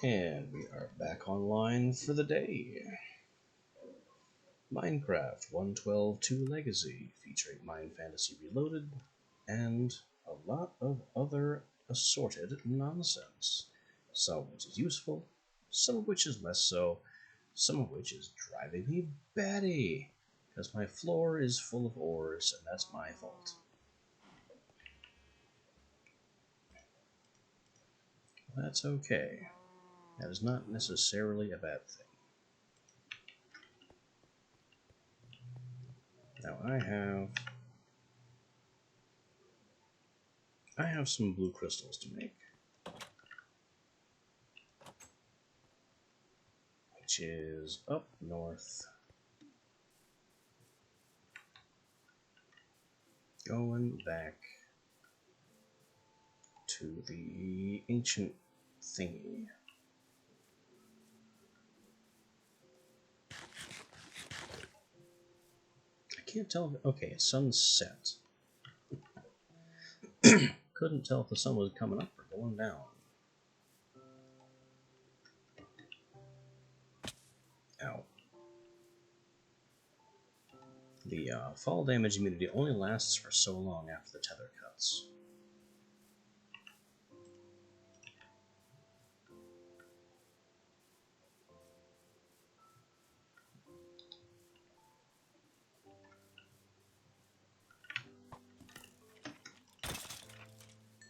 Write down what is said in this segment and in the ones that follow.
And we are back online for the day. Minecraft 1.12.2 Legacy, featuring Mind Fantasy Reloaded, and a lot of other assorted nonsense. Some of which is useful, some of which is less so, some of which is driving me batty, because my floor is full of ores, and that's my fault. That's okay. That is not necessarily a bad thing. Now I have some blue crystals to make, which is up north, going back to the ancient thingy. I can't tell if, okay, sunset. Couldn't tell if the sun was coming up or going down. Ow. The fall damage immunity only lasts for so long after the tether cuts.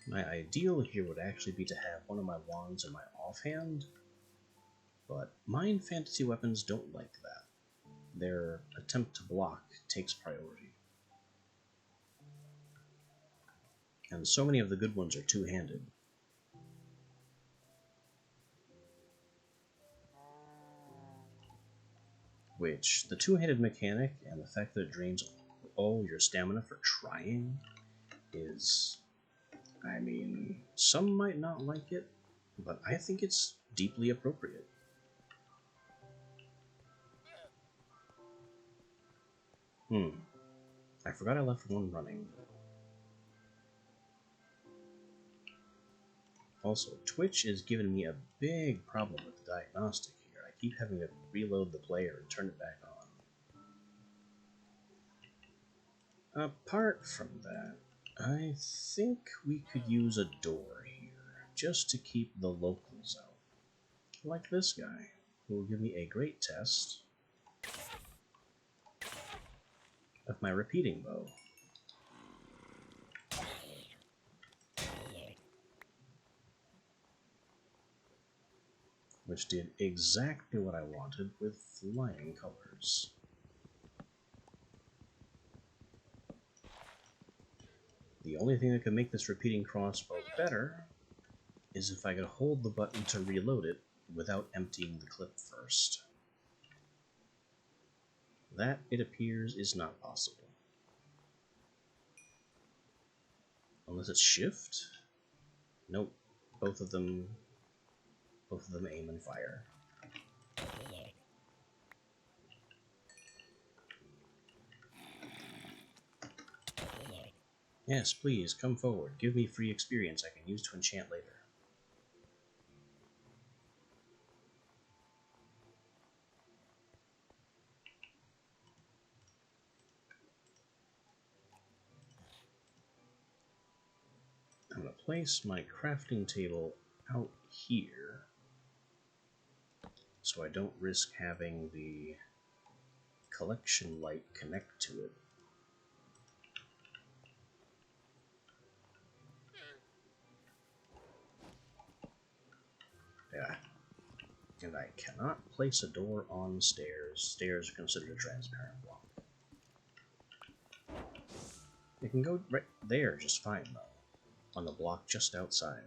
My ideal here would actually be to have one of my wands in my offhand, but Mind Fantasy weapons don't like that. Their attempt to block takes priority. And so many of the good ones are two-handed. Which, the two-handed mechanic and the fact that it drains all your stamina for trying is... I mean, some might not like it, but I think it's deeply appropriate. I forgot I left one running. Also, Twitch is giving me a big problem with the diagnostic here. I keep having to reload the player and turn it back on. Apart from that, I think we could use a door here, just to keep the locals out. Like this guy, who will give me a great test of my repeating bow. Which did exactly what I wanted with flying colors. The only thing that could make this repeating crossbow better is if I could hold the button to reload it without emptying the clip first. That, it appears, is not possible. Unless it's shift? Nope. Both of them aim and fire. Yes, please, come forward. Give me free experience I can use to enchant later. I'm going to place my crafting table out here so I don't risk having the collection light connect to it. Yeah. And I cannot place a door on stairs. Stairs are considered a transparent block. It can go right there just fine, though. On the block just outside.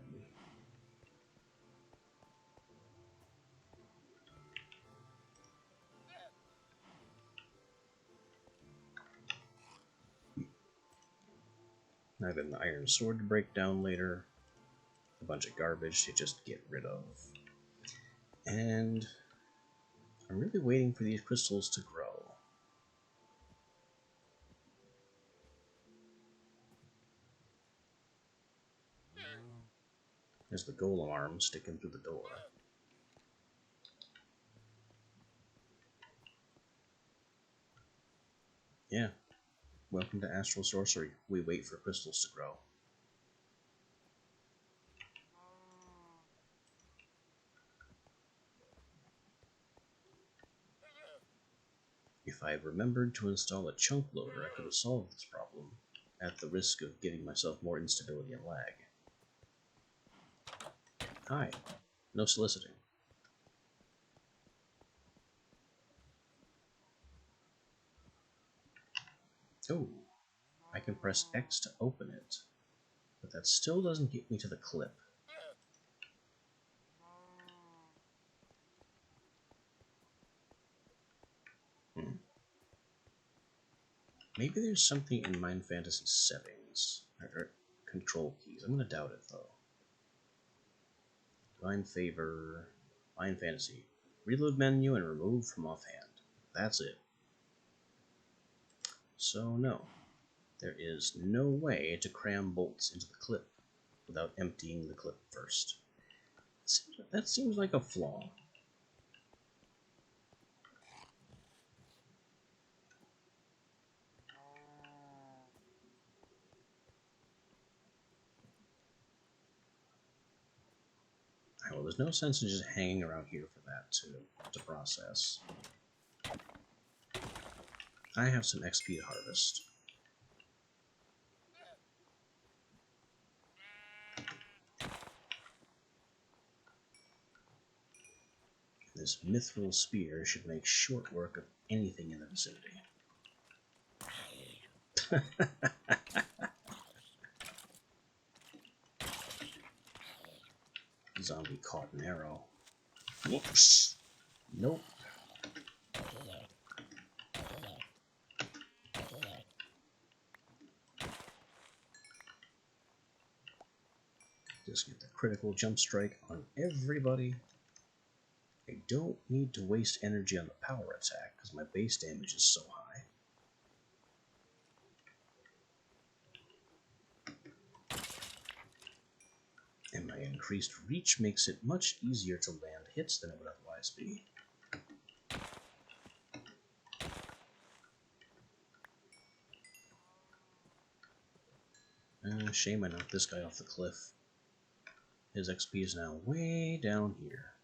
I have an iron sword to break down later. A bunch of garbage to just get rid of. And I'm really waiting for these crystals to grow. There's the golem arm sticking through the door. Yeah. Welcome to Astral Sorcery. We wait for crystals to grow. If I had remembered to install a chunk loader, I could have solved this problem, at the risk of giving myself more instability and lag. Hi. No soliciting. Oh, I can press X to open it, but that still doesn't get me to the clip. Maybe there's something in Mind Fantasy settings, or control keys. I'm gonna doubt it, though. Divine Favor, Mind Fantasy. Reload menu and remove from offhand. That's it. So no, there is no way to cram bolts into the clip without emptying the clip first. That seems like a flaw. Well, there's no sense in just hanging around here for that to process. I have some XP to harvest. This mithril spear should make short work of anything in the vicinity. Zombie caught an arrow. Whoops. Nope. Just get the critical jump strike on everybody. I don't need to waste energy on the power attack because my base damage is so high. And my increased reach makes it much easier to land hits than it would otherwise be. Shame I knocked this guy off the cliff. His XP is now way down here.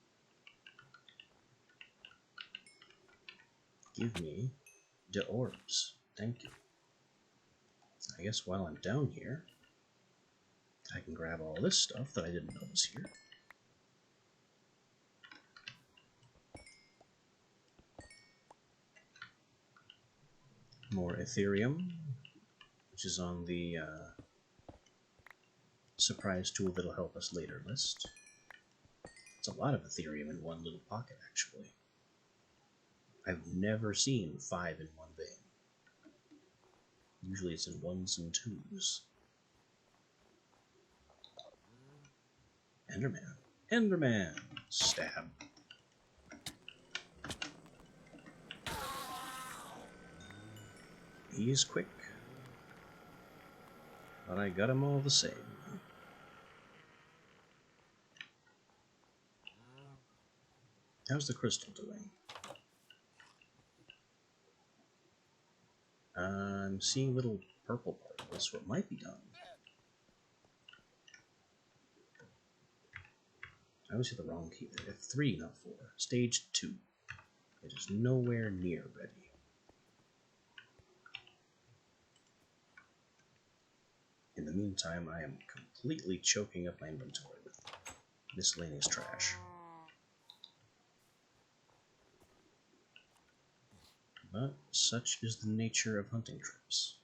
Give me the orbs. Thank you. I guess while I'm down here, I can grab all this stuff that I didn't know was here. More Ethereum, which is on the surprise tool that'll help us later list. It's a lot of Ethereum in one little pocket, actually. I've never seen 5 in one vein. Usually it's in 1s and 2s. Enderman. Enderman! Stab. He's quick. But I got him all the same. How's the crystal doing? I'm seeing little purple particles, so it might be done. I always hit the wrong key there. 3, not 4. Stage 2. It is nowhere near ready. In the meantime, I am completely choking up my inventory with miscellaneous trash. But such is the nature of hunting trips.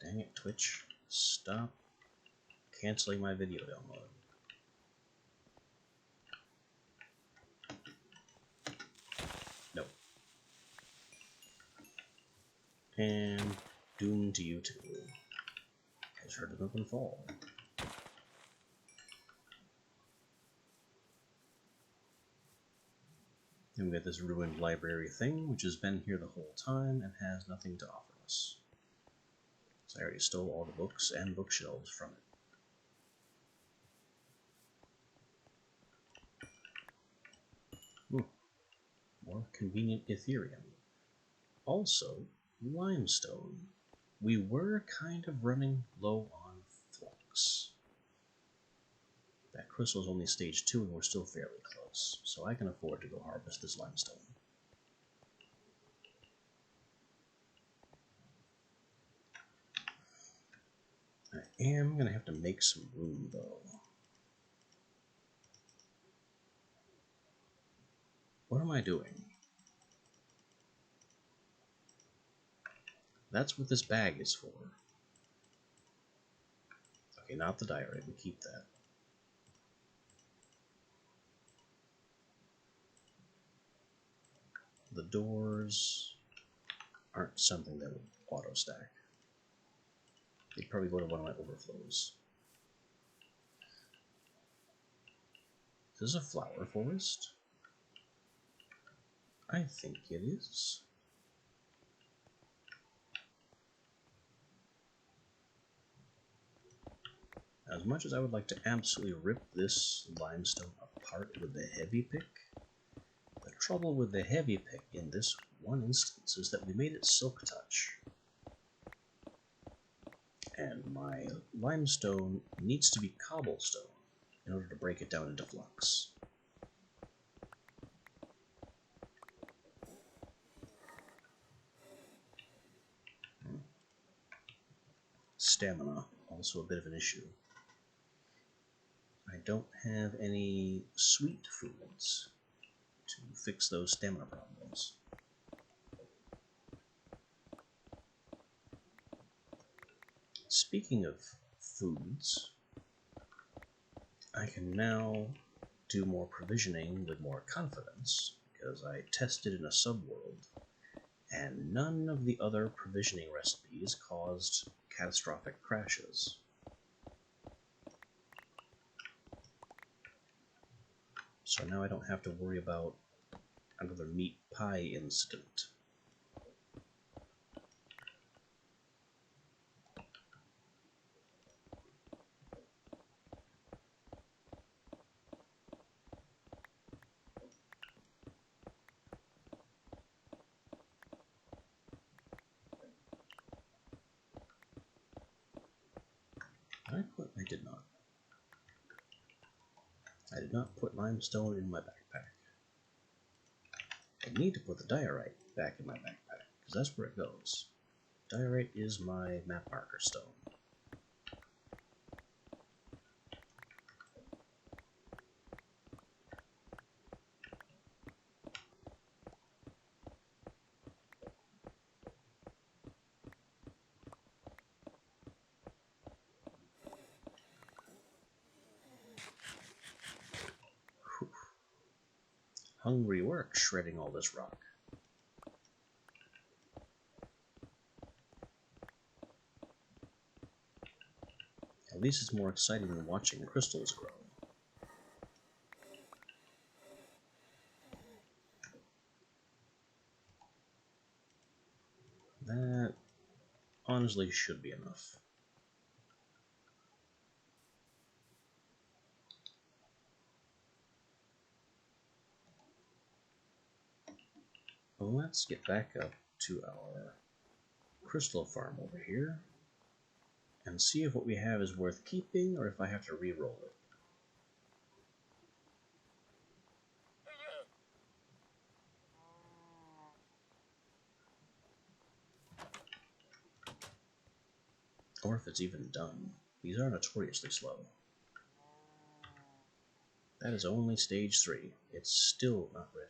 Dang it, Twitch. Stop canceling my video download. Nope. And doom to you too. Has heard of Open Fall. And we got this ruined library thing, which has been here the whole time and has nothing to offer us. So I already stole all the books and bookshelves from it. More convenient Ethereum. Also, limestone. We were kind of running low on flux. That crystal is only stage 2 and we're still fairly close, so I can afford to go harvest this limestone. I am going to have to make some room, though. What am I doing? That's what this bag is for. Okay, not the diary. We keep that. The doors aren't something that would auto-stack. They'd probably go to one of my overflows. Is this a flower forest? I think it is. As much as I would like to absolutely rip this limestone apart with the heavy pick, the trouble with the heavy pick in this one instance is that we made it silk touch. And my limestone needs to be cobblestone in order to break it down into flux. Stamina, also a bit of an issue. I don't have any sweet foods to fix those stamina problems. Speaking of foods, I can now do more provisioning with more confidence because I tested in a subworld and none of the other provisioning recipes caused catastrophic crashes. So now I don't have to worry about another meat pie incident. I did not. I did not put limestone in my backpack. I need to put the diorite back in my backpack, because that's where it goes. Diorite is my map marker stone. Whew. Hungry work shredding all this rock. At least it's more exciting than watching crystals grow. That honestly should be enough. Well, let's get back up to our crystal farm over here and see if what we have is worth keeping or if I have to re-roll it. Or if it's even done. These are notoriously slow. That is only stage 3. It's still not ready.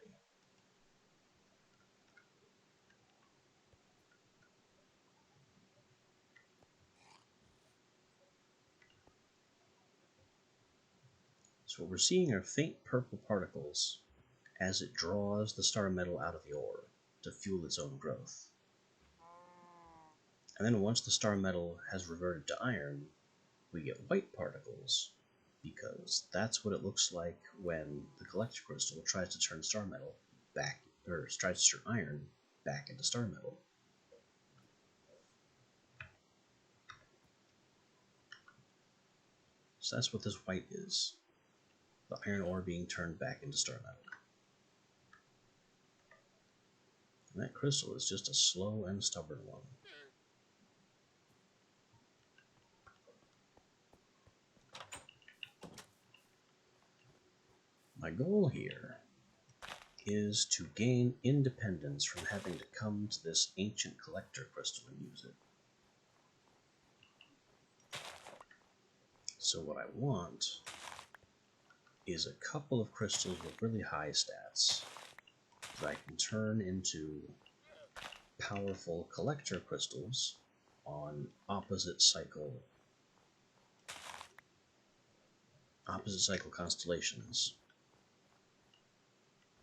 So what we're seeing are faint purple particles as it draws the star metal out of the ore to fuel its own growth. And then once the star metal has reverted to iron, we get white particles, because that's what it looks like when the collector crystal tries to turn star metal back, or tries to turn iron back into star metal. So that's what this white is. The iron ore being turned back into star metal. And that crystal is just a slow and stubborn one. My goal here is to gain independence from having to come to this ancient collector crystal and use it. So what I want is a couple of crystals with really high stats that I can turn into powerful collector crystals on opposite cycle constellations,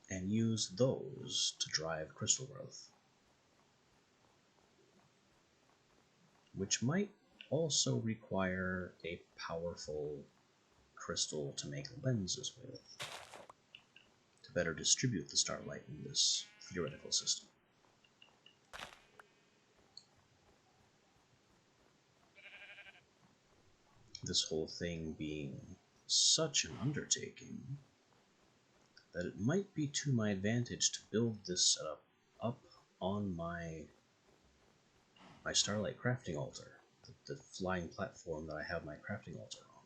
and use those to drive crystal growth, which might also require a powerful crystal to make lenses with, to better distribute the starlight in this theoretical system. This whole thing being such an undertaking that it might be to my advantage to build this setup up on my starlight crafting altar, the flying platform that I have my crafting altar on.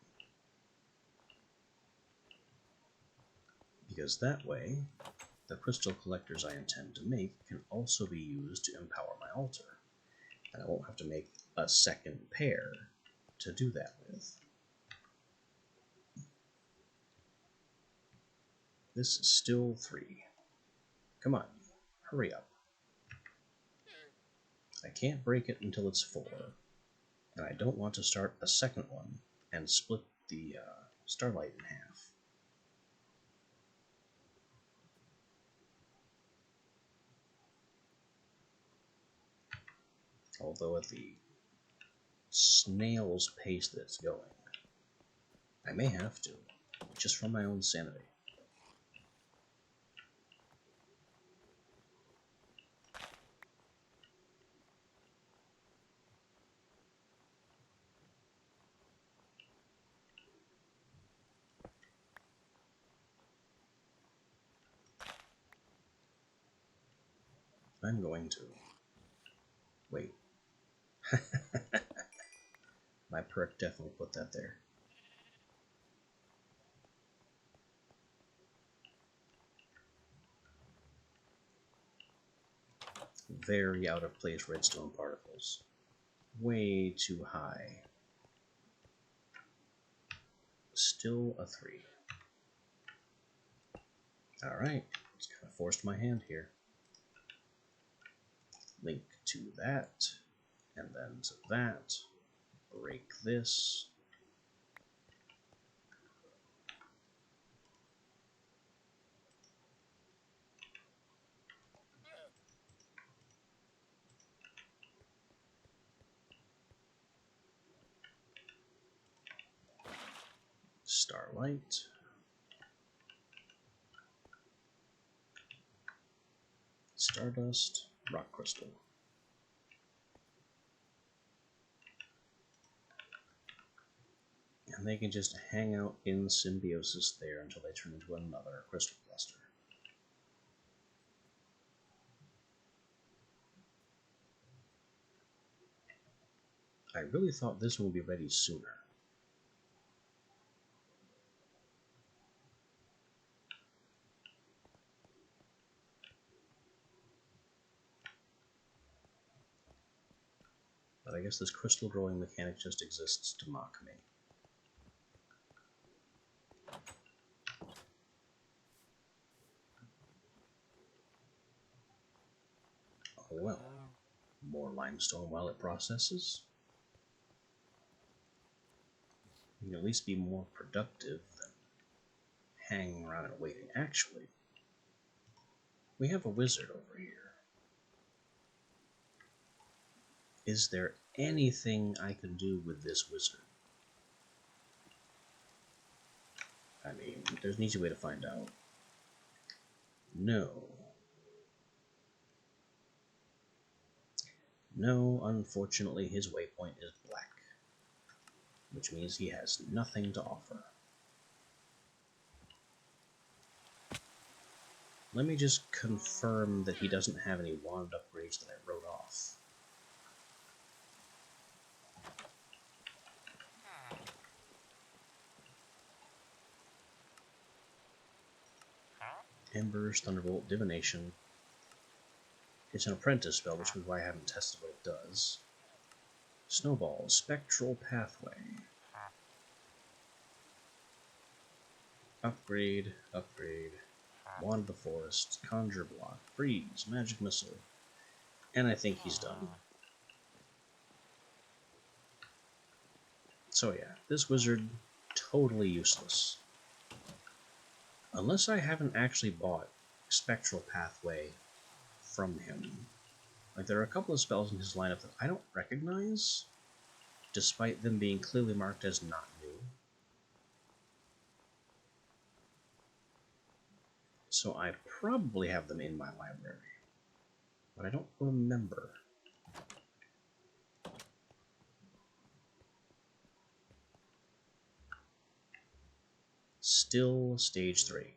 Because that way, the crystal collectors I intend to make can also be used to empower my altar, and I won't have to make a second pair to do that with. This is still 3. Come on, hurry up. I can't break it until it's 4, and I don't want to start a second one and split the starlight in half. Although at the snail's pace that it's going, I may have to, just for my own sanity. I'm going to. Wait. My perk definitely put that there. Very out of place redstone particles. Way too high. Still a 3. Alright, it's kind of forced my hand here. Link to that, and then to that. Break this. Starlight. Stardust. Rock crystal. And they can just hang out in symbiosis there until they turn into another crystal cluster. I really thought this one would be ready sooner. But I guess this crystal growing mechanic just exists to mock me. Oh well. More limestone while it processes. You can at least be more productive than hanging around and waiting. Actually, we have a wizard over here. Is there anything I can do with this wizard? I mean, there's an easy way to find out. No. No, unfortunately, his waypoint is black, which means he has nothing to offer. Let me just confirm that he doesn't have any wand upgrades that I wrote off. Embers, Thunderbolt, Divination. It's an apprentice spell, which is why I haven't tested what it does. Snowball, Spectral Pathway. Upgrade, upgrade. Wand of the Forest, Conjure Block, Freeze, Magic Missile. And I think he's done. So yeah, this wizard, totally useless. Unless I haven't actually bought Spectral Pathway from him. Like, there are a couple of spells in his lineup that I don't recognize, despite them being clearly marked as not new. So I probably have them in my library, but I don't remember. Still stage 3.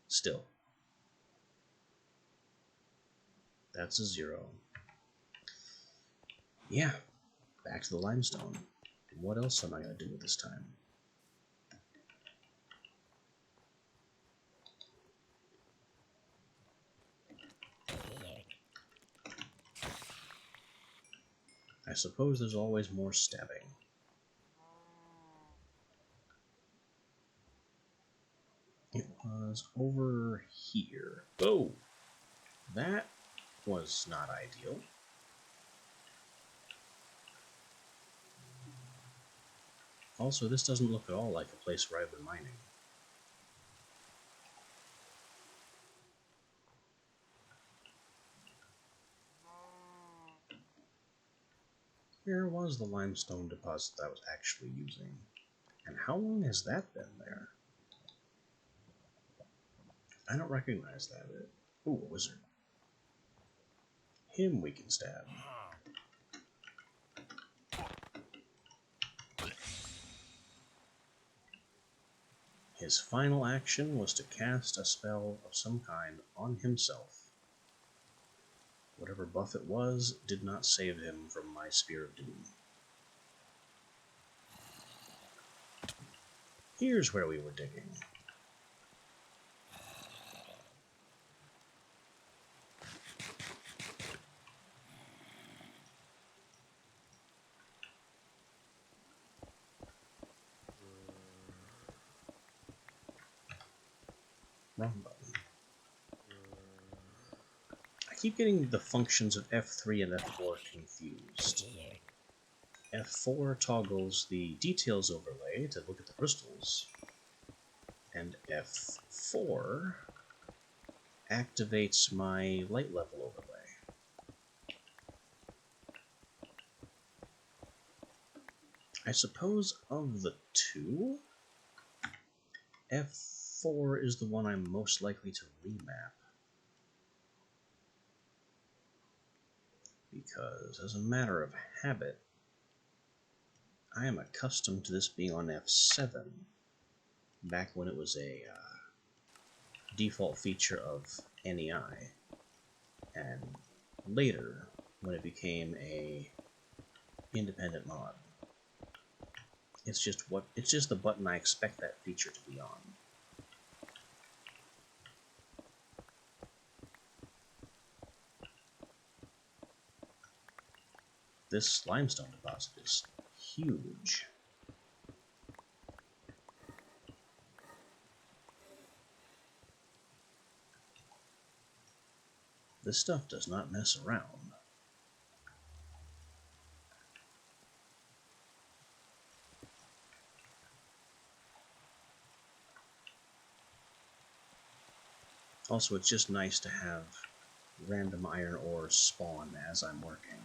Still. That's a 0. Yeah, back to the limestone. What else am I going to do with this time? I suppose there's always more stabbing. It was over here. Oh! That was not ideal. Also, this doesn't look at all like a place where I've been mining. Where was the limestone deposit that I was actually using? And how long has that been there? I don't recognize that bit. Ooh, a wizard. Him we can stab. His final action was to cast a spell of some kind on himself. Whatever buff it was did not save him from my Spear of Doom. Here's where we were digging. Wrong button. I keep getting the functions of F3 and F4 confused. F4 toggles the details overlay to look at the crystals, and F4 activates my light level overlay. I suppose of the two, F4 is the one I'm most likely to remap. Because, as a matter of habit, I am accustomed to this being on F7, back when it was a default feature of NEI, and later, when it became a independent mod. It's just the button I expect that feature to be on. This limestone deposit is huge. This stuff does not mess around. Also, it's just nice to have random iron ores spawn as I'm working.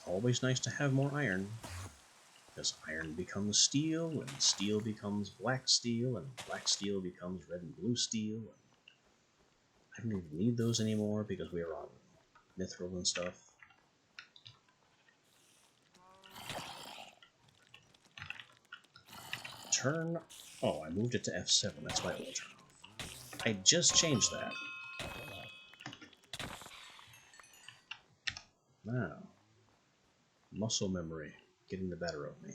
Always nice to have more iron, because iron becomes steel, and steel becomes black steel, and black steel becomes red and blue steel. And I don't even need those anymore because we are on mithril and stuff. Turn Oh, I moved it to F7. That's why it will turn off. I just changed that. Now, muscle memory getting the better of me.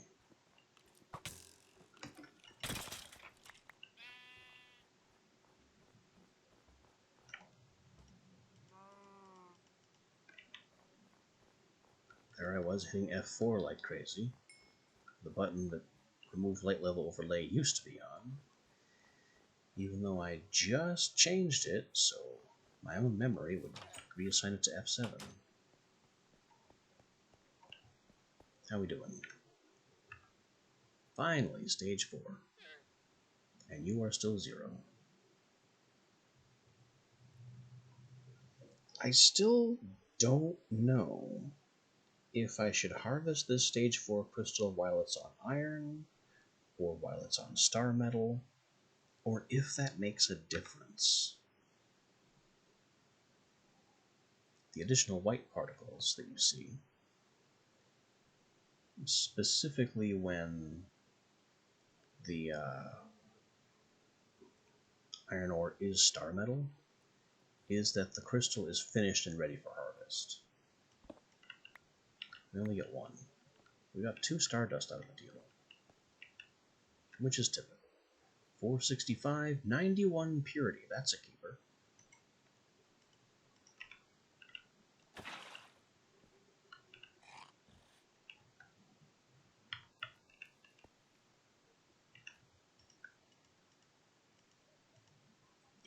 There I was hitting F4 like crazy. The button that remove light level overlay used to be on, even though I just changed it so my own memory would reassign it to F7. How we doing? Finally, stage 4. And you are still 0. I still don't know if I should harvest this stage 4 crystal while it's on iron, or while it's on star metal, or if that makes a difference. The additional white particles that you see, specifically when the iron ore is star metal, is that the crystal is finished and ready for harvest. We only get 1. We got 2 stardust out of the deal, which is typical. 465, 91 purity, that's a keeper.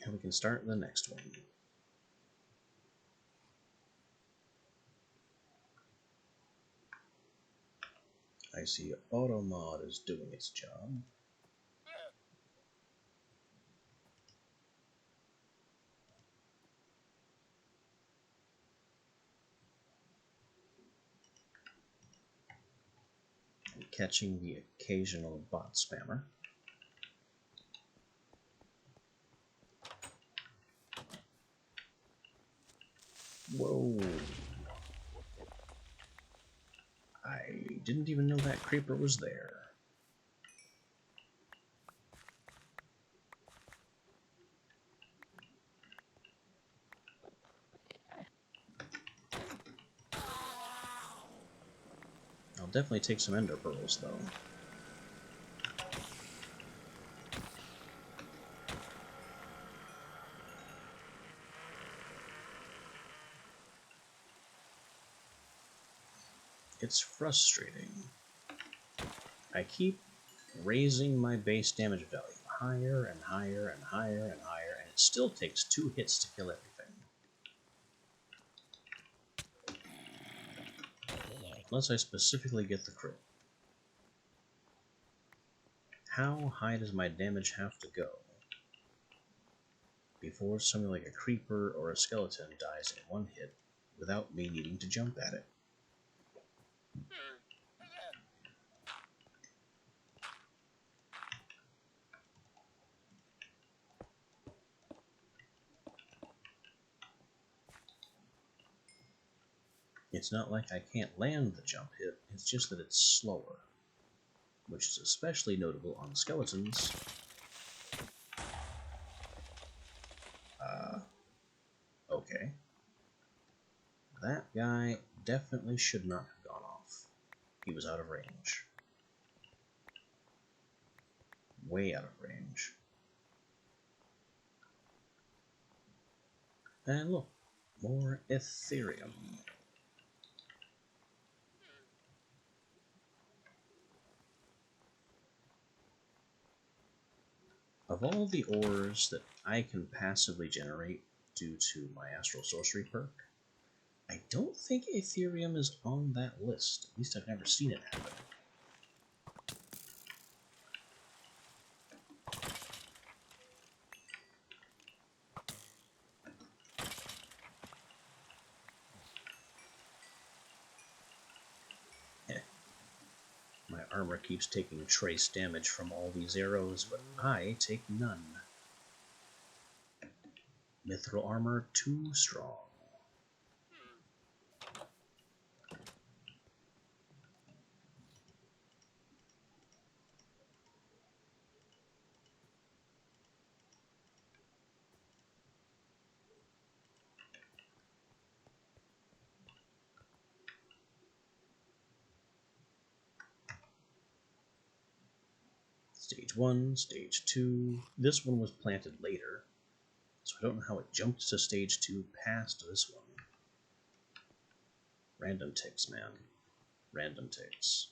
And we can start the next one. I see Automod is doing its job. And catching the occasional bot spammer. Whoa. I didn't even know that creeper was there. I'll definitely take some ender pearls, though. It's frustrating. I keep raising my base damage value higher and higher and higher and higher, and it still takes 2 hits to kill everything. Unless I specifically get the crit. How high does my damage have to go before something like a creeper or a skeleton dies in 1 hit without me needing to jump at it? It's not like I can't land the jump hit, it's just that it's slower, which is especially notable on skeletons. Okay. That guy definitely should not have gone off. He was out of range. Way out of range. And look, more Ethereum. Of all the ores that I can passively generate due to my Astral Sorcery perk, I don't think Ethereum is on that list. At least I've never seen it happen. My armor keeps taking trace damage from all these arrows, but I take none. Mithril armor too strong. 1, Stage 2. This one was planted later, so I don't know how it jumped to Stage 2 past this one. Random ticks, man. Random ticks.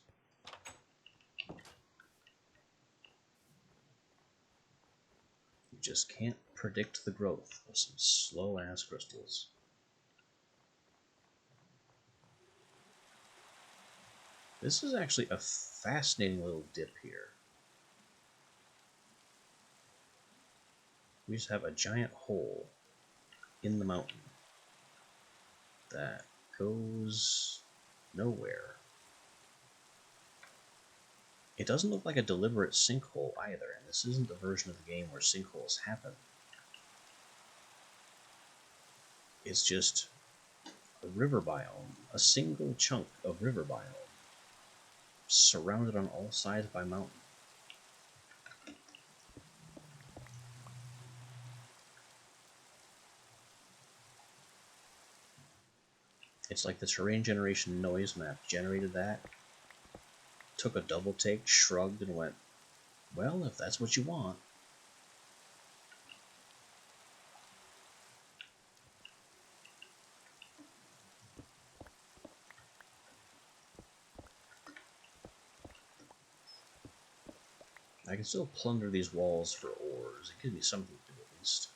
You just can't predict the growth of some slow-ass crystals. This is actually a fascinating little dip here. We just have a giant hole in the mountain that goes nowhere. It doesn't look like a deliberate sinkhole either, and this isn't the version of the game where sinkholes happen. It's just a river biome, a single chunk of river biome, surrounded on all sides by mountain. It's like the terrain generation noise map generated that, took a double take, shrugged, and went, well, if that's what you want. I can still plunder these walls for ores. It gives me something to do at least.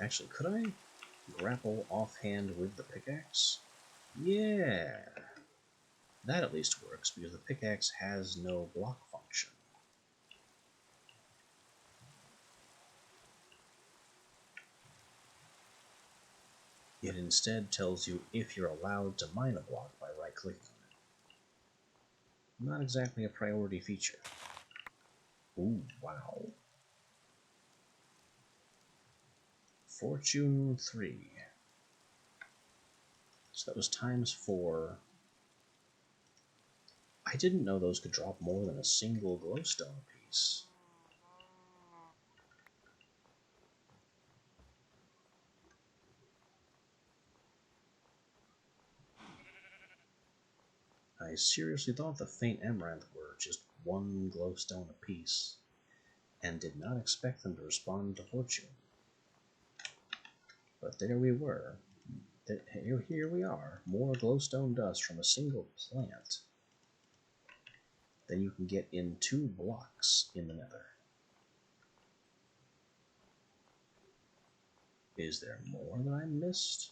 Actually, could I grapple offhand with the pickaxe? Yeah! That at least works, because the pickaxe has no block function. It instead tells you if you're allowed to mine a block by right-clicking on it. Not exactly a priority feature. Ooh, wow. Fortune 3. So that was ×4. I didn't know those could drop more than a single glowstone piece. I seriously thought the faint amaranth were just one glowstone apiece, and did not expect them to respond to fortune. But there we were. Here we are, more glowstone dust from a single plant than you can get in 2 blocks in the nether. Is there more that I missed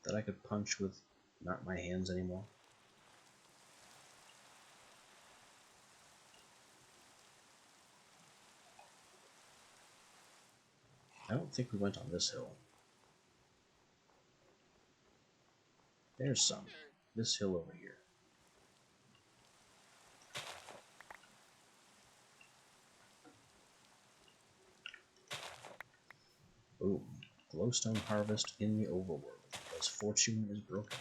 that I could punch with not my hands anymore? I don't think we went on this hill. There's some. This hill over here. Boom. Glowstone harvest in the overworld, because fortune is broken.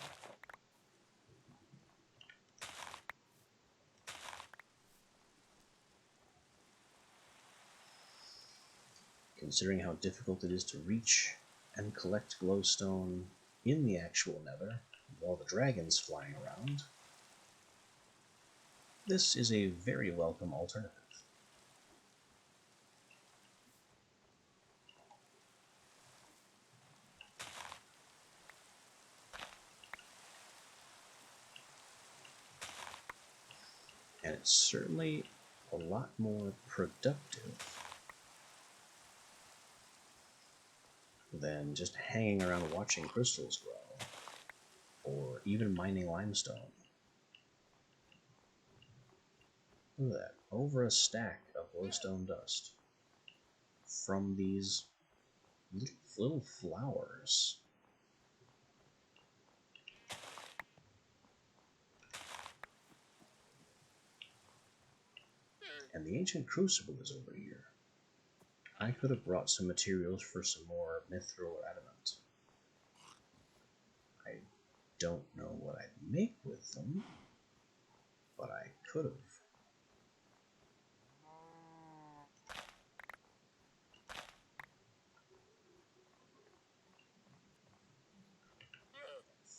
Considering how difficult it is to reach and collect glowstone in the actual nether, while the dragon's flying around, this is a very welcome alternative. And it's certainly a lot more productive than just hanging around watching crystals grow, or even mining limestone. Look at that, over a stack of glowstone dust from these little flowers. And the ancient crucible is over here. I could have brought some materials for some more mithril or adamant. I don't know what I'd make with them, but I could have.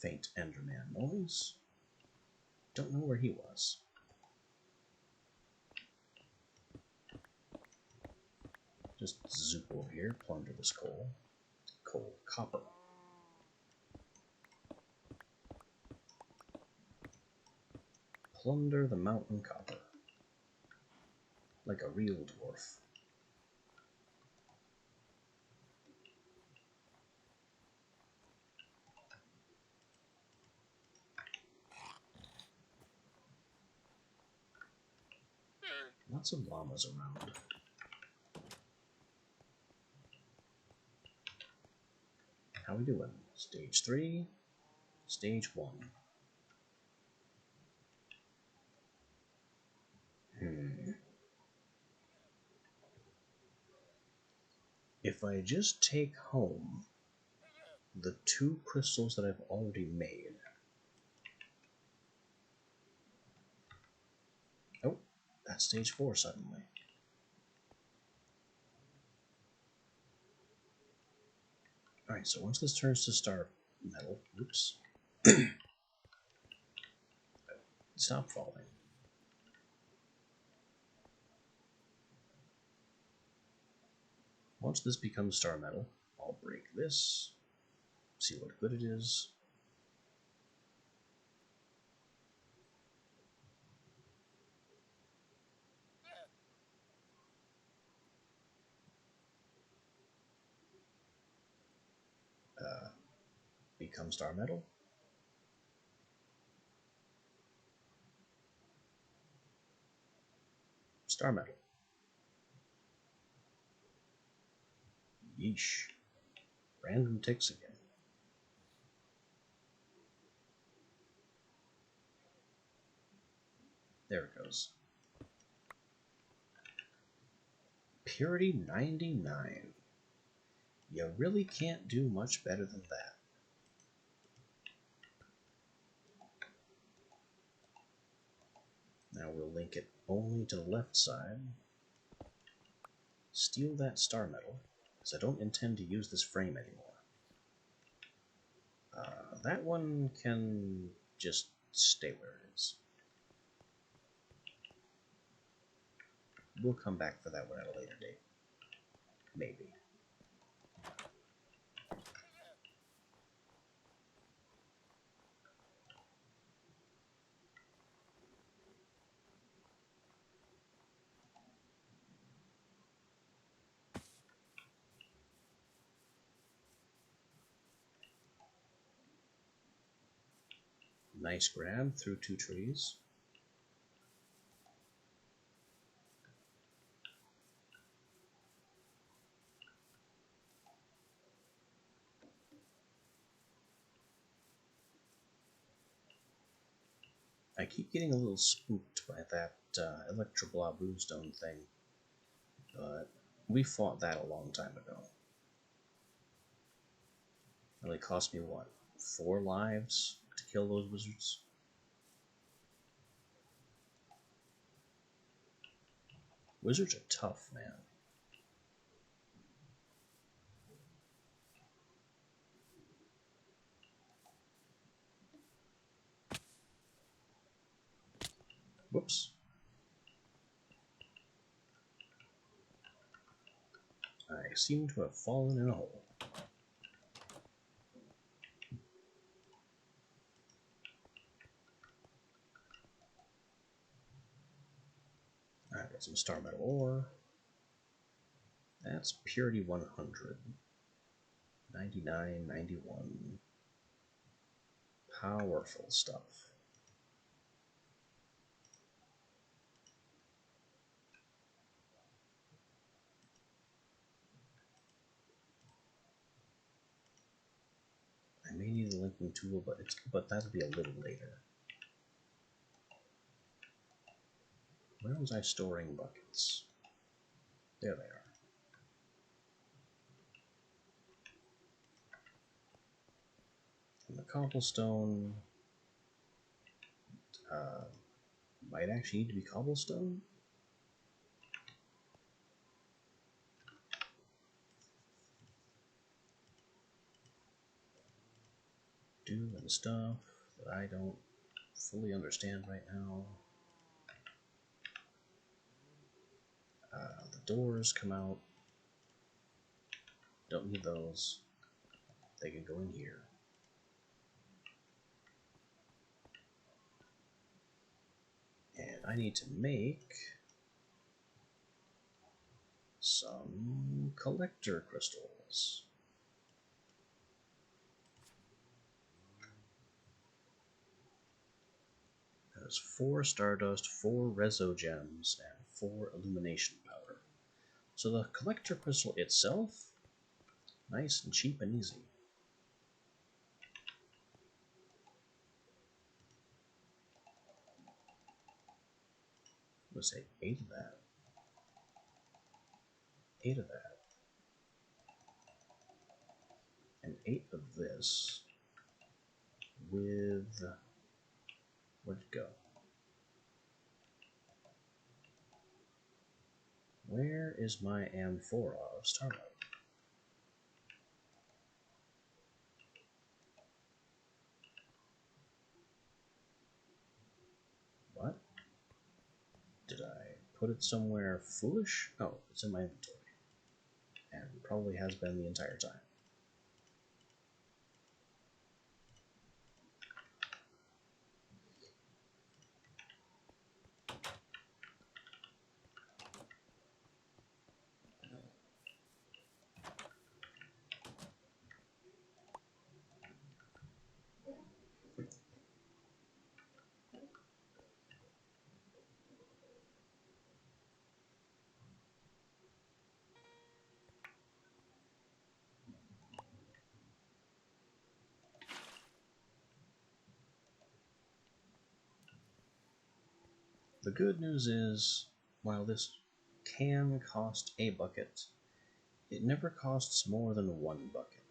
Faint Enderman noise. Don't know where he was. Just zoop over here, plunder this coal. Coal, copper. Plunder the mountain copper. Like a real dwarf. Lots of llamas around. How we doing? Stage 3, Stage 1. If I just take home the 2 crystals that I've already made. Oh, that's Stage 4 suddenly. Alright, so once this turns to star metal, oops. Stop falling. Once this becomes star metal, I'll break this, see what good it is. Become star metal. Star metal. Yeesh. Random ticks again. There it goes. Purity 99. You really can't do much better than that. Now we'll link it only to the left side. Steal that star metal, because I don't intend to use this frame anymore. That one can just stay where it is. We'll come back for that one at a later date. Maybe. Nice grab through 2 trees. I keep getting a little spooked by that Electroblob Runestone thing, but we fought that a long time ago. It only cost me, what, 4 lives to kill those wizards? Wizards are tough, man. Whoops. I seem to have fallen in a hole. I've got some star metal ore. That's purity 100. 99, 91. Powerful stuff. I may need a linking tool, but that'll be a little later. Where was I storing buckets? There they are. And the cobblestone might actually need to be cobblestone. doing stuff that I don't fully understand right now. The doors come out. Don't need those. They can go in here. And I need to make some collector crystals. There's 4 stardust, 4 reso gems, and 4 illumination powder. So the collector crystal itself, nice and cheap and easy. Let's say 8 of that. 8 of that. And 8 of this with... where'd it go? Where is my amphora of starlight? What? Did I put it somewhere foolish? Oh, it's in my inventory. And probably has been the entire time. The good news is, while this can cost a bucket, it never costs more than 1 bucket.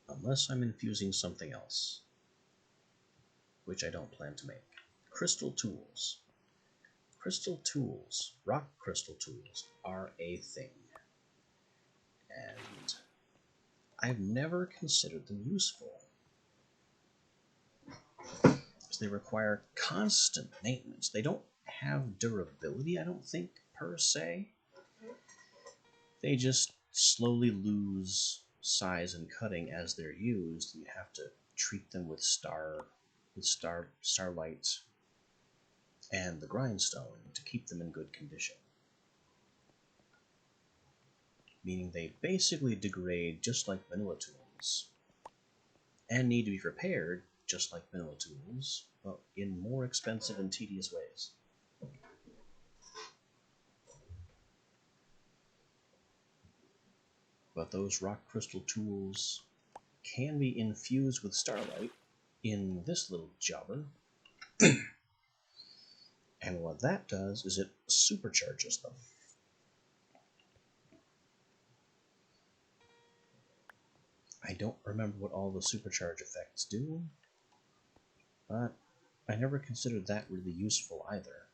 Unless I'm infusing something else, which I don't plan to make. Crystal tools. Crystal tools, rock crystal tools, are a thing. And I've never considered them useful. Because they require constant maintenance. They don't have durability, I don't think, per se. They just slowly lose size and cutting as they're used, and you have to treat them with starlight and the grindstone to keep them in good condition. Meaning they basically degrade just like vanilla tools, and need to be repaired just like vanilla tools, but in more expensive and tedious ways. But those rock crystal tools can be infused with starlight in this little jobber. And what that does is it supercharges them. I don't remember what all the supercharge effects do, but I never considered that really useful either.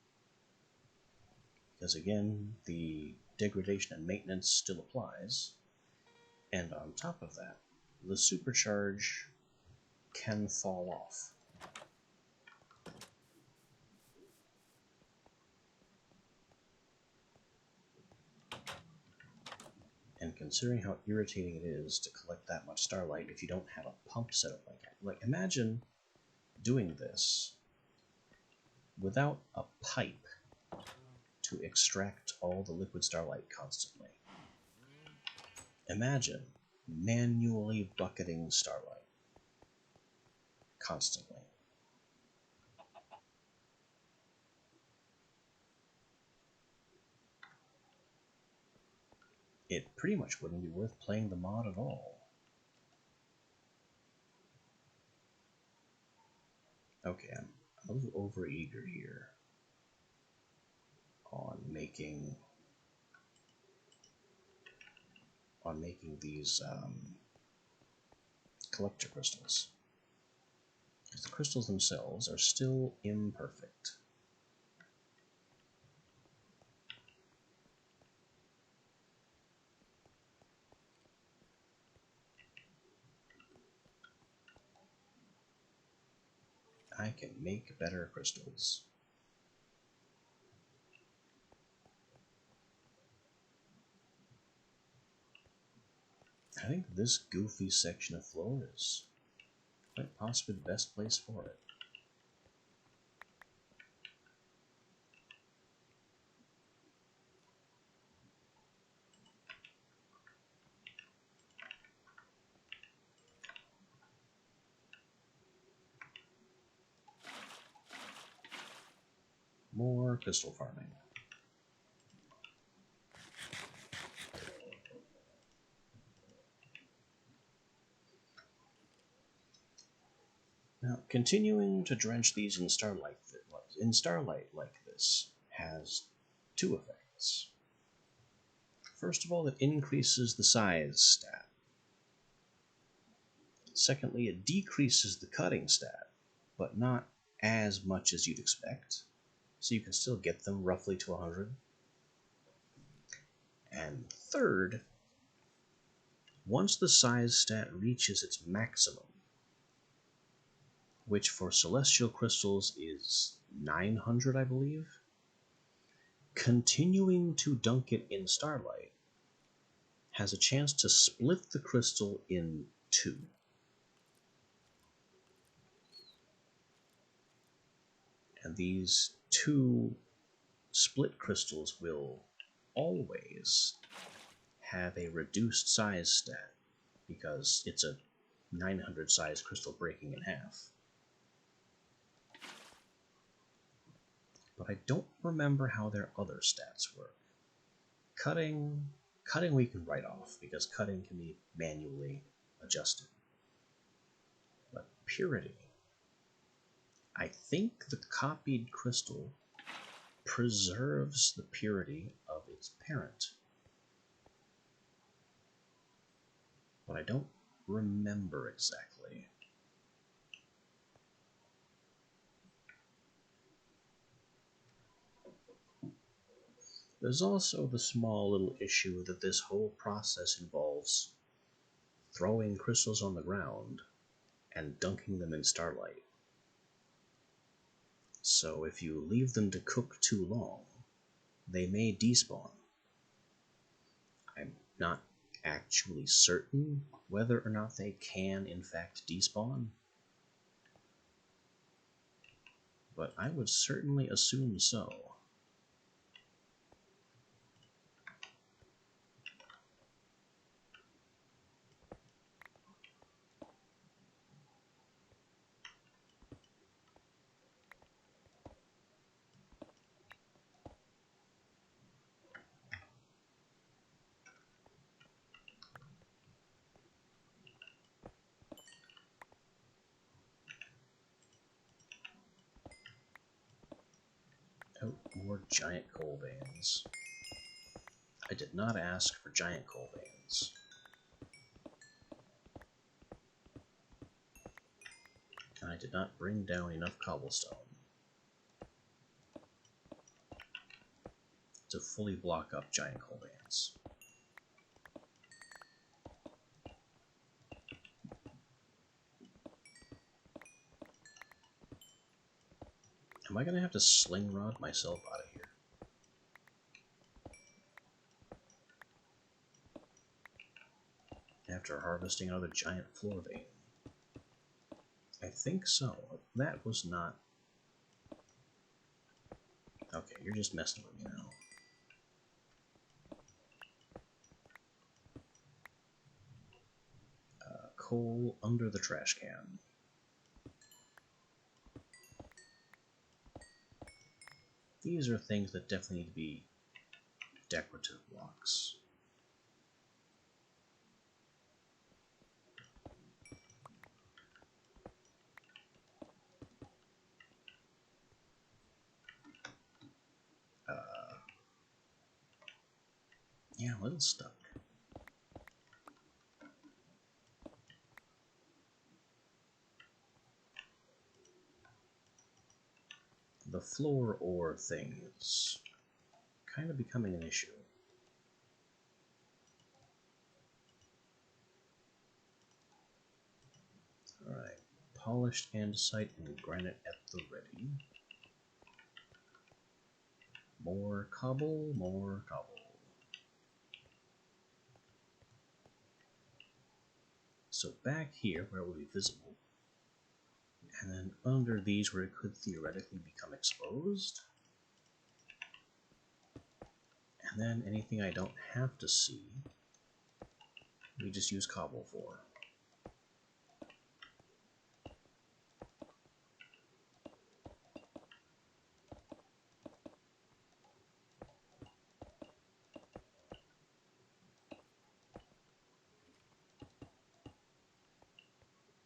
Because again, the degradation and maintenance still applies, and on top of that, the supercharge can fall off. And considering how irritating it is to collect that much starlight if you don't have a pump set up like that. Like, imagine doing this without a pipe to extract all the liquid starlight constantly. Imagine manually bucketing starlight constantly. It pretty much wouldn't be worth playing the mod at all. Okay, I'm a little overeager here on making these collector crystals, because the crystals themselves are still imperfect. can make better crystals. I think this goofy section of floor is quite possibly the best place for it. More crystal farming. Now, continuing to drench these in starlight like this has two effects. First of all, it increases the size stat. Secondly, it decreases the cutting stat, but not as much as you'd expect, so you can still get them roughly to 100. And third, once the size stat reaches its maximum, which for celestial crystals is 900, I believe, continuing to dunk it in starlight has a chance to split the crystal in two. And these two split crystals will always have a reduced size stat because it's a 900 size crystal breaking in half. But I don't remember how their other stats work. Cutting we can write off because cutting can be manually adjusted. But purity, I think the copied crystal preserves the purity of its parent. But I don't remember exactly. There's also the small little issue that this whole process involves throwing crystals on the ground and dunking them in starlight. So if you leave them to cook too long, they may despawn. I'm not actually certain whether or not they can in fact despawn, but I would certainly assume so. Oh, more giant coal veins. I did not ask for giant coal veins. And I did not bring down enough cobblestone to fully block up giant coal veins. Am I going to have to sling rod myself out of here? After harvesting another giant floor vein? I think so. That was not... Okay, you're just messing with me now. Coal under the trash can. These are things that definitely need to be decorative blocks. Yeah, a little stuck. The floor ore thing is kind of becoming an issue. Alright, Polished andesite and granite at the ready. More cobble, more cobble. So back here where it will be visible, and then under these where it could theoretically become exposed, and then anything I don't have to see, we just use cobble for.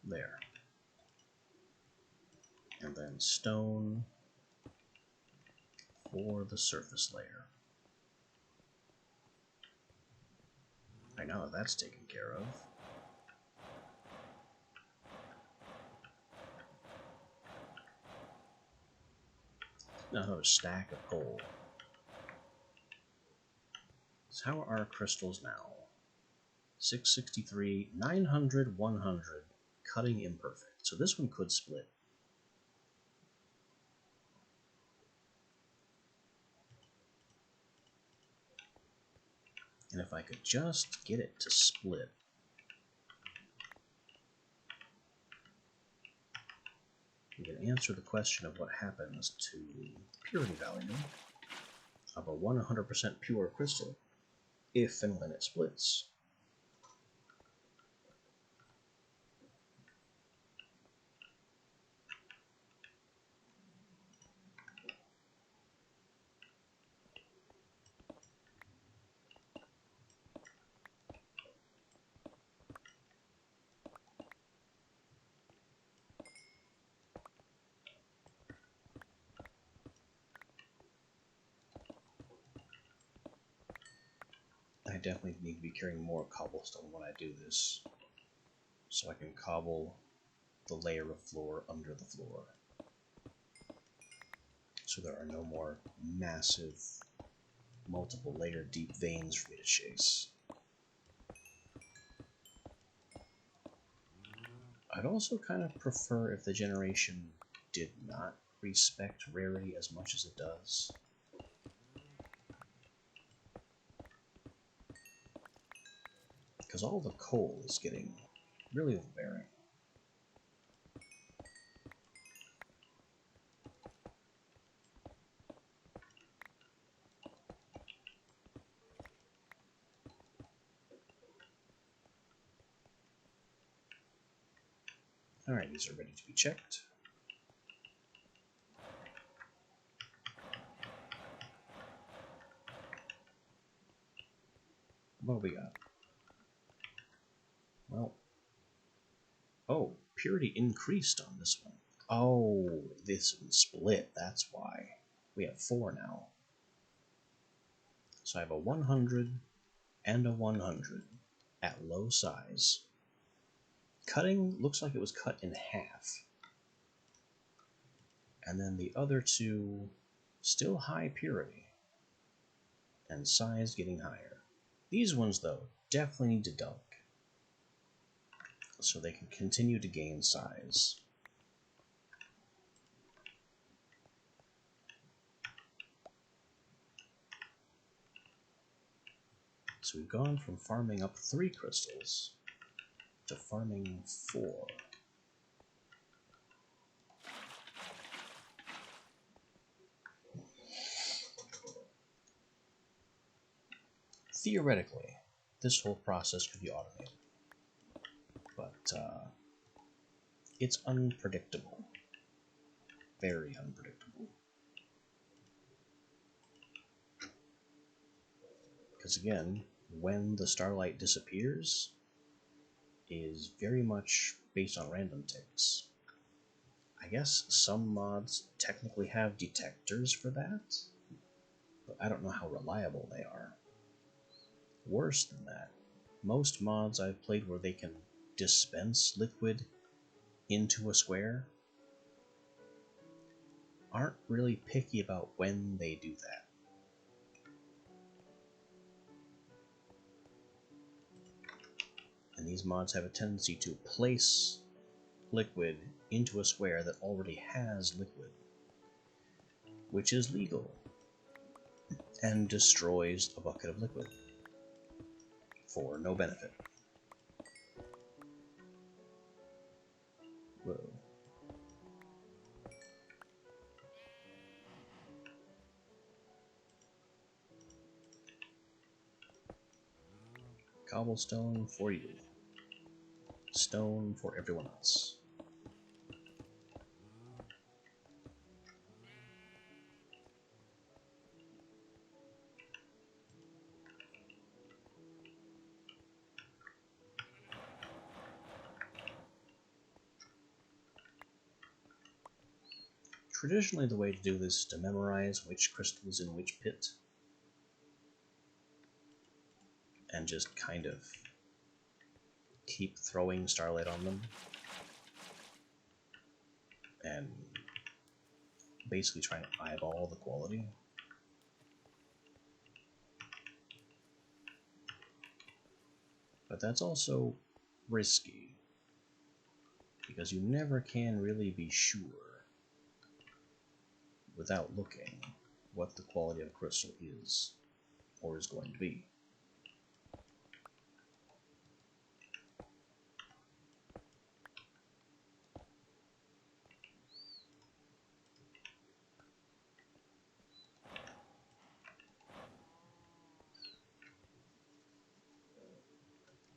There. And then stone for the surface layer. Right, now that that's taken care of, now another stack of coal. So how are our crystals now? 663, 900, 100, cutting imperfect. So this one could split. And if I could just get it to split, we can answer the question of what happens to the purity value of a 100% pure crystal if and when it splits. I definitely need to be carrying more cobblestone when I do this, so I can cobble the layer of floor under the floor, so there are no more massive, multiple layer deep veins for me to chase. I'd also kind of prefer if the generation did not respect rarity as much as it does. Because all the coal is getting really overbearing. Alright, these are ready to be checked. What do we got? Well, oh, purity increased on this one. Oh, this one split, that's why. We have 4 now. So I have a 100 and a 100 at low size. Cutting looks like it was cut in half. And then the other two, still high purity. And size getting higher. These ones, though, definitely need to dunk, so they can continue to gain size. So we've gone from farming up 3 crystals to farming 4. Theoretically, this whole process could be automated, but it's unpredictable. Very unpredictable. Because again, when the starlight disappears is very much based on random ticks. I guess some mods technically have detectors for that, but I don't know how reliable they are. Worse than that, most mods I've played where they can dispense liquid into a square aren't really picky about when they do that. And these mods have a tendency to place liquid into a square that already has liquid, which is legal, and destroys a bucket of liquid for no benefit. Whoa. Cobblestone for you. Stone for everyone else. Traditionally, the way to do this is to memorize which crystal is in which pit, and just kind of keep throwing Starlight on them, and basically trying to eyeball the quality. But that's also risky, because you never can really be sure, without looking, what the quality of a crystal is, or is going to be.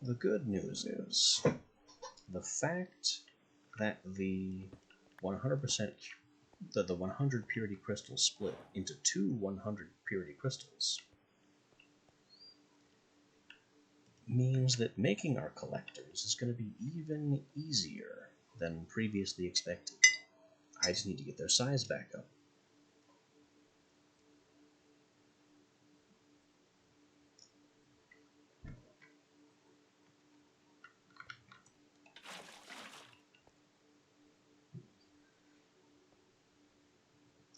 The good news is, the fact that the 100% the 100 purity crystals split into two 100 purity crystals means that making our collectors is going to be even easier than previously expected. I just need to get their size back up.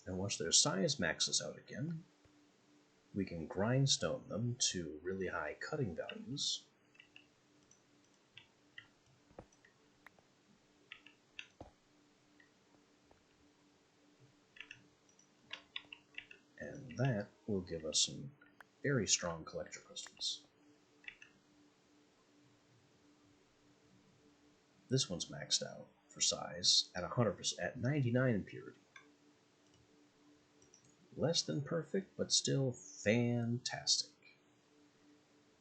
And once their size maxes out again, we can grindstone them to really high cutting values. And that will give us some very strong collector crystals. This one's maxed out for size at 100%, at 99 in purity. Less than perfect, but still fantastic.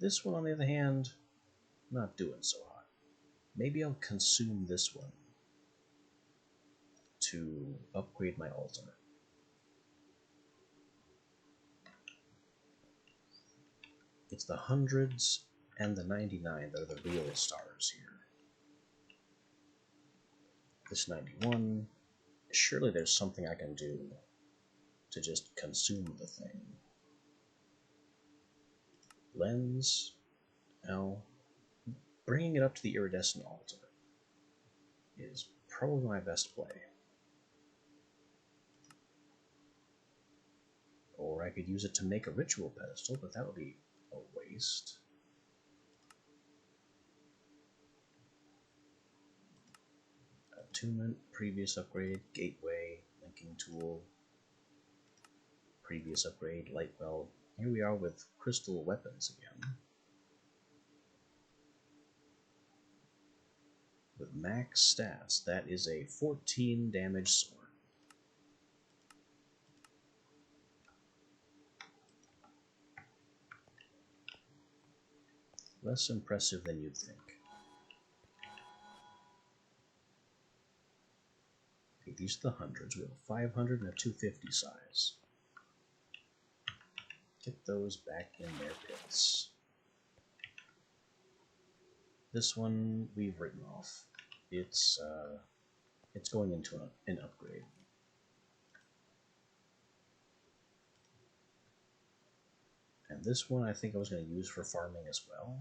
This one, on the other hand, not doing so hot. Maybe I'll consume this one to upgrade my altar. It's the 100s and the 99 that are the real stars here. This 91, surely there's something I can do to just consume the thing. Lens, now, bringing it up to the iridescent altar is probably my best play. Or I could use it to make a ritual pedestal, but that would be a waste. Attunement, previous upgrade, gateway, linking tool, previous upgrade, light bulb. Here we are with crystal weapons again. With max stats, that is a 14 damage sword. Less impressive than you'd think. Okay, these are the hundreds. We have a 500 and a 250 size. Get those back in their pits. This one we've written off. It's going into an upgrade. And this one I think I was going to use for farming as well.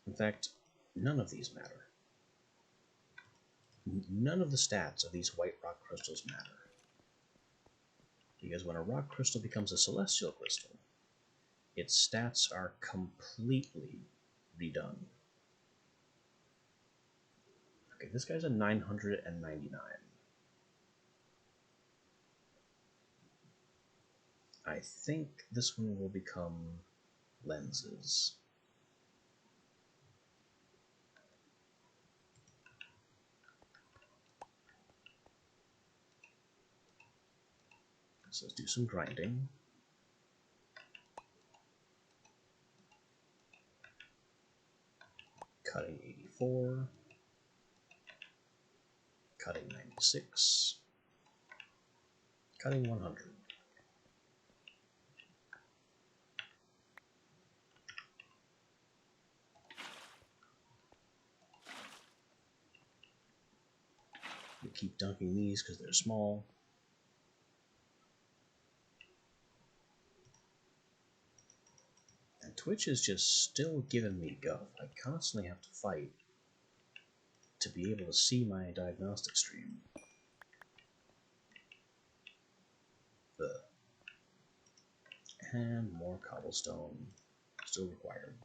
In fact, none of these matter. None of the stats of these white rock crystals matter. Because when a rock crystal becomes a celestial crystal, its stats are completely redone. Okay, this guy's a 999. I think this one will become lenses. So let's do some grinding. Cutting 84. Cutting 96. Cutting 100. We keep dunking these because they're small. And Twitch is just still giving me guff. I constantly have to fight to be able to see my diagnostic stream. And more cobblestone still required.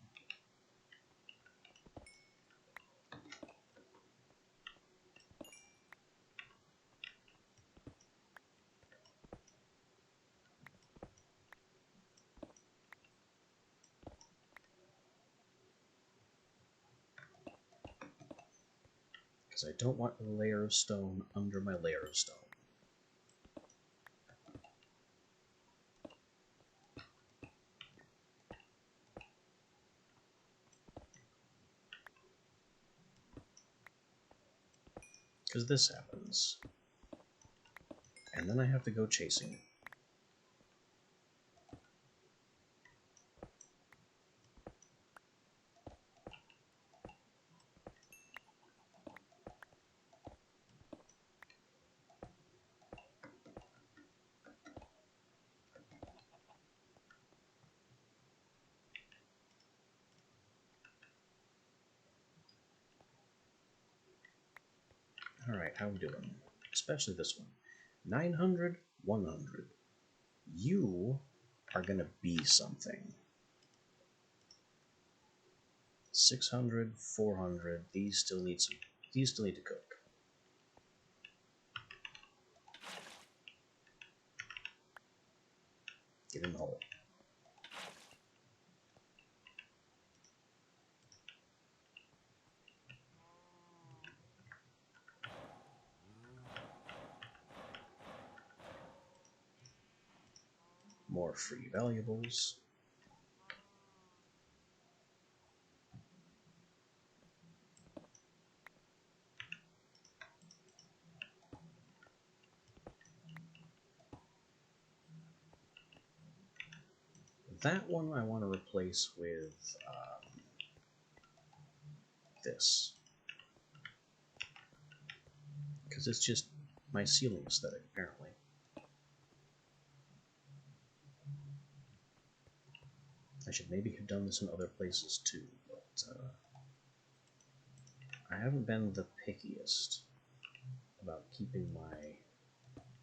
Because I don't want a layer of stone under my layer of stone. Because this happens. And then I have to go chasing. Alright, how we doing? Especially this one. 900, 100. You are gonna be something. 600, 400. These still need to cook. Get in the hole. More free valuables. That one I want to replace with this. Because it's just my ceiling aesthetic, apparently. I should maybe have done this in other places too, but I haven't been the pickiest about keeping my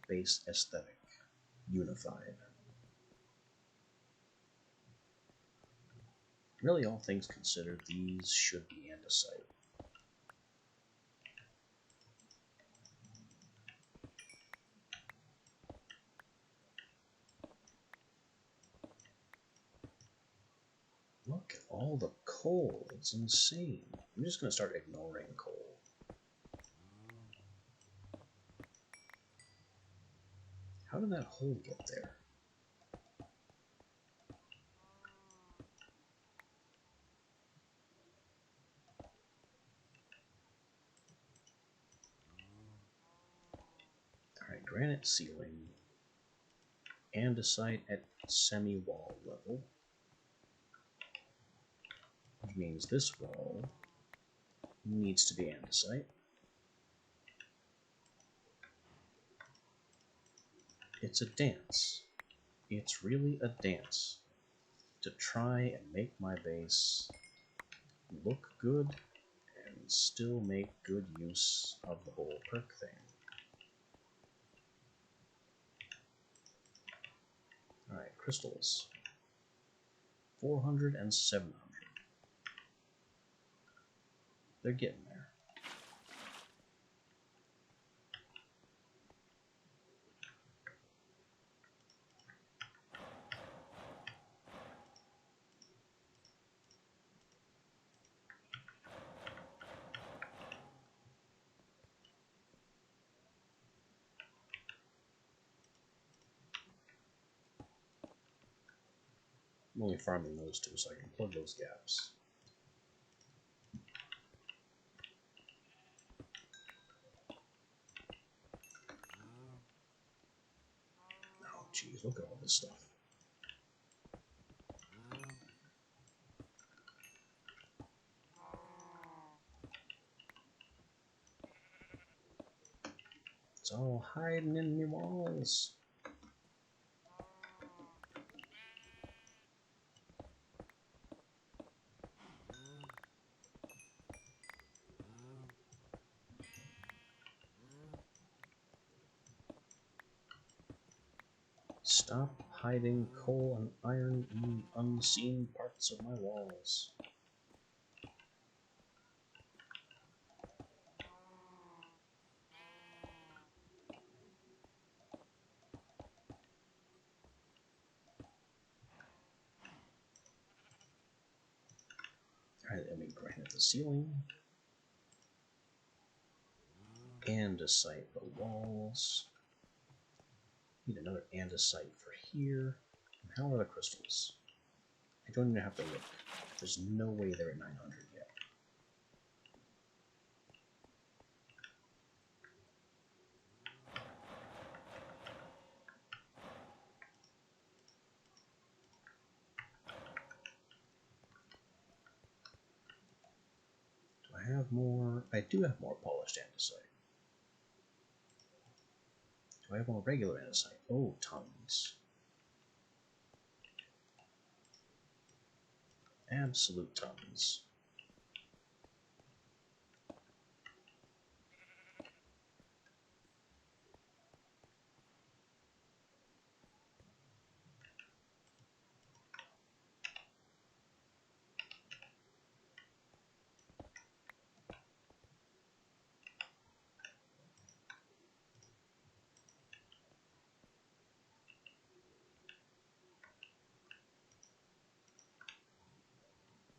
base aesthetic unified. Really, all things considered, these should be andesite. Look at all the coal. It's insane. I'm just going to start ignoring coal. How did that hole get there? Alright, granite ceiling. Andesite at semi-wall level. Which means this wall needs to be andesite. It's a dance. It's really a dance to try and make my base look good and still make good use of the whole perk thing. Alright, crystals. 400 and 700. They're getting there. I'm only farming those two so I can plug those gaps. Oh, jeez, look at all this stuff. It's all hiding in the walls. Stop hiding coal and iron in unseen parts of my walls. Alright, let me granite the ceiling. Andesite the walls. Need another andesite for here. And how are the crystals? I don't even have to look. There's no way they're at 900 yet. Do I have more? I do have more polished andesite. Do I have more regular andesite? Oh, tons. Absolute tons.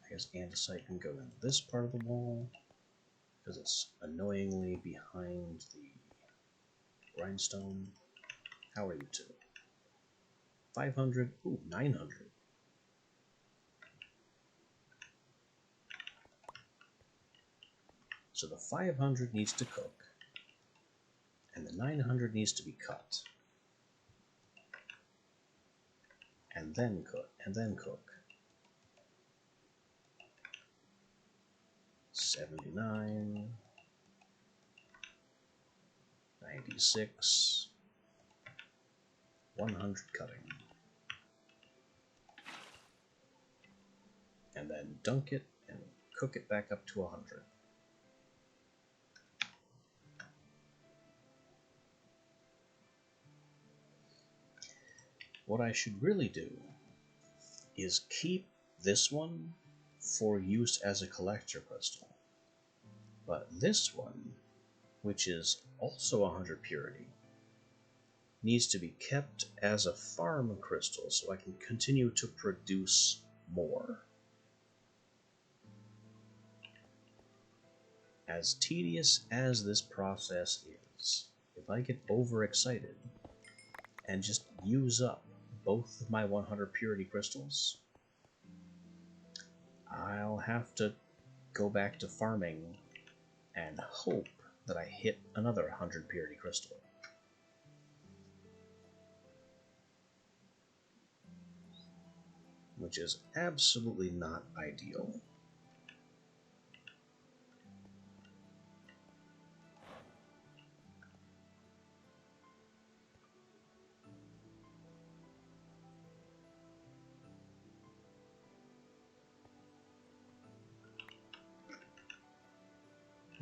I guess andesite can go in this part of the wall because it's annoyingly behind the grindstone. How are you two? 500? Ooh, 900. So the 500 needs to cook, and the 900 needs to be cut, and then cook, and then cook. 79, 96, 100 cutting. And then dunk it and cook it back up to 100. What I should really do is keep this one for use as a collector crystal. But this one, which is also 100 purity, needs to be kept as a farm crystal so I can continue to produce more. As tedious as this process is, if I get overexcited and just use up both of my 100 purity crystals, I'll have to go back to farming and hope that I hit another 100 purity crystal. Which is absolutely not ideal.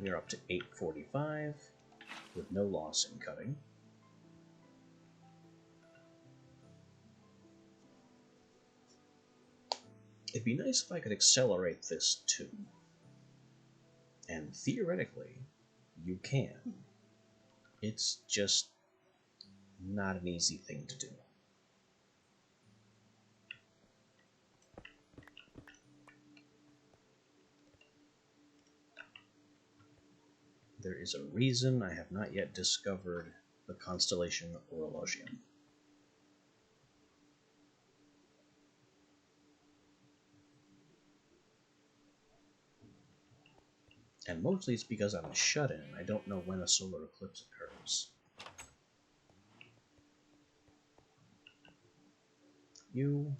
We are up to 845 with no loss in cutting. It'd be nice if I could accelerate this too. And theoretically, you can. It's just not an easy thing to do. There is a reason I have not yet discovered the constellation Orologium. And mostly it's because I'm shut in. I don't know when a solar eclipse occurs. You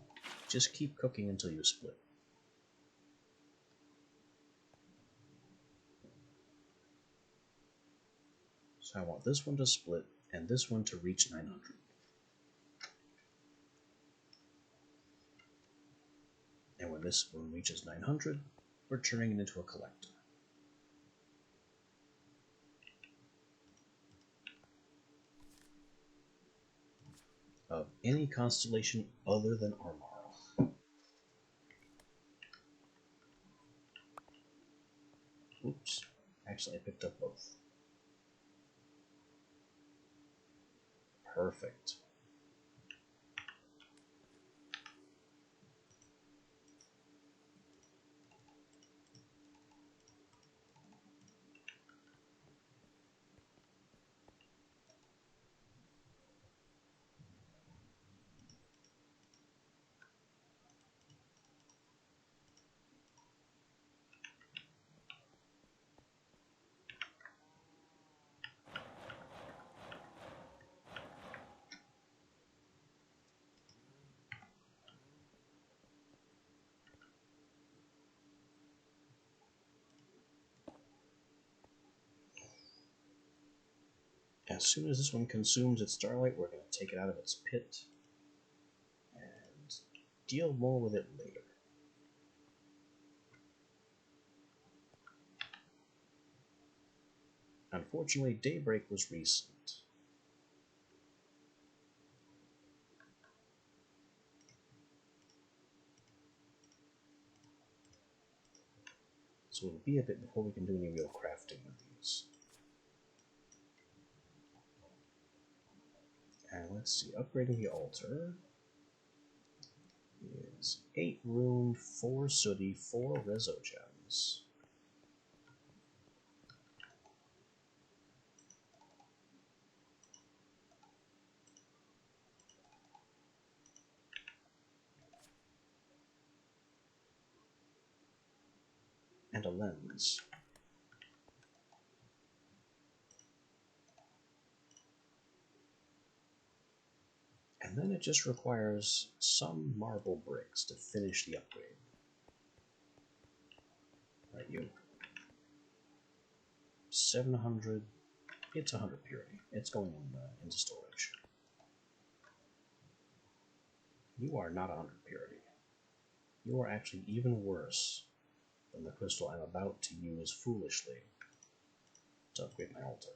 just keep cooking until you split. So I want this one to split and this one to reach 900. And when this one reaches 900, we're turning it into a collector of any constellation other than Armaro. Oops, actually I picked up both. Perfect. As soon as this one consumes its starlight, we're going to take it out of its pit and deal more with it later. Unfortunately, daybreak was recent. So it'll be a bit before we can do any real crafting with these. And let's see, upgrading the altar is 8 rune, 4 sooty, 4 rezo gems. And a lens. And then it just requires some marble bricks to finish the upgrade. Right, you. 700. It's 100 purity. It's going into storage. You are not 100 purity. You are actually even worse than the crystal I'm about to use foolishly to upgrade my altar.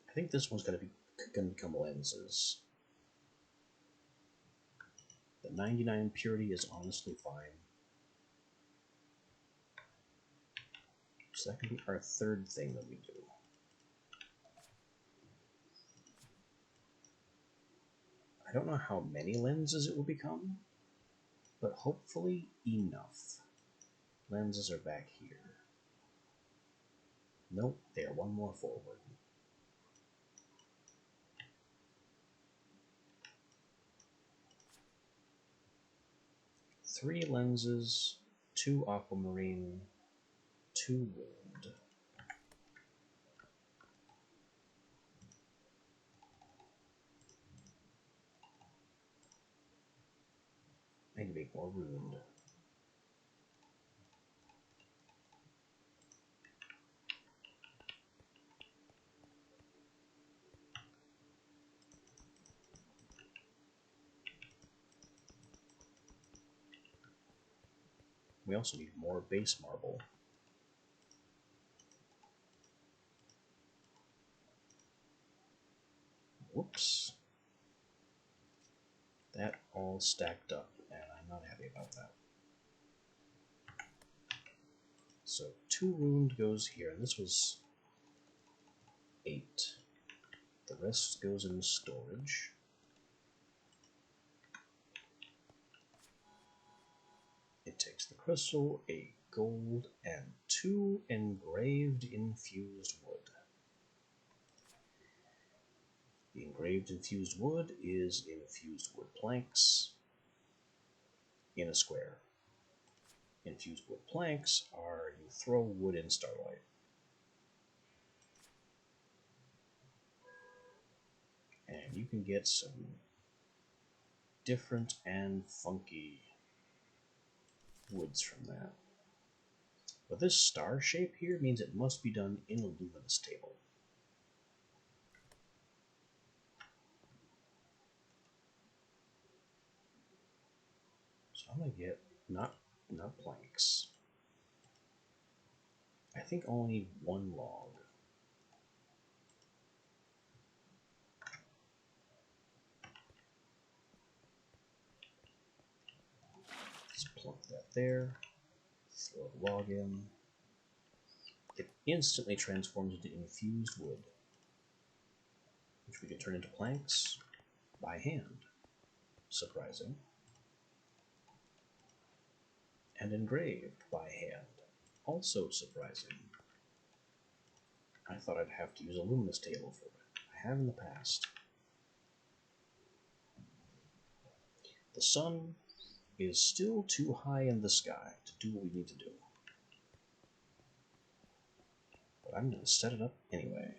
I think this one's going to become lenses. The 99 purity is honestly fine. So that can be our third thing that we do. I don't know how many lenses it will become, but hopefully enough. Lenses are back here. Nope, they are one more forward. Three lenses, 2 aquamarine, 2 wound. I need to make more wound. We also need more base marble. Whoops. That all stacked up, and I'm not happy about that. So 2 wound goes here, and this was 8. The rest goes in storage. It takes the crystal, a gold, and 2 engraved infused wood. The engraved infused wood is infused wood planks in a square. Infused wood planks are you throw wood in Starlight. And you can get some different and funky woods from that. But this star shape here means it must be done in a luminous table. So I'm going to get not planks. I think I only need one log. Let's plunk that there. Throw a log in. It instantly transforms into infused wood, which we can turn into planks by hand. Surprising. And engraved by hand. Also surprising. I thought I'd have to use a luminous table for it. I have in the past. The sun is still too high in the sky to do what we need to do. But I'm going to set it up anyway.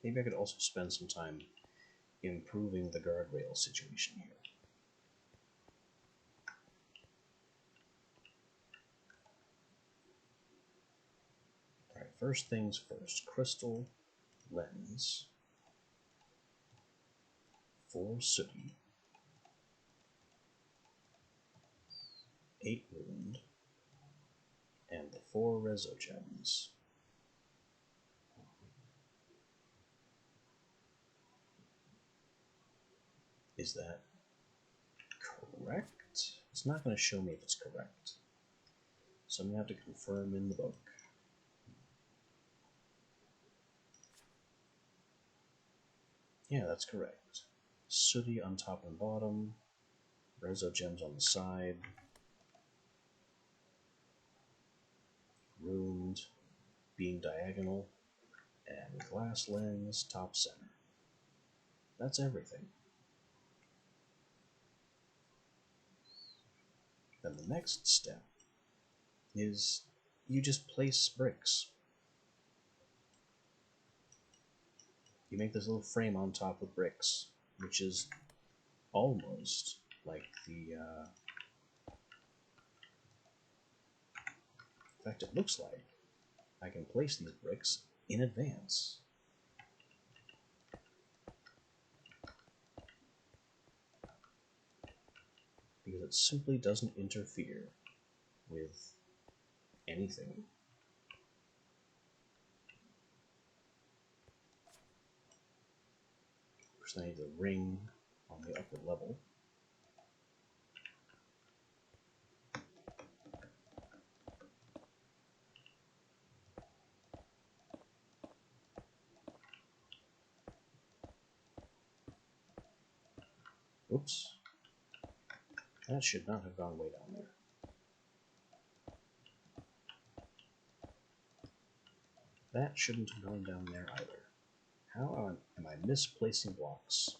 Maybe I could also spend some time improving the guardrail situation here. Alright, first things first. Crystal lens for Sooty. 8 wound. And the 4 reso gems. Is that correct? It's not going to show me if it's correct. So I'm going to have to confirm in the book. Yeah, that's correct. Sooty on top and bottom. Reso gems on the side. Ruined, being diagonal. And glass lens top center. That's everything. Then the next step is you just place bricks. You make this little frame on top with bricks, which is almost like the... in fact, it looks like I can place these bricks in advance. Because it simply doesn't interfere with anything. First I need the ring on the upper level. Oops. That should not have gone way down there. That shouldn't have gone down there either. How am I misplacing blocks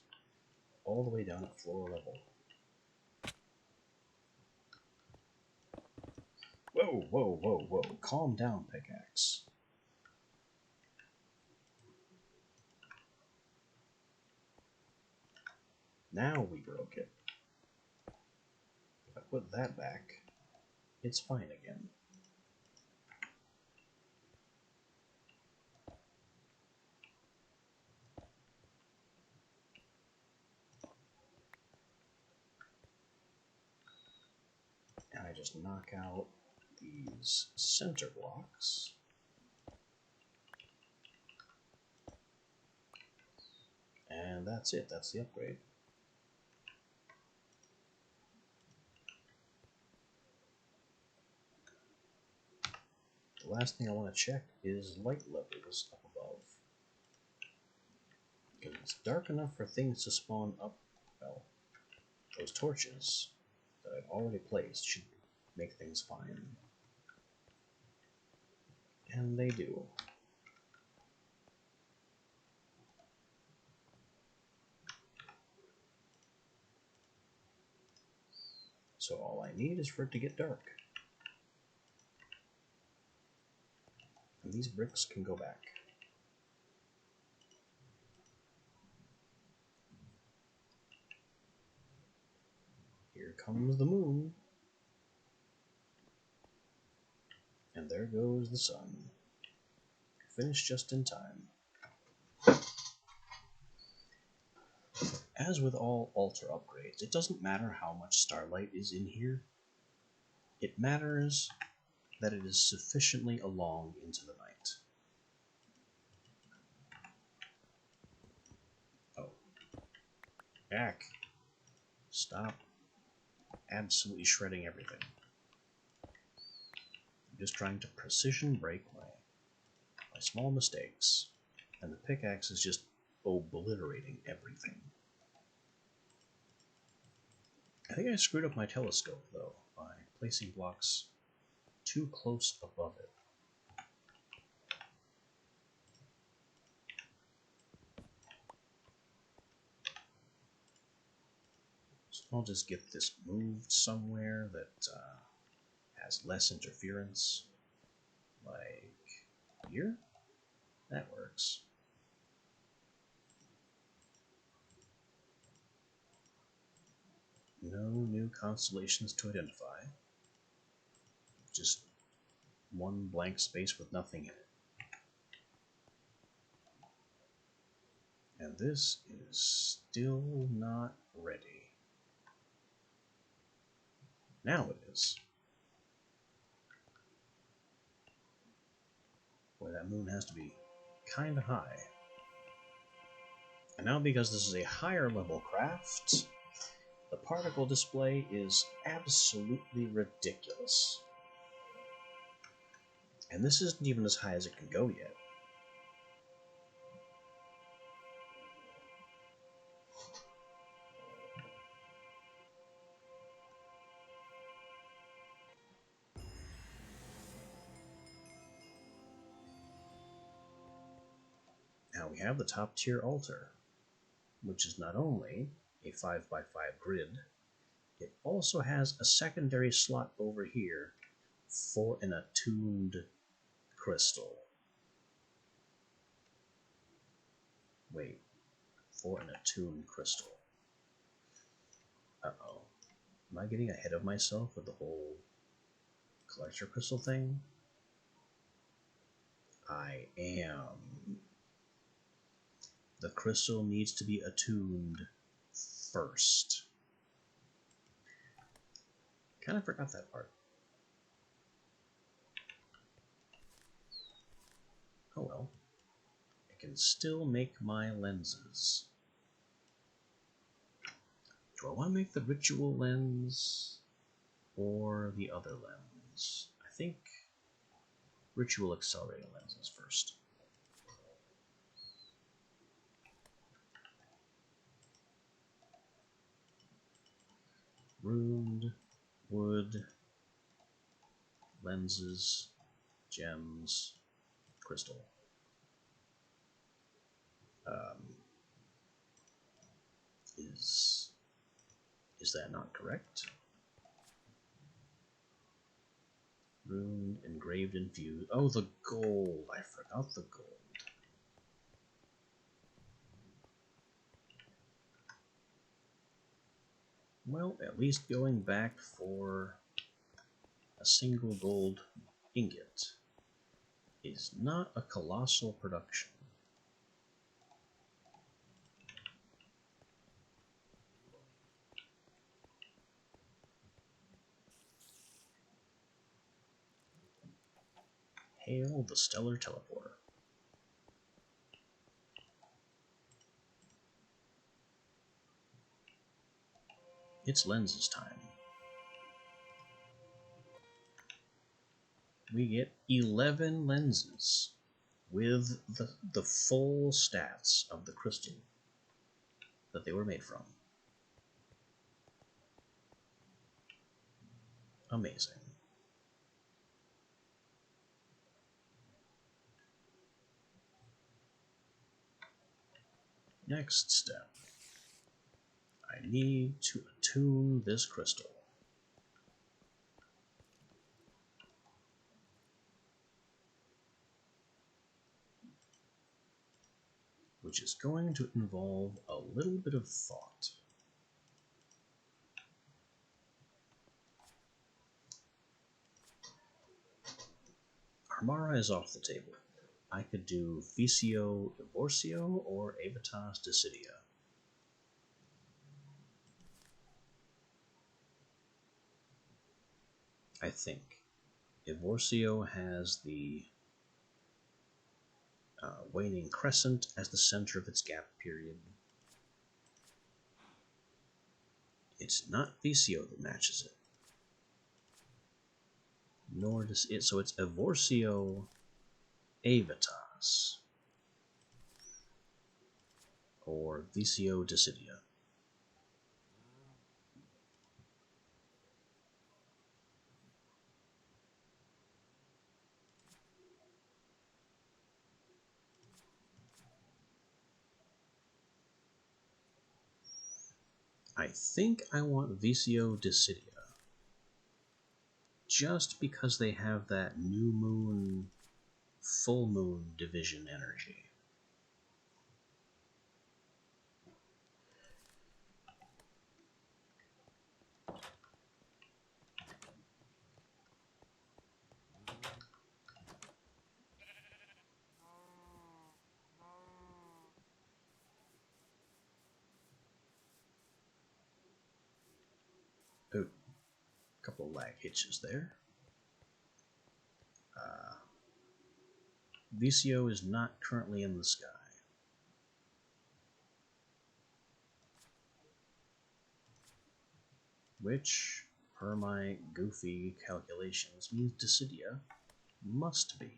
all the way down at floor level? Whoa, whoa, whoa, whoa. Calm down, pickaxe. Now we broke it. If I put that back, it's fine again. And I just knock out these center blocks. And that's it. That's the upgrade. The last thing I want to check is light levels up above. Because it's dark enough for things to spawn up. Well, those torches that I've already placed should make things fine. And they do. So all I need is for it to get dark. And these bricks can go back. Here comes the moon. And there goes the sun. Finished just in time. As with all altar upgrades, it doesn't matter how much starlight is in here. It matters that it is sufficiently along into the night. Oh. Jack. Stop absolutely shredding everything. I'm just trying to precision break my small mistakes. And the pickaxe is just obliterating everything. I think I screwed up my telescope, though, by placing blocks too close above it. So I'll just get this moved somewhere that has less interference. Like here? That works. No new constellations to identify. Just one blank space with nothing in it. And this is still not ready. Now it is. Boy, that moon has to be kinda high. And now, because this is a higher level craft, the particle display is absolutely ridiculous. And this isn't even as high as it can go yet. Now we have the top tier altar, which is not only a 5x5 grid, it also has a secondary slot over here for an attuned crystal. Wait, for an attuned crystal. Uh-oh. Am I getting ahead of myself with the whole collector crystal thing? I am. The crystal needs to be attuned first. Kind of forgot that part. Oh well. I can still make my lenses. Do I want to make the ritual lens or the other lens? I think ritual accelerating lenses first. Runed, wood, lenses, gems, crystal. Is that not correct? Runed, engraved, infused. Oh, the gold. I forgot the gold. Well, at least going back for a single gold ingot is not a colossal production. Hail the Stellar Teleporter. It's lenses time. We get 11 lenses with the full stats of the crystal that they were made from. Amazing. Next step. I need to attune this crystal. which is going to involve a little bit of thought. Armara is off the table. I could do Vicio Evorcio or Aevitas Decidia. I think. Evorcio has the waning crescent as the center of its gap period. It's not Vicio that matches it. Nor does it, so it's Evorcio Aevitas or Vicio Decidia. I think I want Vicio Decidia. Just because they have that new moon, full moon division energy. Oh, a couple of lag hitches there. Vicio is not currently in the sky. Which, per my goofy calculations, means Decidia must be.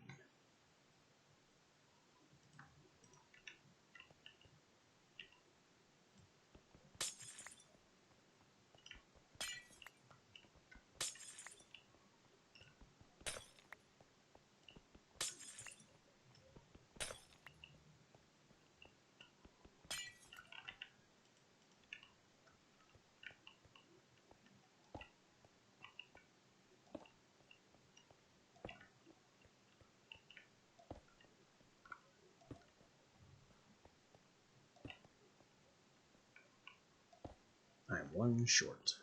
I'm one short.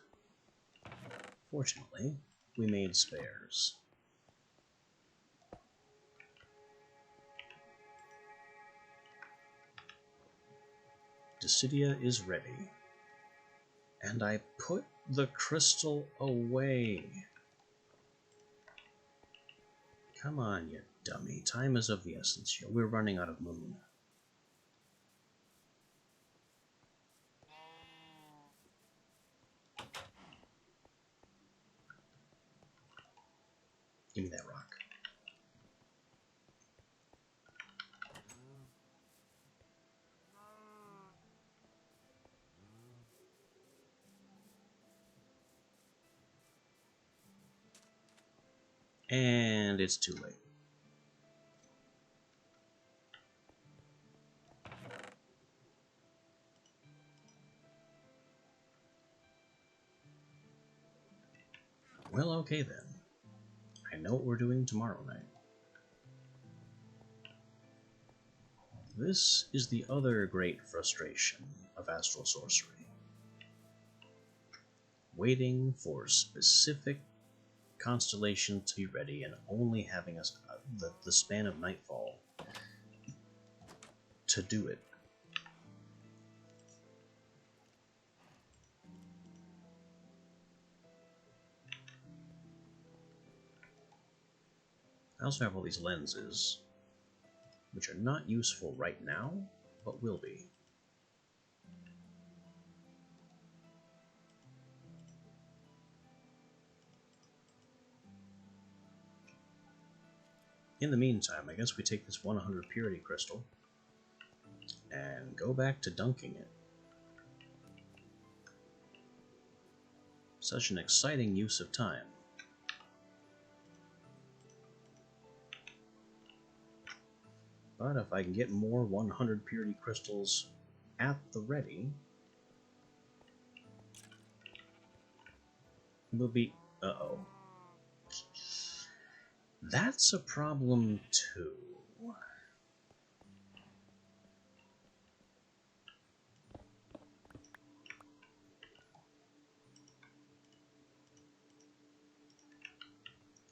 Fortunately, we made spares. Decidia is ready. And I put the crystal away. Come on, you dummy. Time is of the essence here. We're running out of moon. Give me that rock. And it's too late. Well, okay then. I know what we're doing tomorrow night. This is the other great frustration of astral sorcery. Waiting for specific constellations to be ready and only having the span of nightfall to do it. I also have all these lenses, which are not useful right now, but will be. In the meantime, I guess we take this 100 purity crystal and go back to dunking it. Such an exciting use of time. But if I can get more 100 purity crystals at the ready, we'll be... Uh-oh. That's a problem too.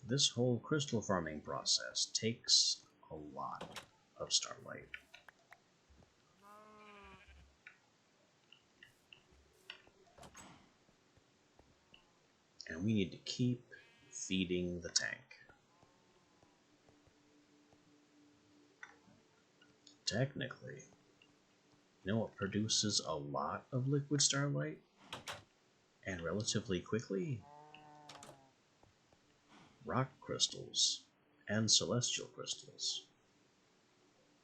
This whole crystal farming process takes a lot of starlight. And we need to keep feeding the tank. Technically, you know what produces a lot of liquid starlight? And relatively quickly? Rock crystals and celestial crystals.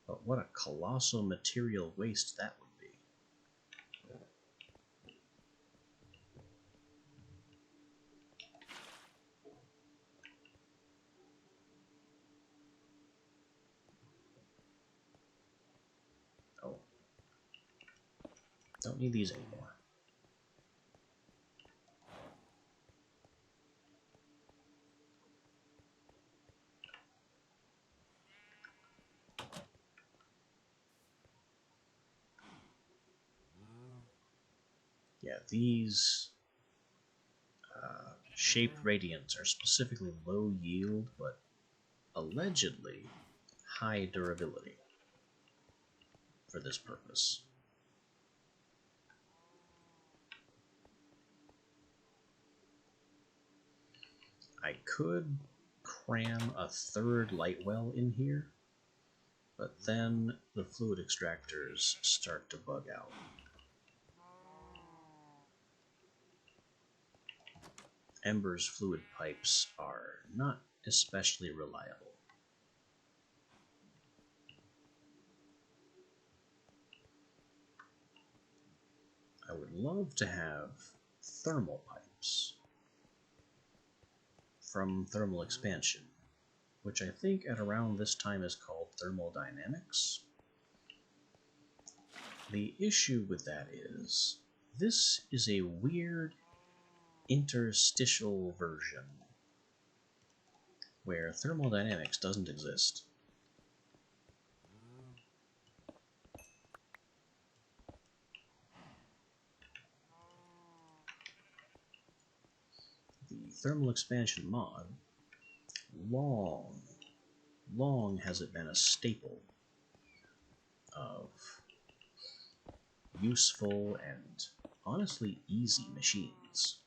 But what a colossal material waste that would be. Oh. Don't need these anymore. Yeah, these shaped radiants are specifically low yield, but allegedly high durability for this purpose. I could cram a third light well in here, but then the fluid extractors start to bug out. Ember's fluid pipes are not especially reliable. I would love to have thermal pipes from thermal expansion, which I think at around this time is called thermodynamics. The issue with that is, this is a weird interstitial version where thermodynamics doesn't exist. The thermal expansion mod, long has it been a staple of useful and honestly easy machines.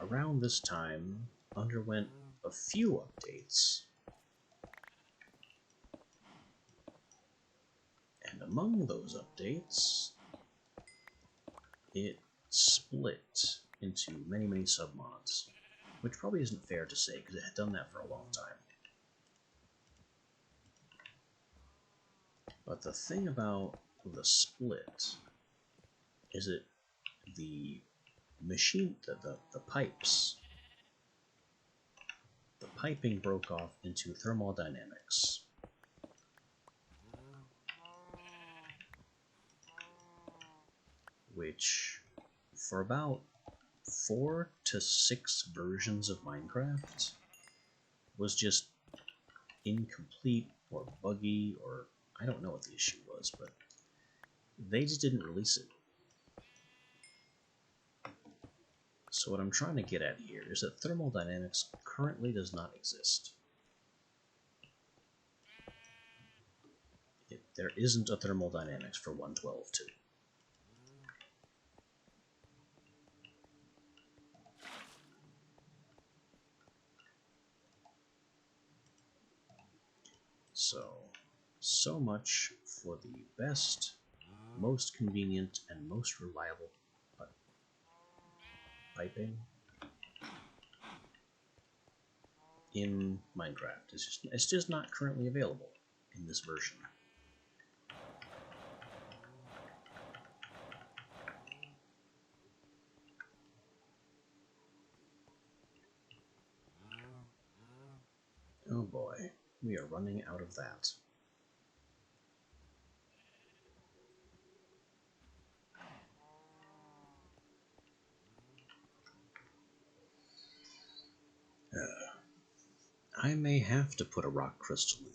Around this time, underwent a few updates, and among those updates, it split into many submods, which probably isn't fair to say because it had done that for a long time. But the thing about the split is that the machine, the pipes, the piping broke off into thermodynamics, which for about 4 to 6 versions of Minecraft was just incomplete or buggy, or I don't know what the issue was, but they just didn't release it. So what I'm trying to get at here is that thermodynamics currently does not exist. There isn't a thermodynamics for 1.12.2. So much for the best, most convenient, and most reliable piping in Minecraft. It's just not currently available in this version. Oh boy, we are running out of that. I may have to put a rock crystal in it.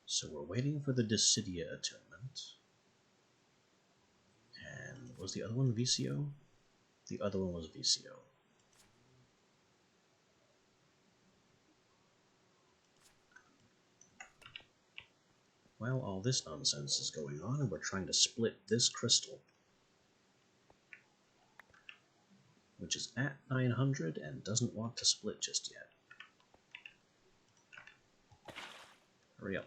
So we're waiting for the Dissidia attunement. And was the other one VCO? The other one was VCO. While all this nonsense is going on, and we're trying to split this crystal, which is at 900 and doesn't want to split just yet. Hurry up.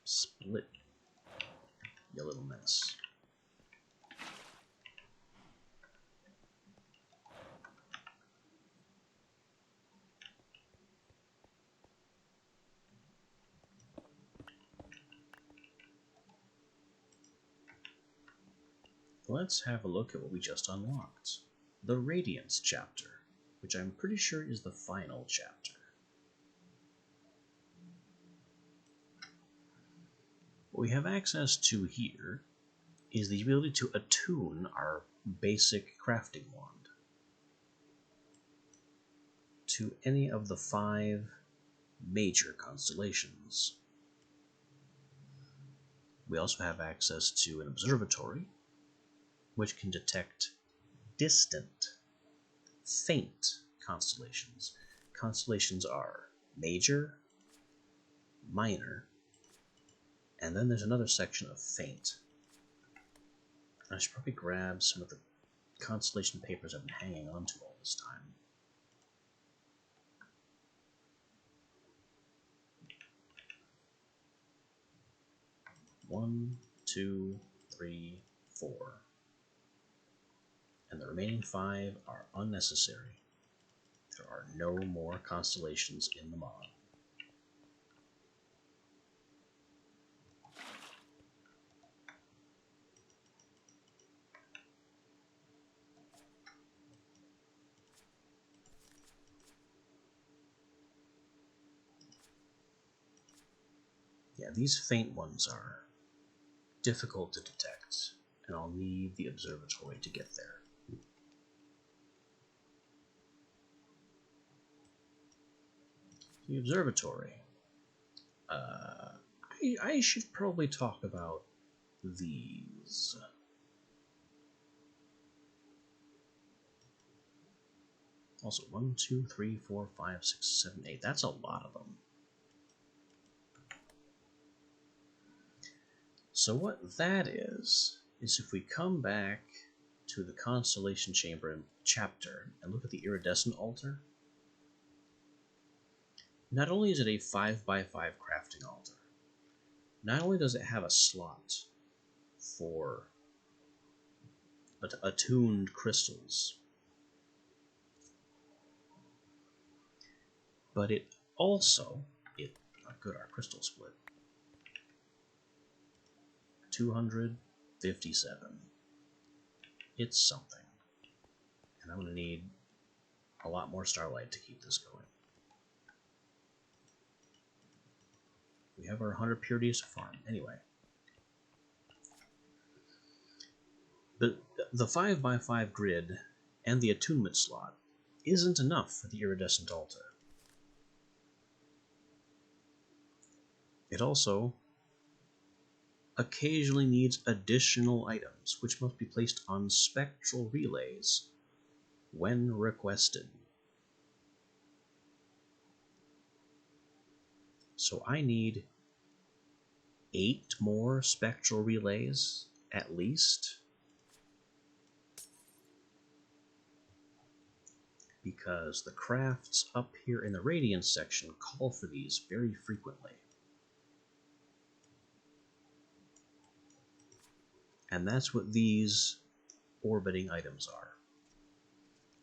Split, you little mess. Let's have a look at what we just unlocked. The Radiance chapter, which I'm pretty sure is the final chapter. What we have access to here is the ability to attune our basic crafting wand to any of the 5 major constellations. We also have access to an observatory, which can detect distant, faint constellations. Constellations are major, minor, and then there's another section of faint. I should probably grab some of the constellation papers I've been hanging on to all this time. One, 2, 3, 4. And the remaining 5 are unnecessary. There are no more constellations in the mod. Yeah, these faint ones are difficult to detect, and I'll need the observatory to get there. The observatory. I should probably talk about these. Also, 1, 2, 3, 4, 5, 6, 7, 8. That's a lot of them. So what that is if we come back to the Constellation Chamber chapter and look at the Iridescent Altar, not only is it a 5x5 crafting altar, not only does it have a slot for attuned crystals, but it also, good, our crystal split, 257. It's something. And I'm going to need a lot more starlight to keep this going. We have our 100 purities to farm. Anyway. The 5x5 grid and the attunement slot isn't enough for the Iridescent Altar. It also occasionally needs additional items, which must be placed on spectral relays when requested. So I need 8 more spectral relays, at least, because the crafts up here in the Radiance section call for these very frequently. And that's what these orbiting items are.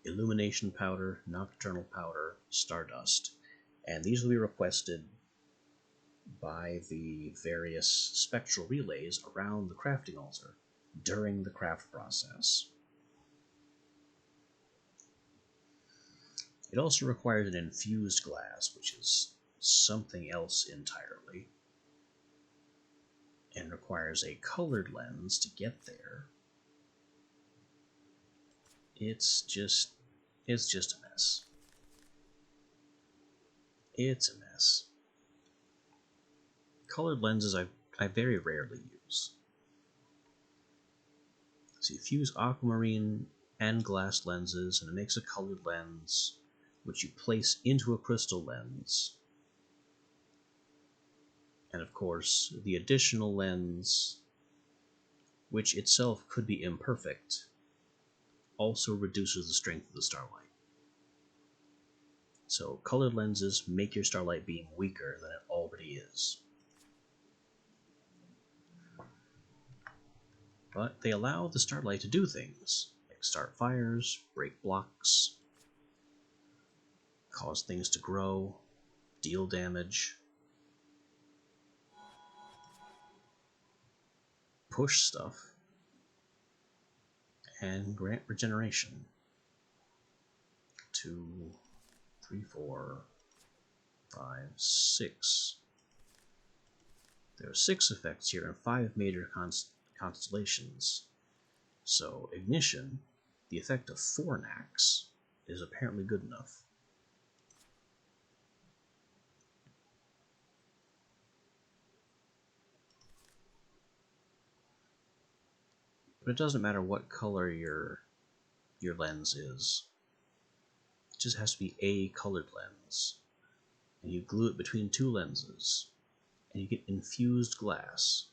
Illumination powder, nocturnal powder, stardust. And these will be requested by the various spectral relays around the crafting altar during the craft process. It also requires an infused glass, which is something else entirely, and requires a colored lens to get there. It's just a mess. It's a mess. colored lenses I very rarely use. So you fuse aquamarine and glass lenses, and it makes a colored lens, which you place into a crystal lens. And of course, the additional lens, which itself could be imperfect, also reduces the strength of the starlight. So colored lenses make your starlight beam weaker than it already is. But they allow the starlight to do things, like start fires, break blocks, cause things to grow, deal damage, push stuff, and grant regeneration. 2, 3, 4, 5, 6. There are 6 effects here and 5 major constellations. So ignition, the effect of Fornax, is apparently good enough. But it doesn't matter what color your lens is. It just has to be a colored lens. And you glue it between 2 lenses, and you get infused glass,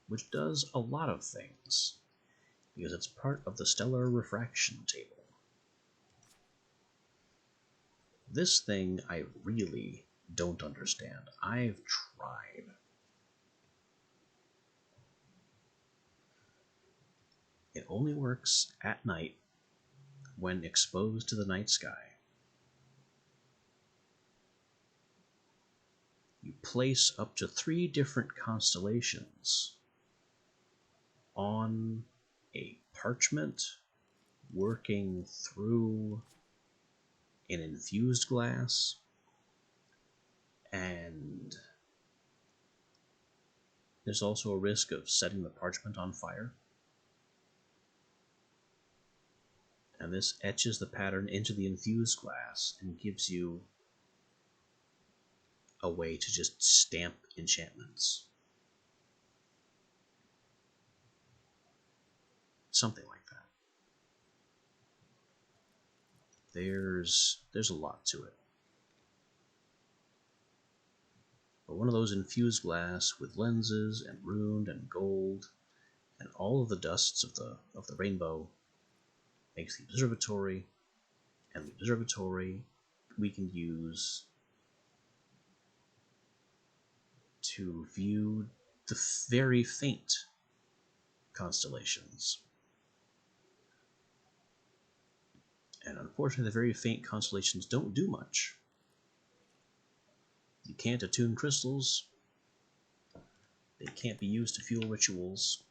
which does a lot of things, because it's part of the stellar refraction table. This thing I really don't understand. I've tried. It only works at night when exposed to the night sky. You place up to 3 different constellations on a parchment working through an infused glass, and there's also a risk of setting the parchment on fire. And this etches the pattern into the infused glass and gives you a way to just stamp enchantments. Something like that. There's a lot to it. But one of those infused glass with lenses and runed and gold and all of the dusts of the rainbow makes the observatory, and the observatory we can use to view the very faint constellations. And unfortunately, the very faint constellations don't do much. You can't attune crystals. They can't be used to fuel rituals.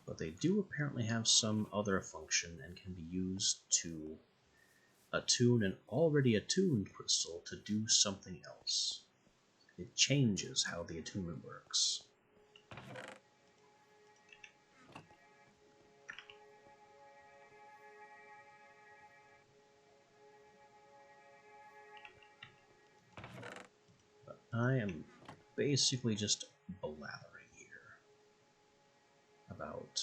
But they do apparently have some other function and can be used to attune an already attuned crystal to do something else. It changes how the attunement works. But I am basically just blathering here about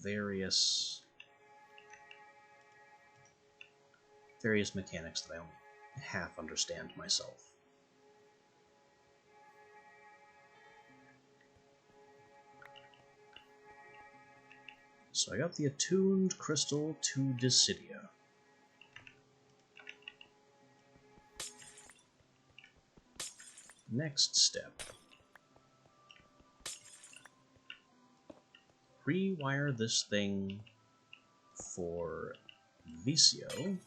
various mechanics that I only half understand myself. So I got the attuned crystal to Dissidia. Next step. Rewire this thing for Visio.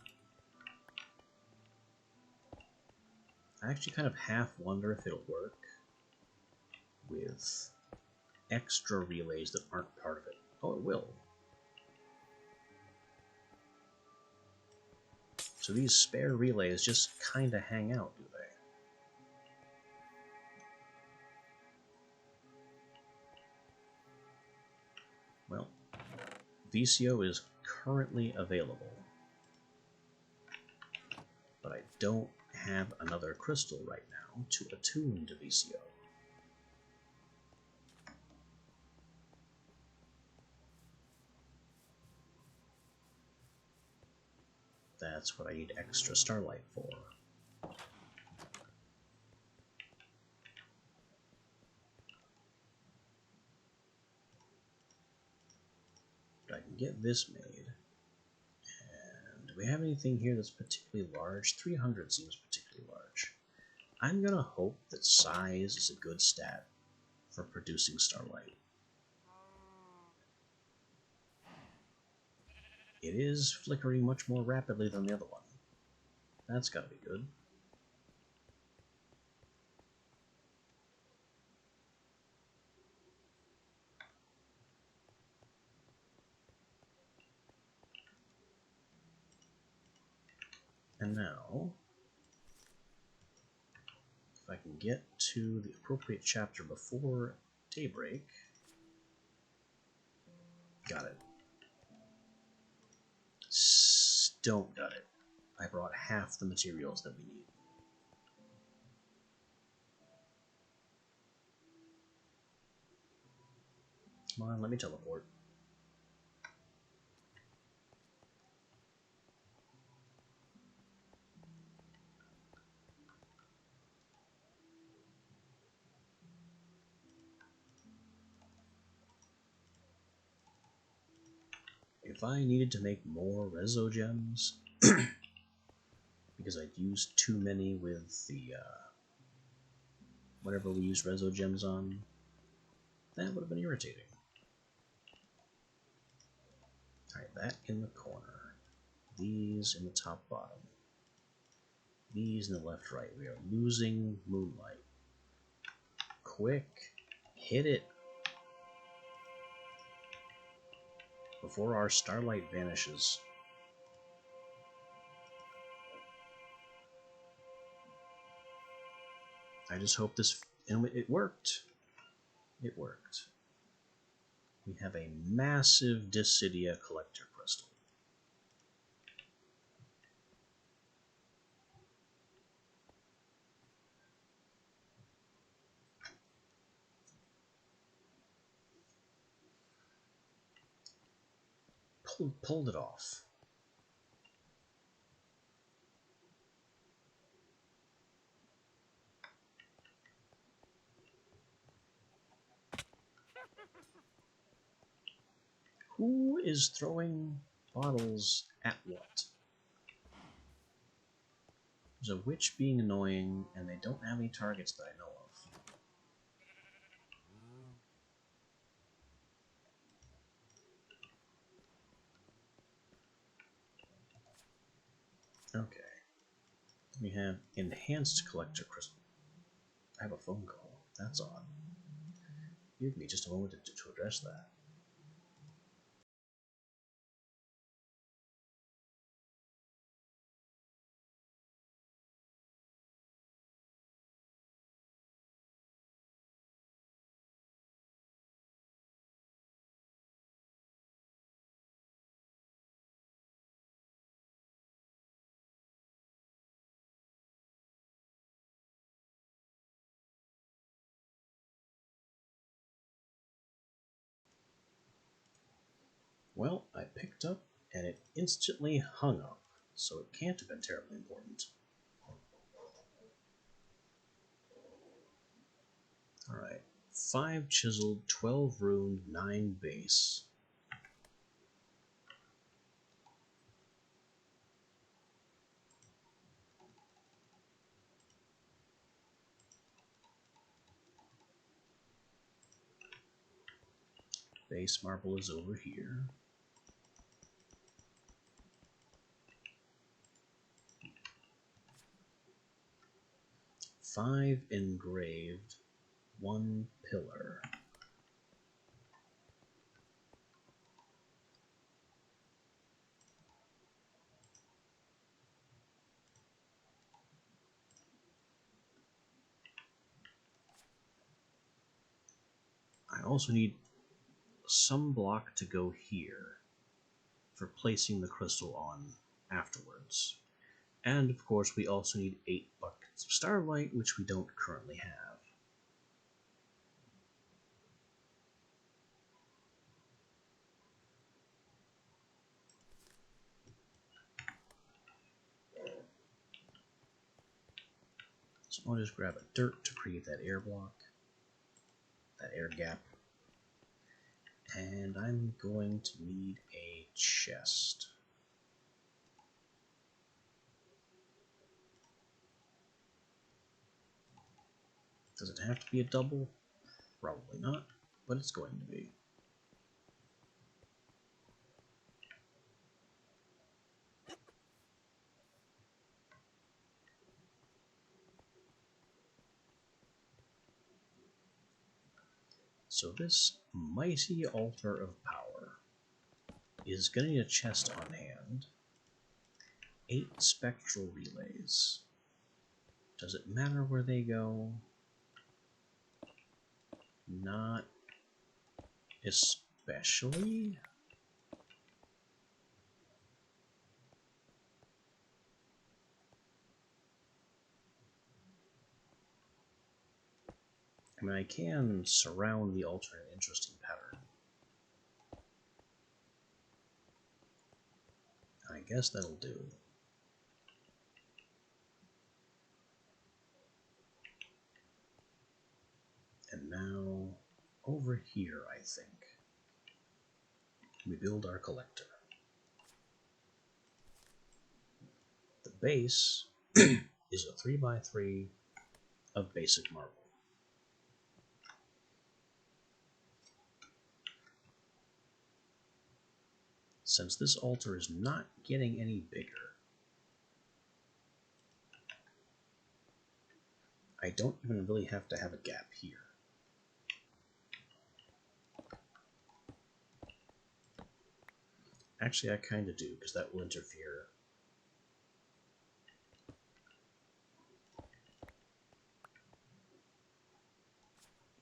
I actually kind of half wonder if it'll work with extra relays that aren't part of it. Oh, it will. So these spare relays just kind of hang out, do they? Well, Visio is currently available, but I don't have another crystal right now to attune to VCO. That's what I need extra starlight for. But I can get this made. And do we have anything here that's particularly large? 300 seems particularly large. I'm gonna hope that size is a good stat for producing starlight. It is flickering much more rapidly than the other one. That's gotta be good. And now, if I can get to the appropriate chapter before daybreak, got it. Don't got it. I brought half the materials that we need. Come on, let me teleport. If I needed to make more Rezo gems, because I'd used too many with the, whatever we used Rezo gems on, that would have been irritating. Alright, that in the corner. These in the top bottom. These in the left right. We are losing moonlight. Quick, hit it before our starlight vanishes. I just hope this... and it worked. It worked. We have a massive Dissidia collector crystal. Pulled it off. Who is throwing bottles at what? There's a witch being annoying, and they don't have any targets that I know of. Okay. We have enhanced collector crystal. I have a phone call. That's odd. Give me just a moment to address that. Well, I picked up, and it instantly hung up, so it can't have been terribly important. Alright, 5 chiseled, 12 runed, 9 base. Base marble is over here. Five engraved, 1 pillar. I also need some block to go here for placing the crystal on afterwards. And of course, we also need 8 buckets of starlight, which we don't currently have. So I'll just grab a dirt to create that air block, that air gap. And I'm going to need a chest. Does it have to be a double? Probably not, but it's going to be. So this mighty altar of power is going to need a chest on hand. 8 spectral relays. Does it matter where they go? Not especially. I mean, I can surround the altar in an interesting pattern. I guess that'll do. And now, over here, I think, we build our collector. The base is a 3x3 of basic marble. Since this altar is not getting any bigger, I don't even really have to have a gap here. Actually, I kind of do, because that will interfere.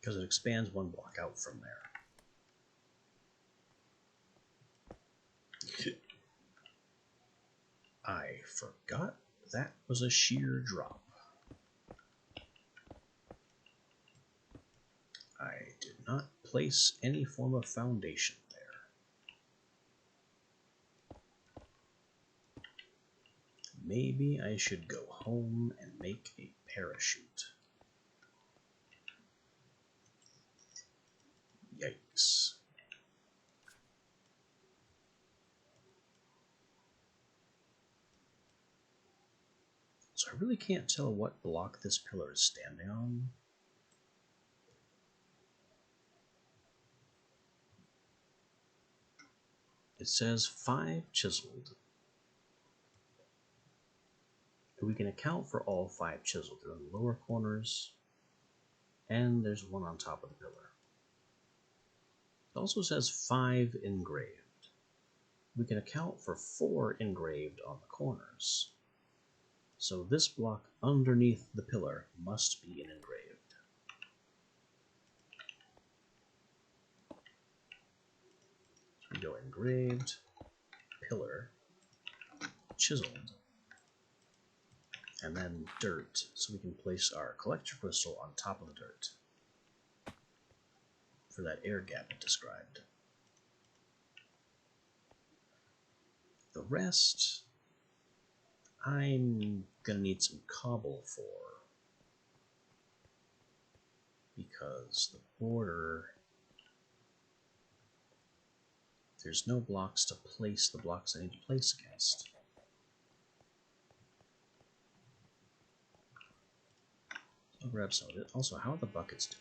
Because it expands 1 block out from there. I forgot that was a sheer drop. I did not place any form of foundation there. Maybe I should go home and make a parachute. Yikes. So I really can't tell what block this pillar is standing on. It says 5 chiseled. We can account for all 5 chiseled. They're in the lower corners, and there's 1 on top of the pillar. It also says 5 engraved. We can account for 4 engraved on the corners. So this block underneath the pillar must be an engraved. We go engraved, pillar, chiseled, and then dirt, so we can place our collector crystal on top of the dirt for that air gap it described. The rest, I'm gonna need some cobble for, because the border, there's no blocks to place the blocks I need to place against. I'll grab some of it. Also, how are the buckets doing?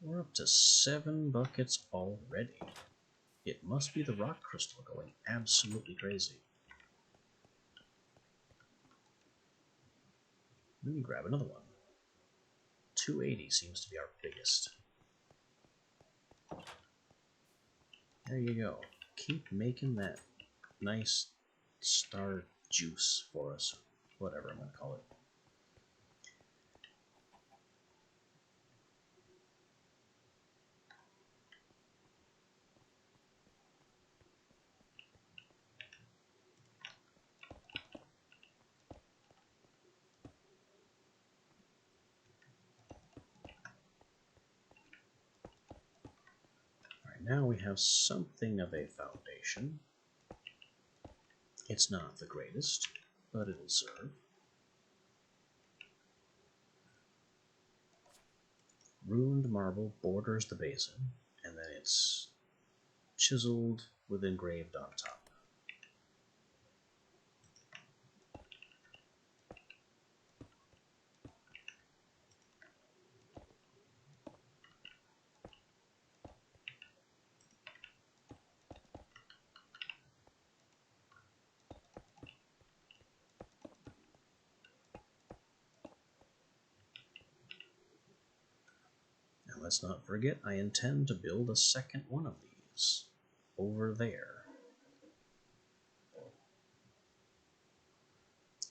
We're up to 7 buckets already. It must be the rock crystal going absolutely crazy. Let me grab another one. 280 seems to be our biggest. There you go. Keep making that nice star juice for us. Whatever I'm going to call it. now we have something of a foundation. It's not the greatest, but it'll serve. Ruined marble borders the basin, and then it's chiseled with engraved on top. Now let's not forget, I intend to build a second one of these over there.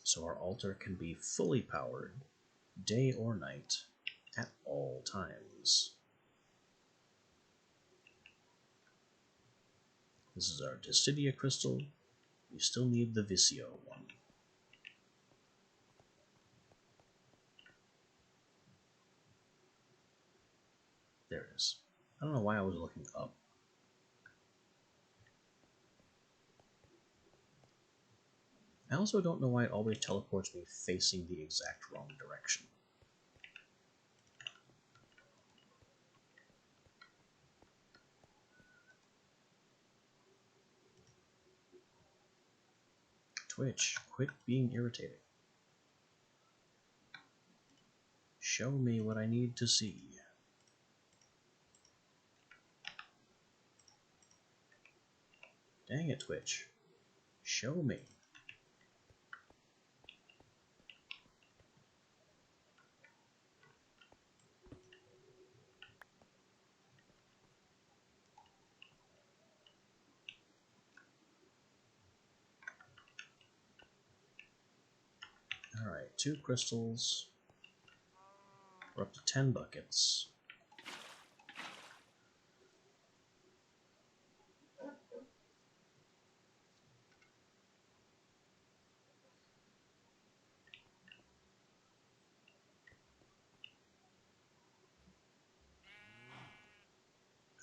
So our altar can be fully powered, day or night, at all times. This is our Dissidia crystal. We still need the Visio one. There it is. I don't know why I was looking up. I also don't know why it always teleports me facing the exact wrong direction. Twitch, quit being irritating. Show me what I need to see. Dang it, Twitch. Show me. Alright, 2 crystals. We're up to 10 buckets.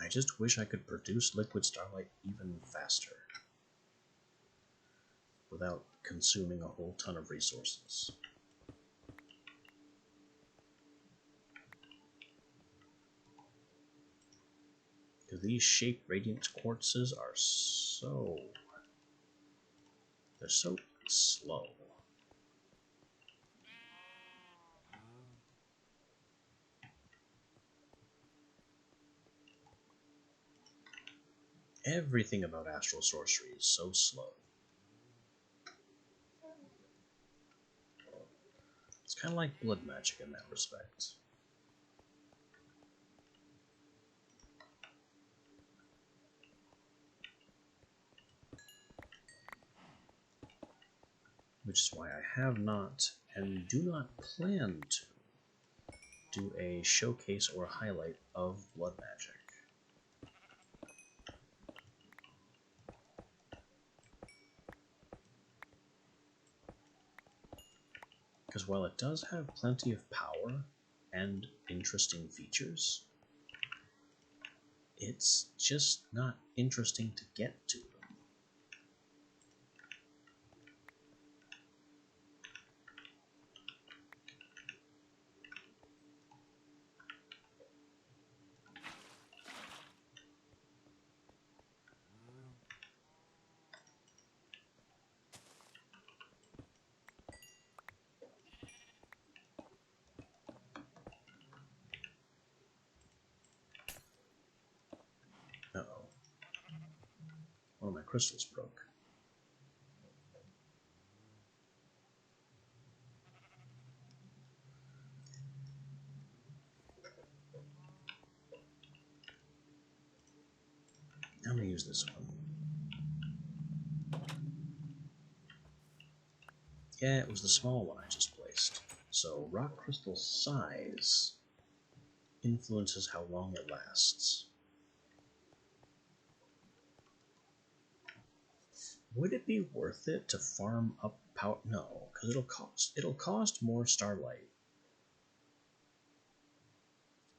I just wish I could produce liquid starlight even faster without consuming a whole ton of resources. Because these shaped radiant quartzes are they're so slow. Everything about astral sorcery is so slow. It's kind of like blood magic in that respect. Which is why I have not, and do not plan to, do a showcase or highlight of blood magic. Because while it does have plenty of power and interesting features, it's just not interesting to get to them. Uh-oh. One of my crystals broke. I'm going to use this one. Yeah, it was the small one I just placed. So rock crystal size influences how long it lasts. Would it be worth it to farm up power? No, because it'll cost more starlight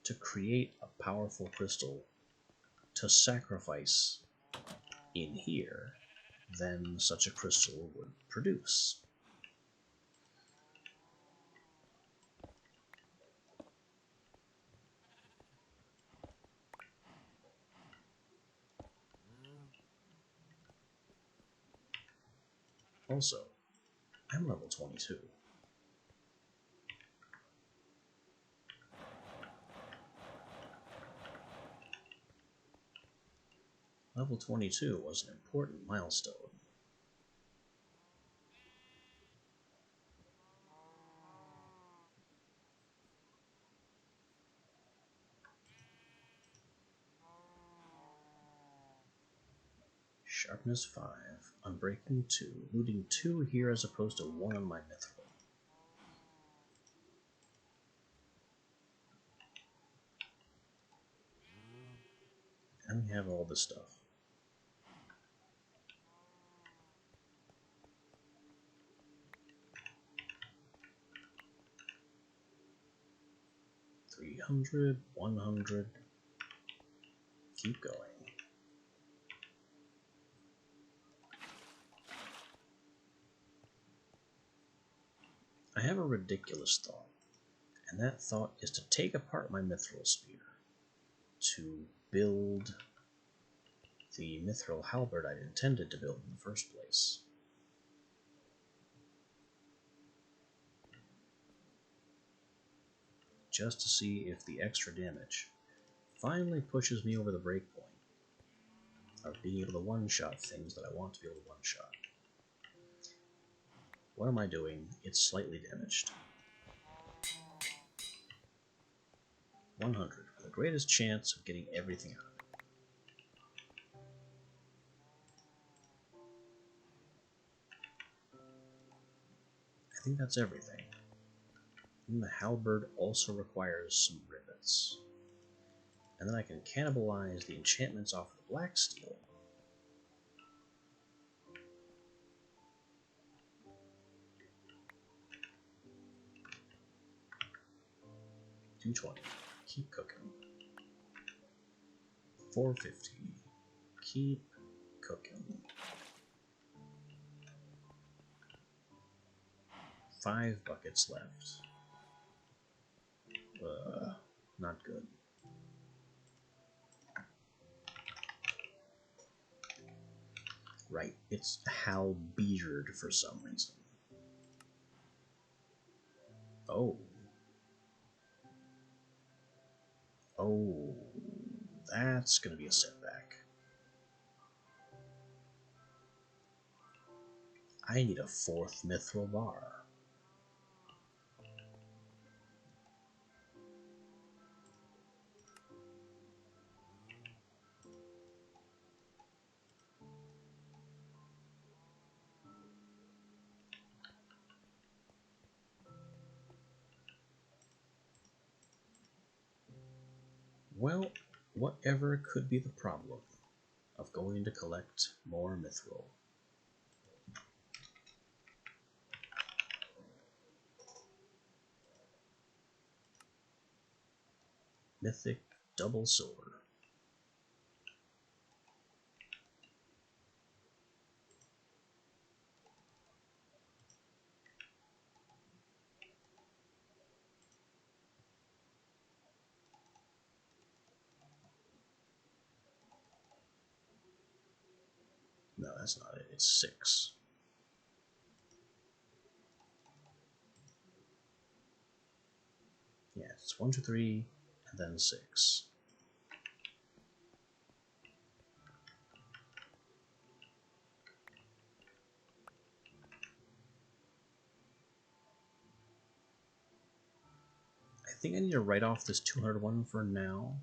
to create a powerful crystal to sacrifice in here than such a crystal would produce. Also, I'm level 22. Level 22 was an important milestone. Sharpness 5, Unbreaking 2, looting 2 here as opposed to 1 on my mithril. And we have all this stuff. $300, $100. Keep going. I have a ridiculous thought, and that thought is to take apart my mithril spear to build the mithril halberd I'd intended to build in the first place. Just to see if the extra damage finally pushes me over the breakpoint of being able to one-shot things that I want to be able to one-shot. What am I doing? It's slightly damaged. 100 for the greatest chance of getting everything out of it. I think that's everything. And the halberd also requires some rivets. And then I can cannibalize the enchantments off of the black steel. $220. Keep cooking. $450. Keep cooking. 5 buckets left. Not good. Right, it's halberd for some reason. Oh. Oh, that's gonna be a setback. I need a 4th mithril bar. Well, whatever could be the problem of going to collect more mithril? Mythic double sword. No, that's not it. It's 6. Yeah, it's 1, 2, 3, and then 6. I think I need to write off this 200 one for now.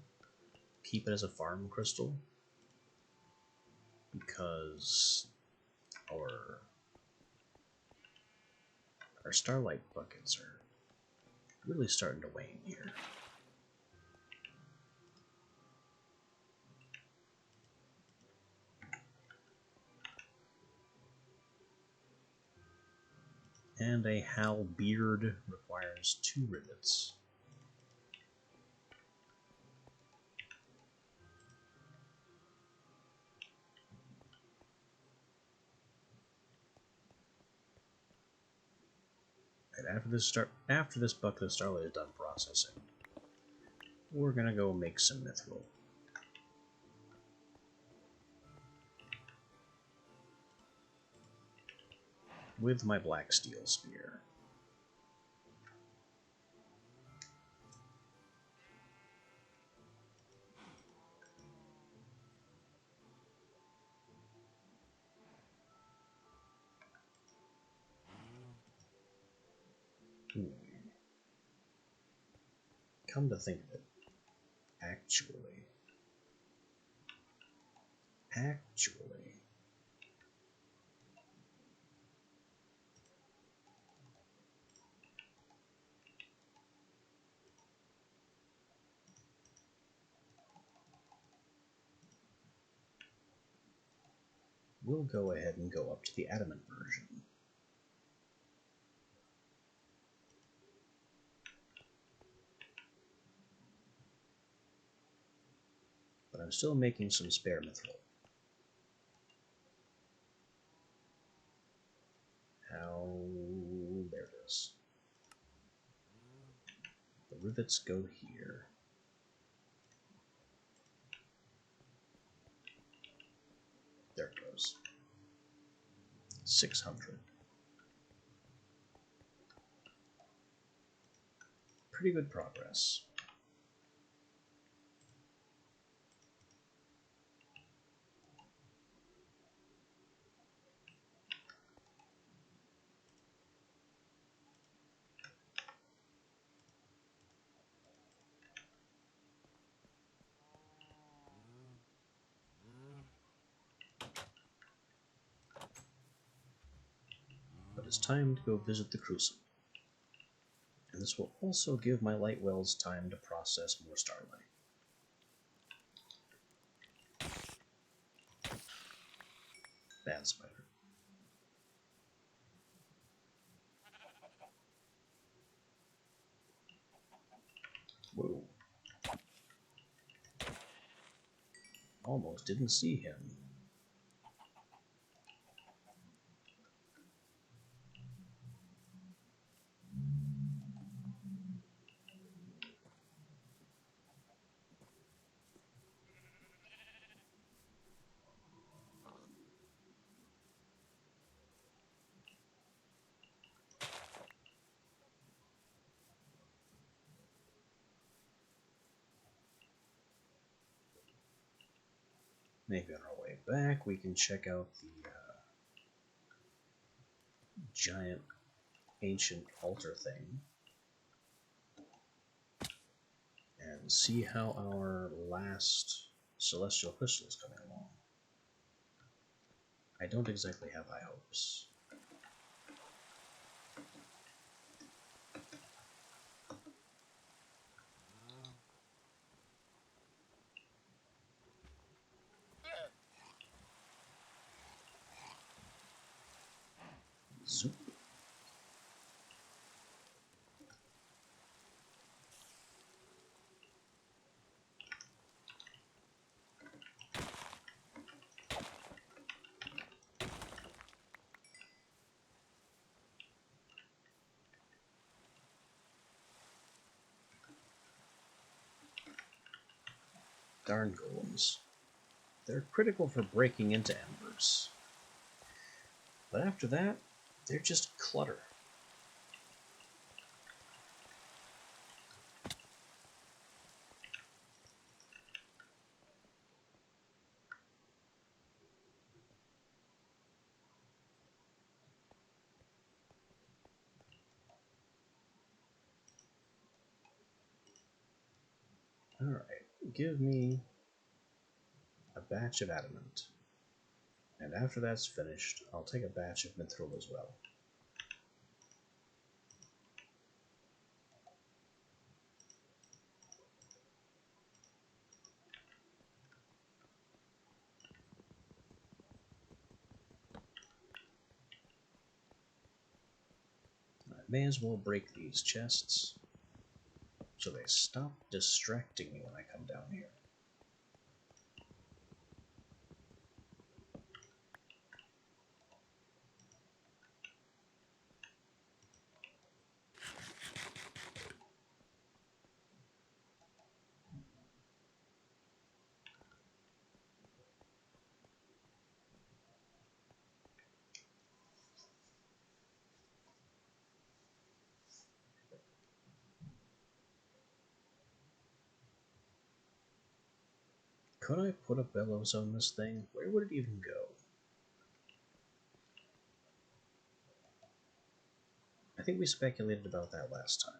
Keep it as a farm crystal. Because our starlight buckets are really starting to wane here. And a halberd requires 2 rivets. after this bucket of starlight is done processing, we're gonna go make some mithril. With my black steel spear. Come to think of it, actually, we'll go ahead and go up to the adamant version. But I'm still making some spare mithril. There it is. The rivets go here. There it goes. 600. Pretty good progress. But it's time to go visit the Crucible. And this will also give my light wells time to process more starlight. Bad spider. Whoa. Almost didn't see him. Maybe on our way back we can check out the giant ancient altar thing and see how our last celestial crystal is coming along. I don't exactly have high hopes. Zoop. Darn golems. They're critical for breaking into embers. But after that, they're just clutter. Alright, give me a batch of adamant. And after that's finished, I'll take a batch of mithril as well. I may as well break these chests so they stop distracting me when I come down here. Could I put a bellows on this thing? Where would it even go? I think we speculated about that last time.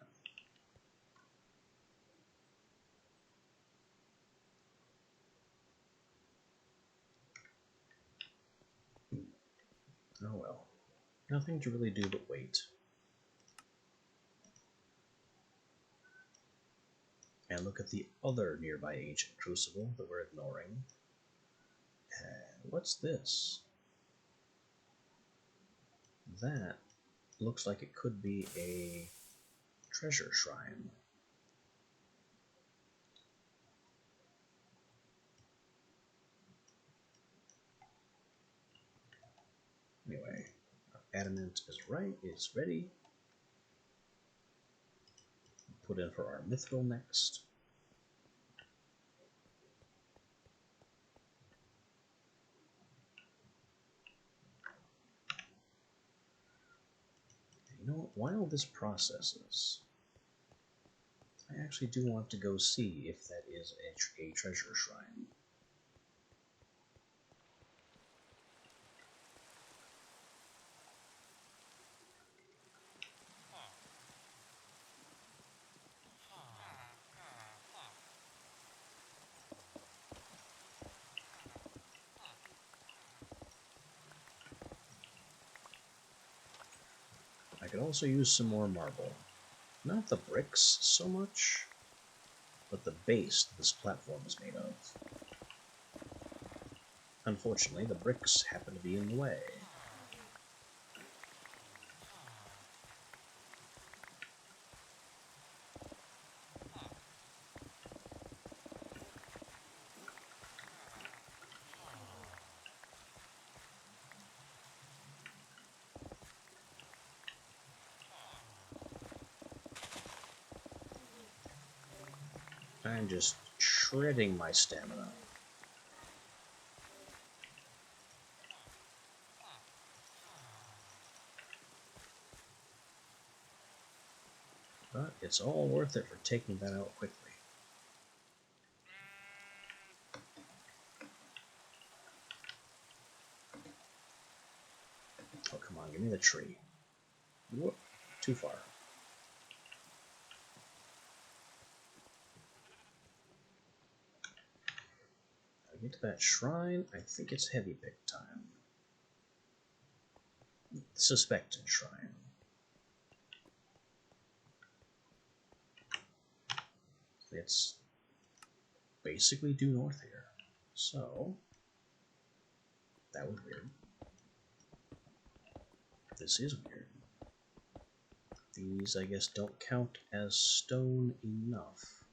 Oh well. Nothing to really do but wait. And look at the other nearby ancient crucible that we're ignoring. And what's this? That looks like it could be a treasure shrine. Anyway, our adamant is ready. Put in for our mithril next. You know what? While this processes, I actually do want to go see if that is a treasure shrine. I could also use some more marble. Not the bricks so much, but the base this platform is made of. Unfortunately, the bricks happen to be in the way. I'm just shredding my stamina. But it's all worth it for taking that out quickly. Oh, come on, give me the tree. Whoop, too far. I get to that shrine, I think it's heavy pick time. Suspected shrine. It's basically due north here. So, that was weird. This is weird. These, I guess, don't count as stone enough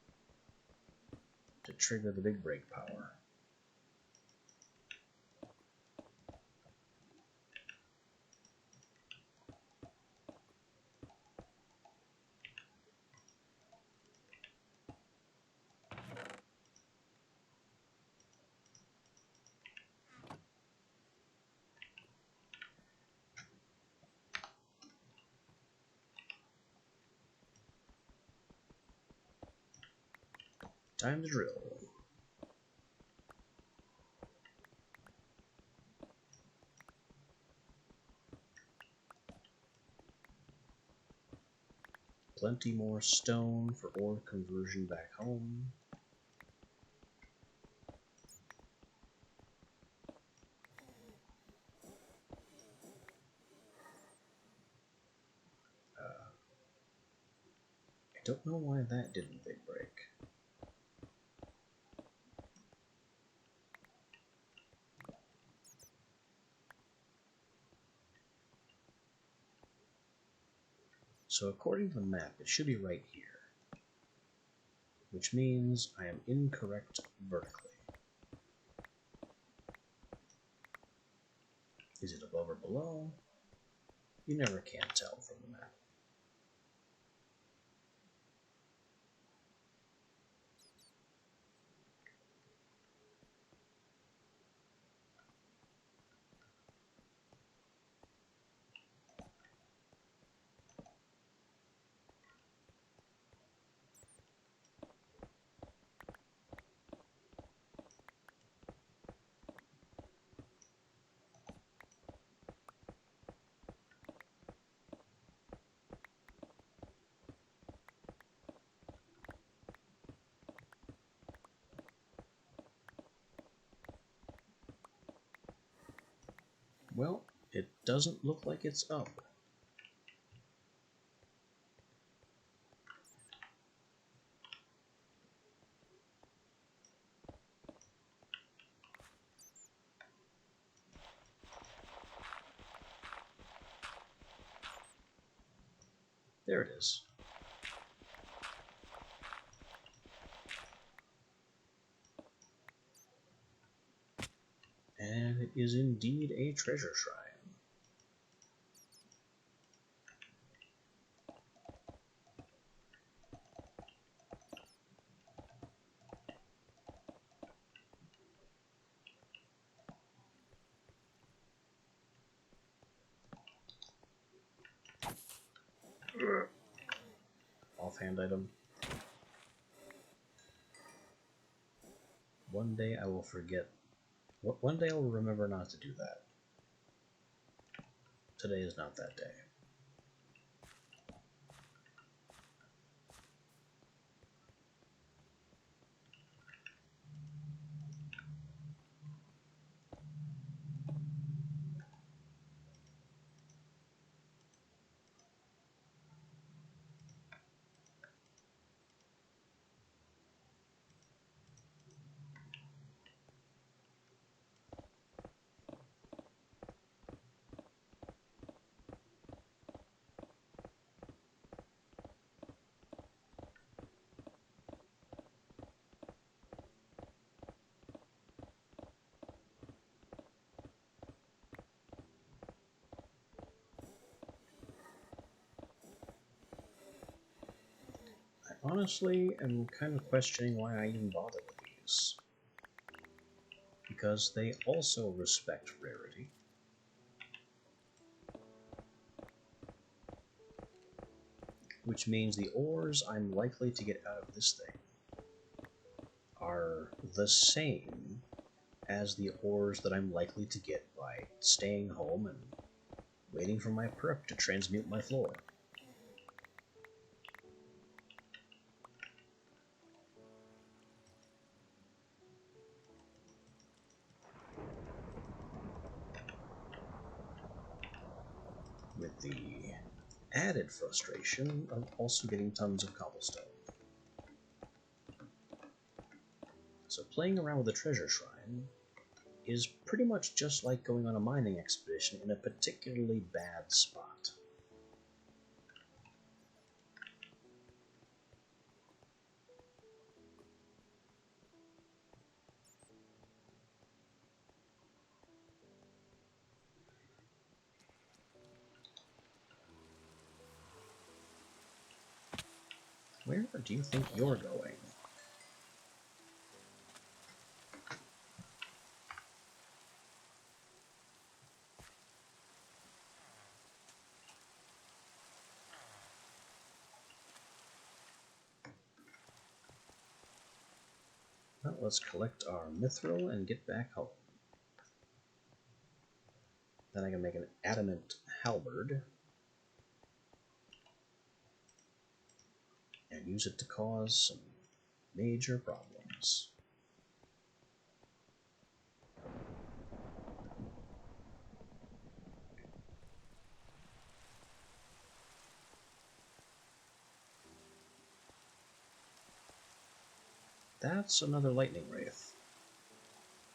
to trigger the big break power. Time to drill. Plenty more stone for ore conversion back home. I don't know why that didn't big break. So according to the map, it should be right here, which means I am incorrect vertically. Is it above or below? You never can tell from the map. Well, it doesn't look like it's up. There it is. And it is indeed a treasure shrine. Offhand item. One day I will forget. One day I will remember not to do that. Today is not that day. I honestly am kind of questioning why I even bother with these. Because they also respect rarity. Which means the ores I'm likely to get out of this thing are the same as the ores that I'm likely to get by staying home and waiting for my perk to transmute my floor. With the added frustration of also getting tons of cobblestone. So playing around with a treasure shrine is pretty much just like going on a mining expedition in a particularly bad spot. Where do you think you're going? Well, let's collect our mithril and get back home. Then I can make an adamant halberd and use it to cause some major problems. That's another lightning wraith.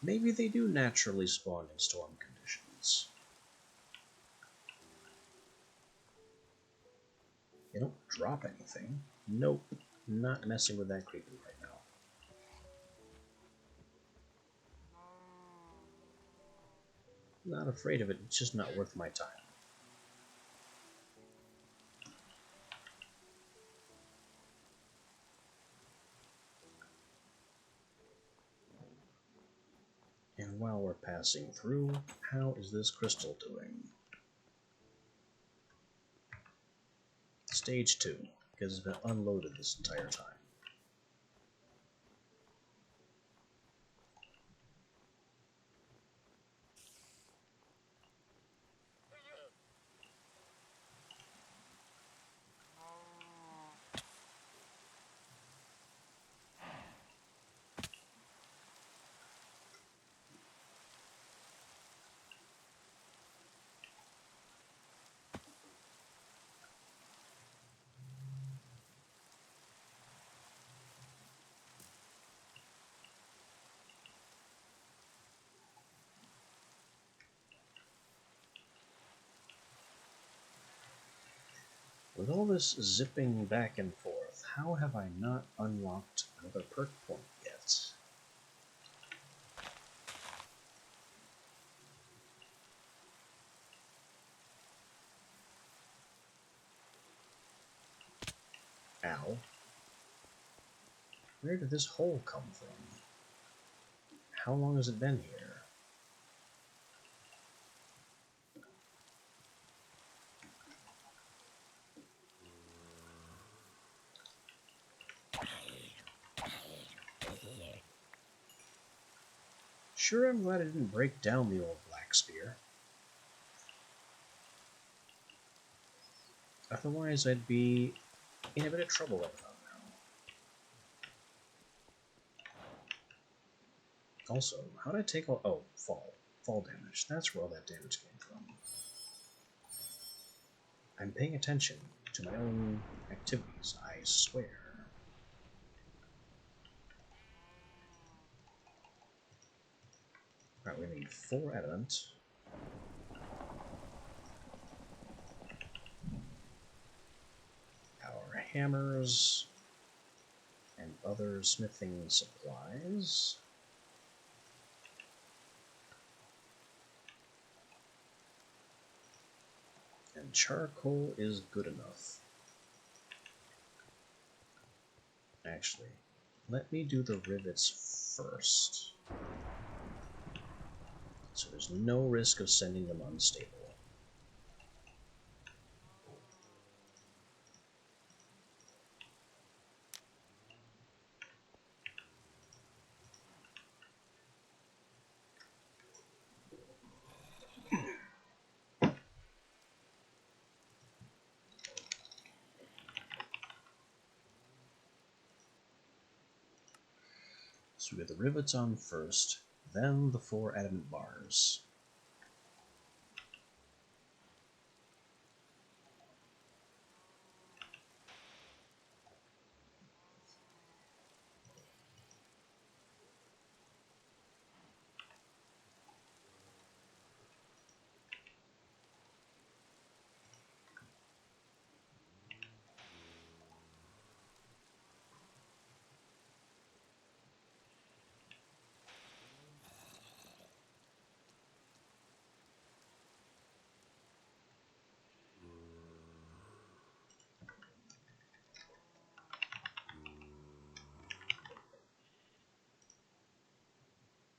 Maybe they do naturally spawn in storm conditions. They don't drop anything. Nope, not messing with that creeper right now. Not afraid of it, it's just not worth my time. And while we're passing through, how is this crystal doing? Stage 2, because it's been unloaded this entire time. With all this zipping back and forth, how have I not unlocked another perk point yet? Ow. Where did this hole come from? How long has it been here? Sure, I'm glad I didn't break down the old black spear. Otherwise, I'd be in a bit of trouble right about now. Also, how did I take all... Oh, fall damage. That's where all that damage came from. I'm paying attention to my own activities, I swear. Alright, we need 4 adamant. Our hammers and other smithing supplies. And charcoal is good enough. Actually, let me do the rivets first. So there's no risk of sending them unstable. So we get the rivets on first, then the 4 adamant bars.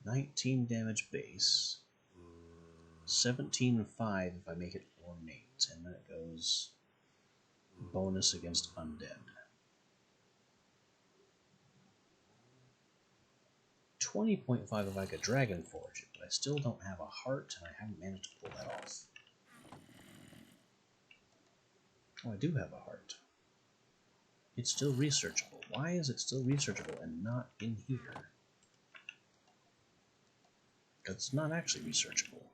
$19 damage base, 17.5 if I make it ornate, and then it goes bonus against undead. 20.5 if I could Dragon Forge it, but I still don't have a heart, and I haven't managed to pull that off. Oh, I do have a heart. It's still researchable. Why is it still researchable and not in here? Because it's not actually researchable.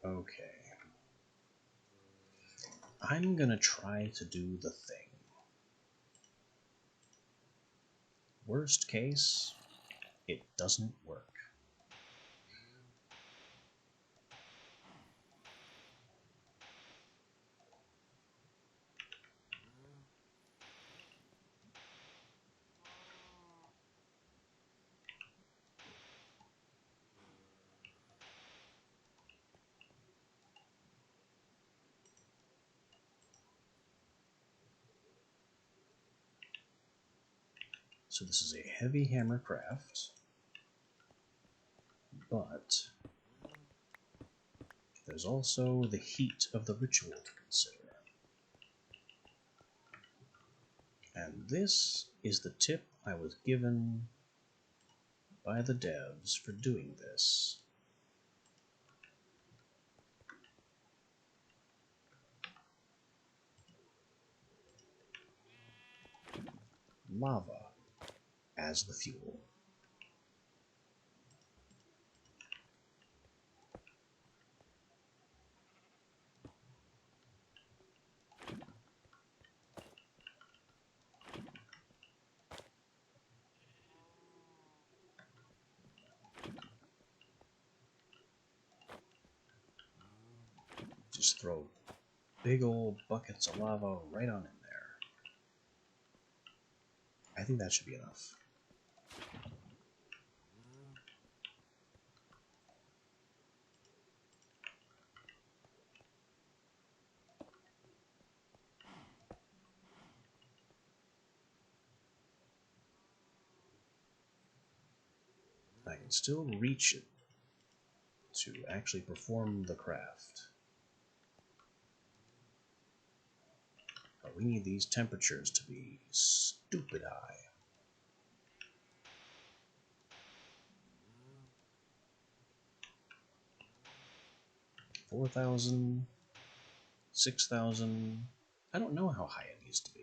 Okay. I'm gonna try to do the thing. Worst case, it doesn't work. So this is a heavy hammer craft, but there's also the heat of the ritual to consider. And this is the tip I was given by the devs for doing this. Lava as the fuel. just throw big old buckets of lava right on in there. I think that should be enough. I can still reach it to actually perform the craft. But we need these temperatures to be stupid high. 4,000, 6,000. I don't know how high it needs to be.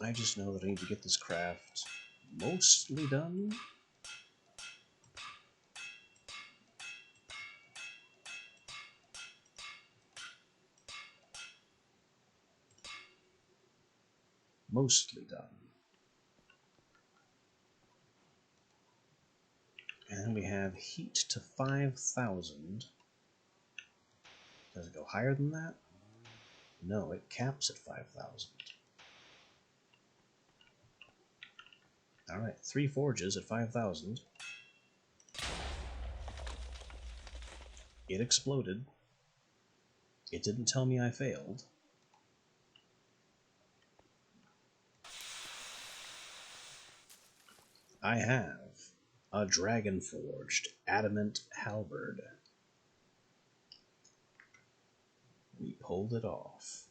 I just know that I need to get this craft mostly done. Mostly done. And we have heat to 5,000. Does it go higher than that? No, it caps at 5,000. Alright, 3 forges at 5,000. It exploded. It didn't tell me I failed. I have a dragon-forged adamant halberd. We pulled it off.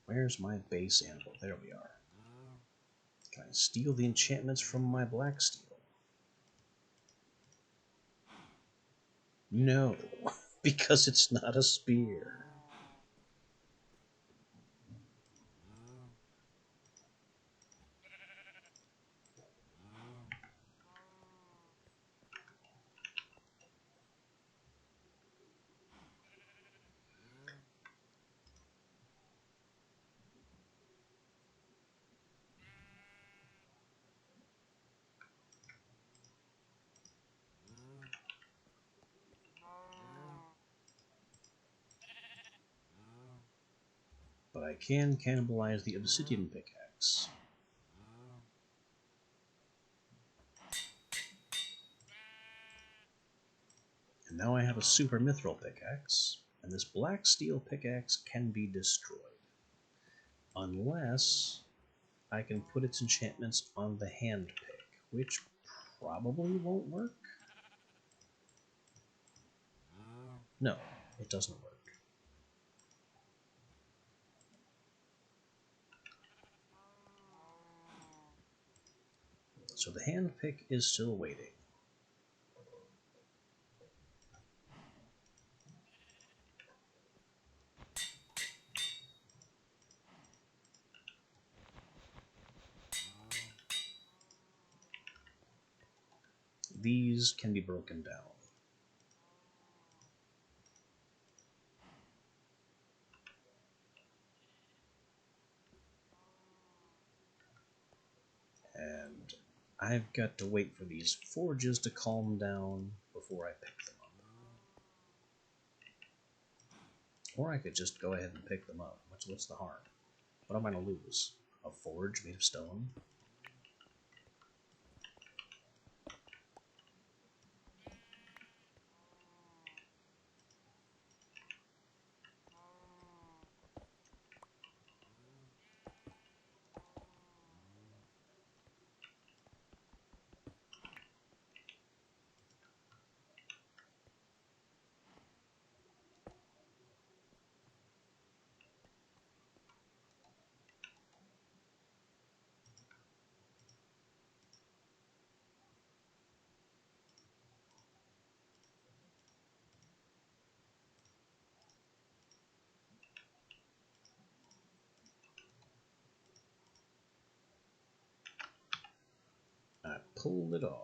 Where's my base anvil? There we are. Can I steal the enchantments from my black steel? No, because it's not a spear. But I can cannibalize the obsidian pickaxe. And now I have a super mithril pickaxe, and this black steel pickaxe can be destroyed. Unless I can put its enchantments on the hand pick, which probably won't work. No, it doesn't work. So the hand pick is still waiting. These can be broken down. And I've got to wait for these forges to calm down before I pick them up. Or I could just go ahead and pick them up. What's the harm? What am I going to lose? A forge made of stone? I pulled it off.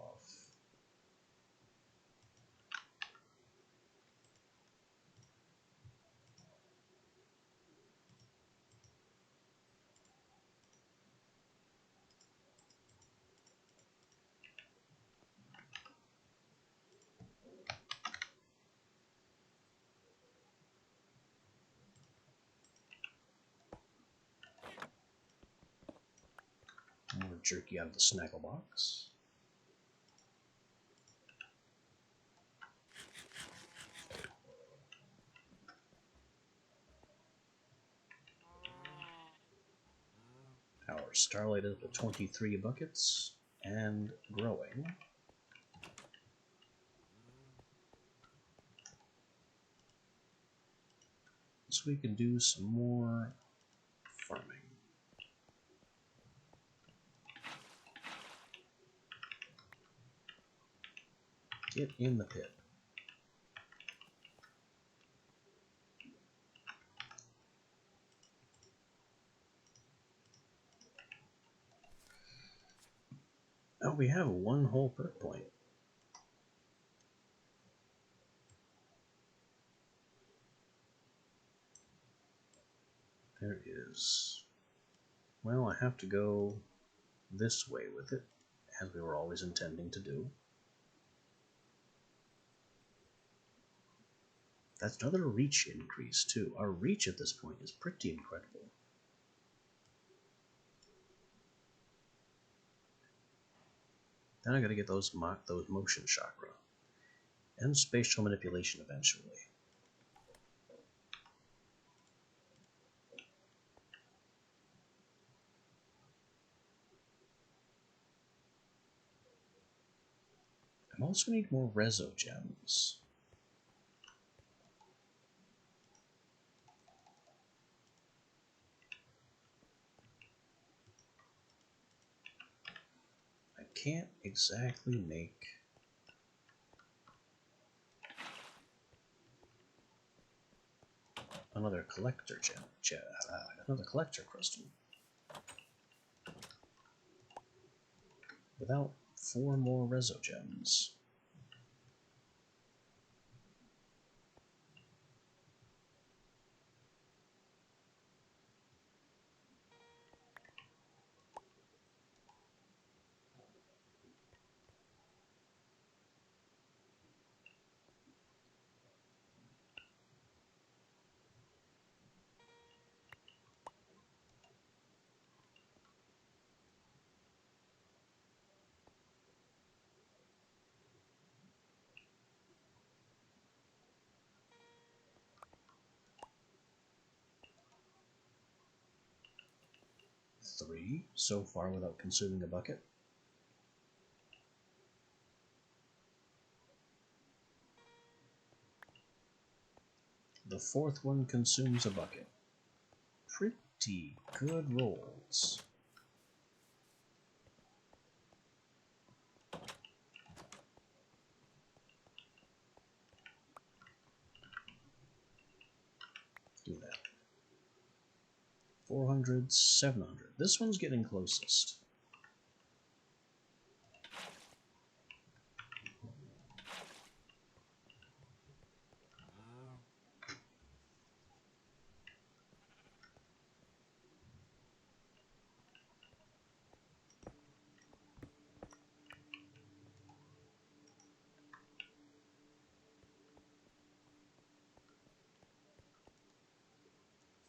of jerky out of the snaggle box. Our Starlight is up to 23 buckets and growing. So we can do some more farming. Get in the pit. Oh, we have one whole perk point. There is. Well, I have to go this way with it, as we were always intending to do. That's another reach increase, too. Our reach at this point is pretty incredible. Then I gotta get those motion chakra. And spatial manipulation eventually. I also need more Rezo gems. I can't exactly make another collector another collector crystal without 4 more Rezo gems. Three so far without consuming a bucket. The 4th one consumes a bucket. Pretty good rolls. Do that. 400, 700. This one's getting closest.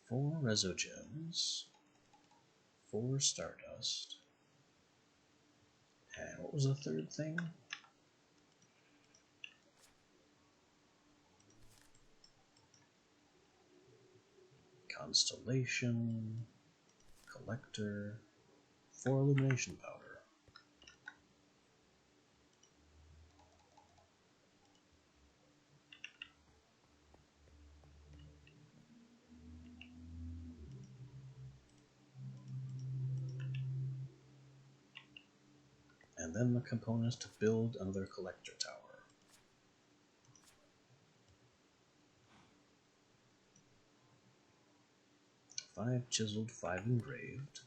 Four Rezo gems, 4 Stardust, and what was the 3rd thing? Constellation, Collector, 4 Illumination Powder. And then the components to build another collector tower. 5 chiseled, 5 engraved.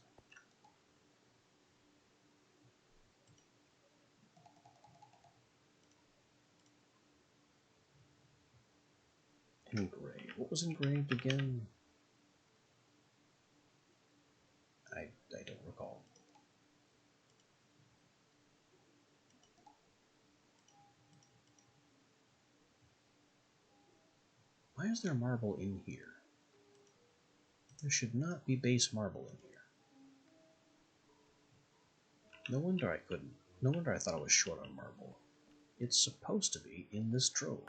Engraved. What was engraved again? I don't recall. Why is there marble in here? There should not be base marble in here. No wonder I couldn't. No wonder I thought I was short on marble. It's supposed to be in this trove.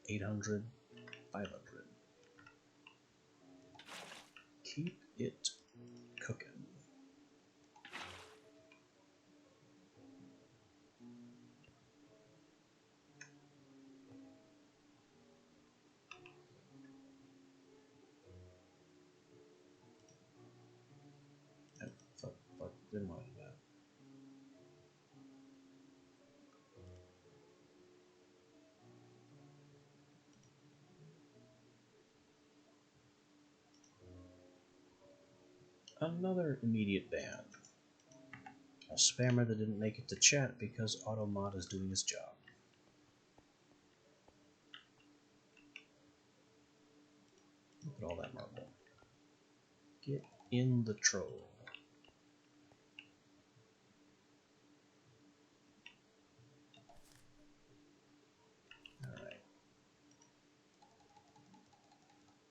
800, 500. Keep it cooking. Fuck, didn't want that. Another immediate ban. A spammer that didn't make it to chat because Automod is doing his job. Look at all that marble. Get in the troll. Alright.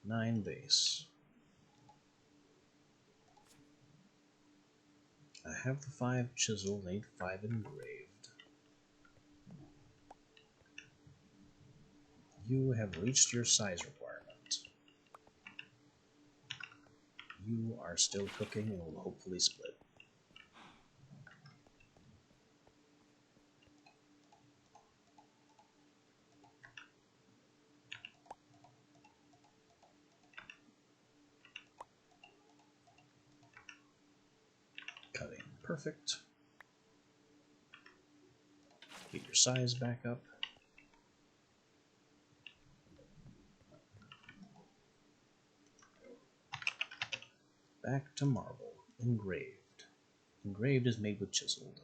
9 base. I have the 5 chiseled, I need 5 engraved. You have reached your size requirement. You are still cooking and will hopefully split. Cutting. Perfect. Get your size back up. Back to marble. Engraved. Engraved is made with chiseled.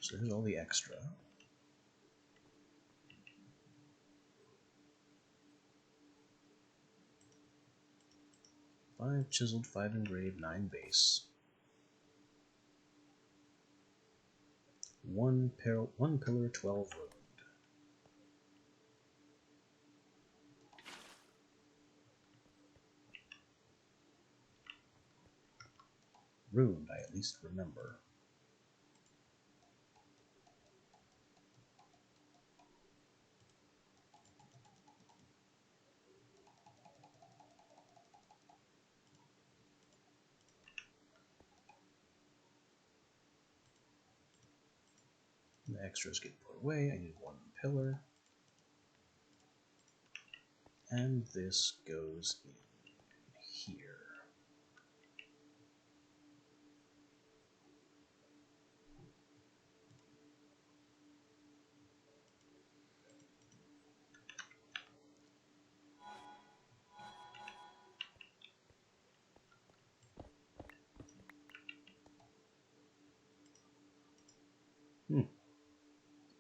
So here's all the extra. 5 chiseled, 5 engraved, 9 base. 1 pillar, 12 ruined. Ruined, I at least remember. The extras get put away. I need 1 pillar. And this goes in here.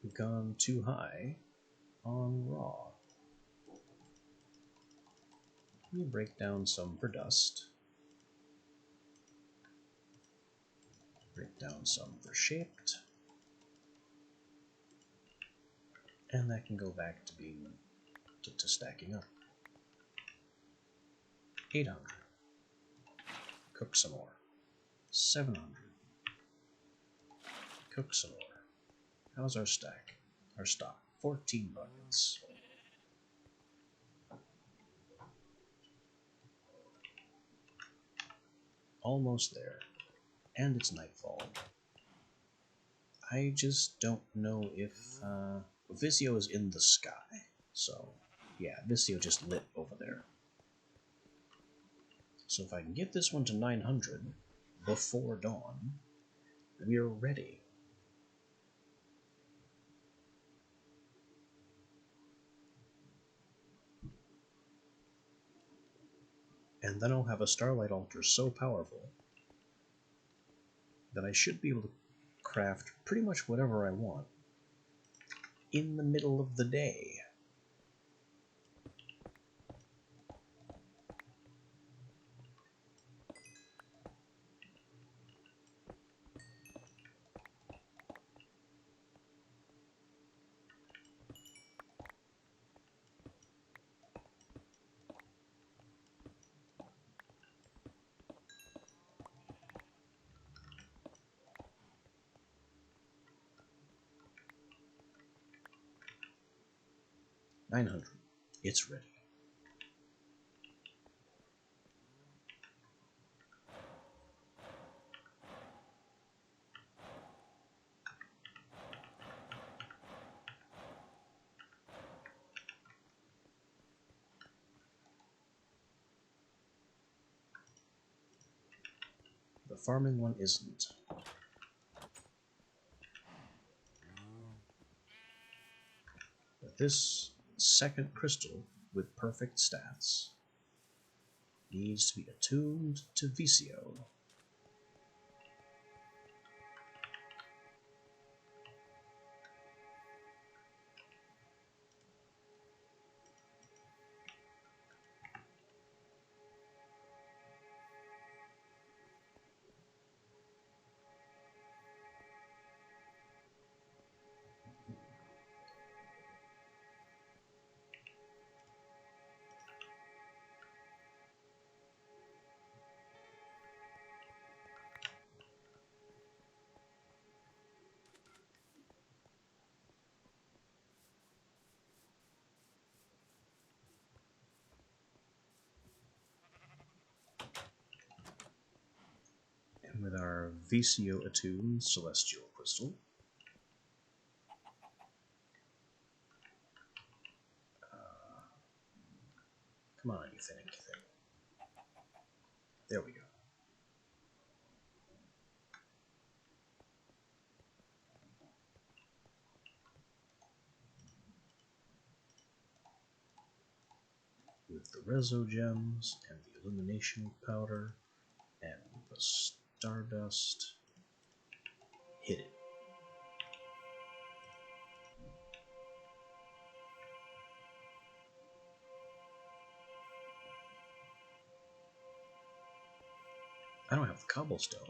We've gone too high on raw. Let me break down some for dust. Break down some for shaped. And that can go back to being to stacking up. 800. Cook some more. 700. Cook some more. How's our stack? Our stock. 14 buckets. Almost there. And it's nightfall. I just don't know if Visio is in the sky. So, yeah, Visio just lit over there. So if I can get this one to 900 before dawn, we're ready. And then I'll have a Starlight Altar so powerful that I should be able to craft pretty much whatever I want in the middle of the day. 900. It's ready. The farming one isn't. But this second crystal with perfect stats needs to be attuned to Visio. And with our Visio attuned Celestial Crystal, come on, you finicky thing. There we go. With the Rezo gems and the illumination powder and the stardust, hit it. I don't have the cobblestone.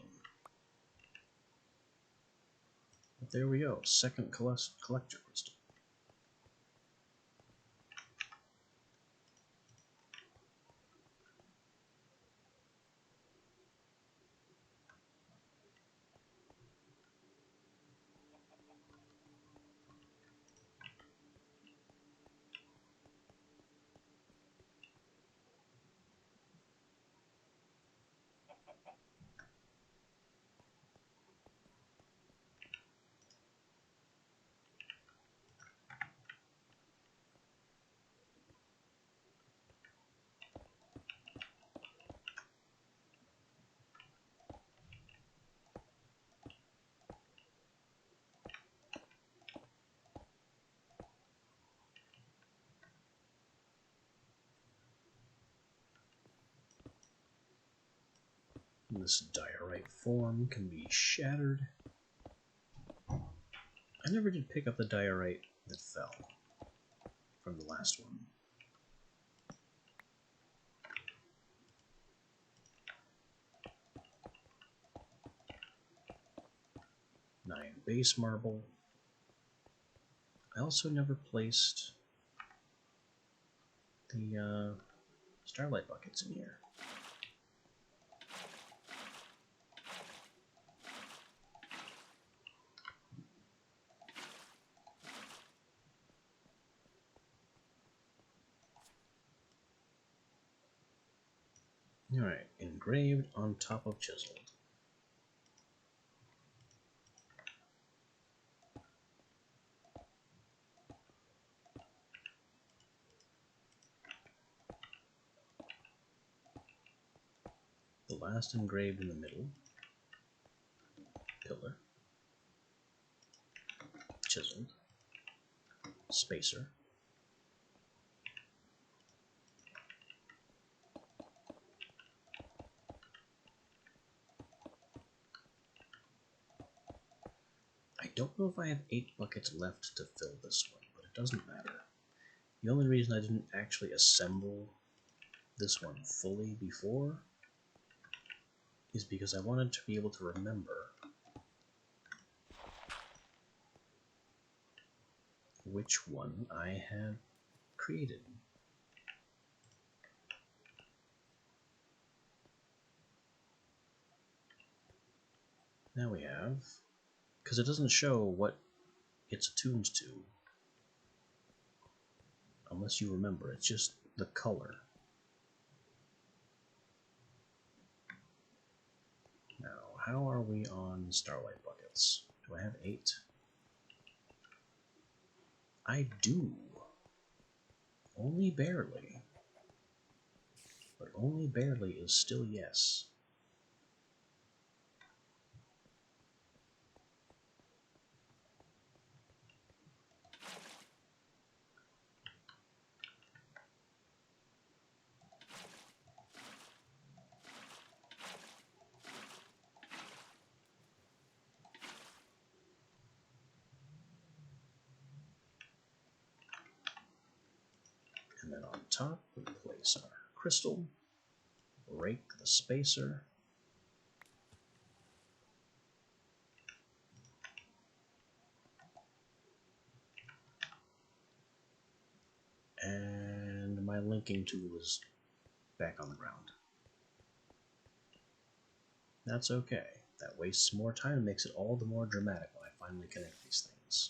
But there we go, second collector crystal. This diorite form can be shattered. I never did pick up the diorite that fell from the last one. Nine base marble. I also never placed the starlight buckets in here. Alright, engraved on top of chiseled. The last engraved in the middle. Pillar. Chiseled. Spacer. I don't know if I have 8 buckets left to fill this one, but it doesn't matter. The only reason I didn't actually assemble this one fully before is because I wanted to be able to remember which one I had created. Now we have, because it doesn't show what it's attuned to. unless you remember, it's just the color. Now, how are we on starlight buckets? Do I have 8? I do. Only barely. But only barely is still yes. And then on top, we place our crystal, rake the spacer, and my linking tool is back on the ground. That's okay. That wastes more time and makes it all the more dramatic when I finally connect these things.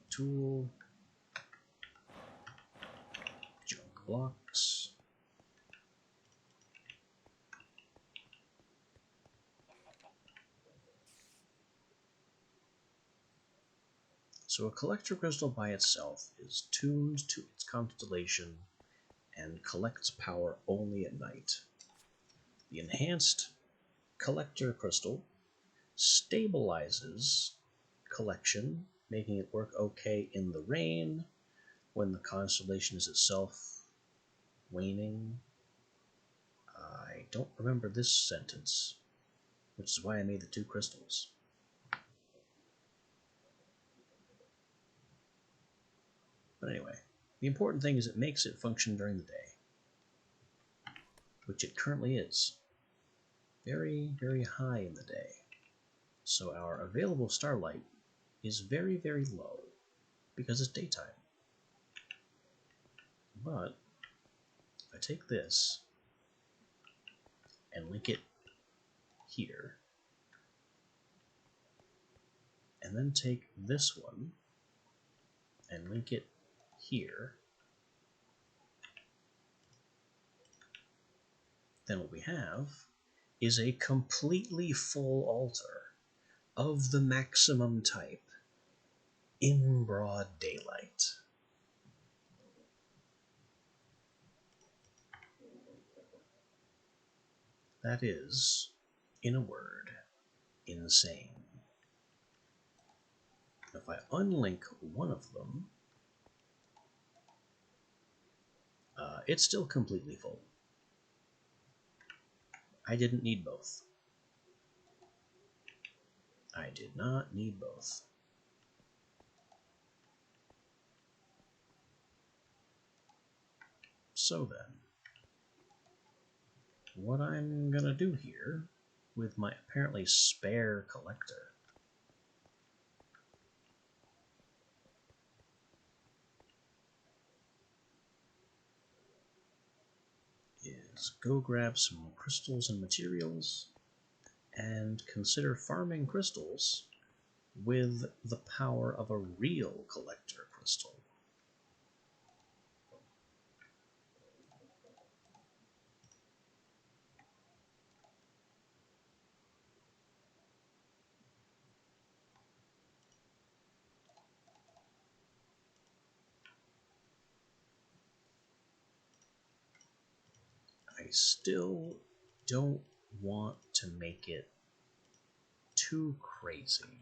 Tool, junk blocks, so a collector crystal by itself is tuned to its constellation and collects power only at night. The enhanced collector crystal stabilizes collection, making it work okay in the rain when the constellation is itself waning. I don't remember this sentence, which is why I made the 2 crystals. But anyway, the important thing is it makes it function during the day, which it currently is. Very, very high in the day. So our available starlight is very, very low because it's daytime. But if I take this and link it here, and then take this one and link it here, then what we have is a completely full altar of the maximum type in broad daylight. That is, in a word, insane. If I unlink one of them, it's still completely full. I didn't need both. I did not need both. So then, what I'm going to do here with my apparently spare collector is go grab some crystals and materials and consider farming crystals with the power of a real collector crystal. I still don't want to make it too crazy.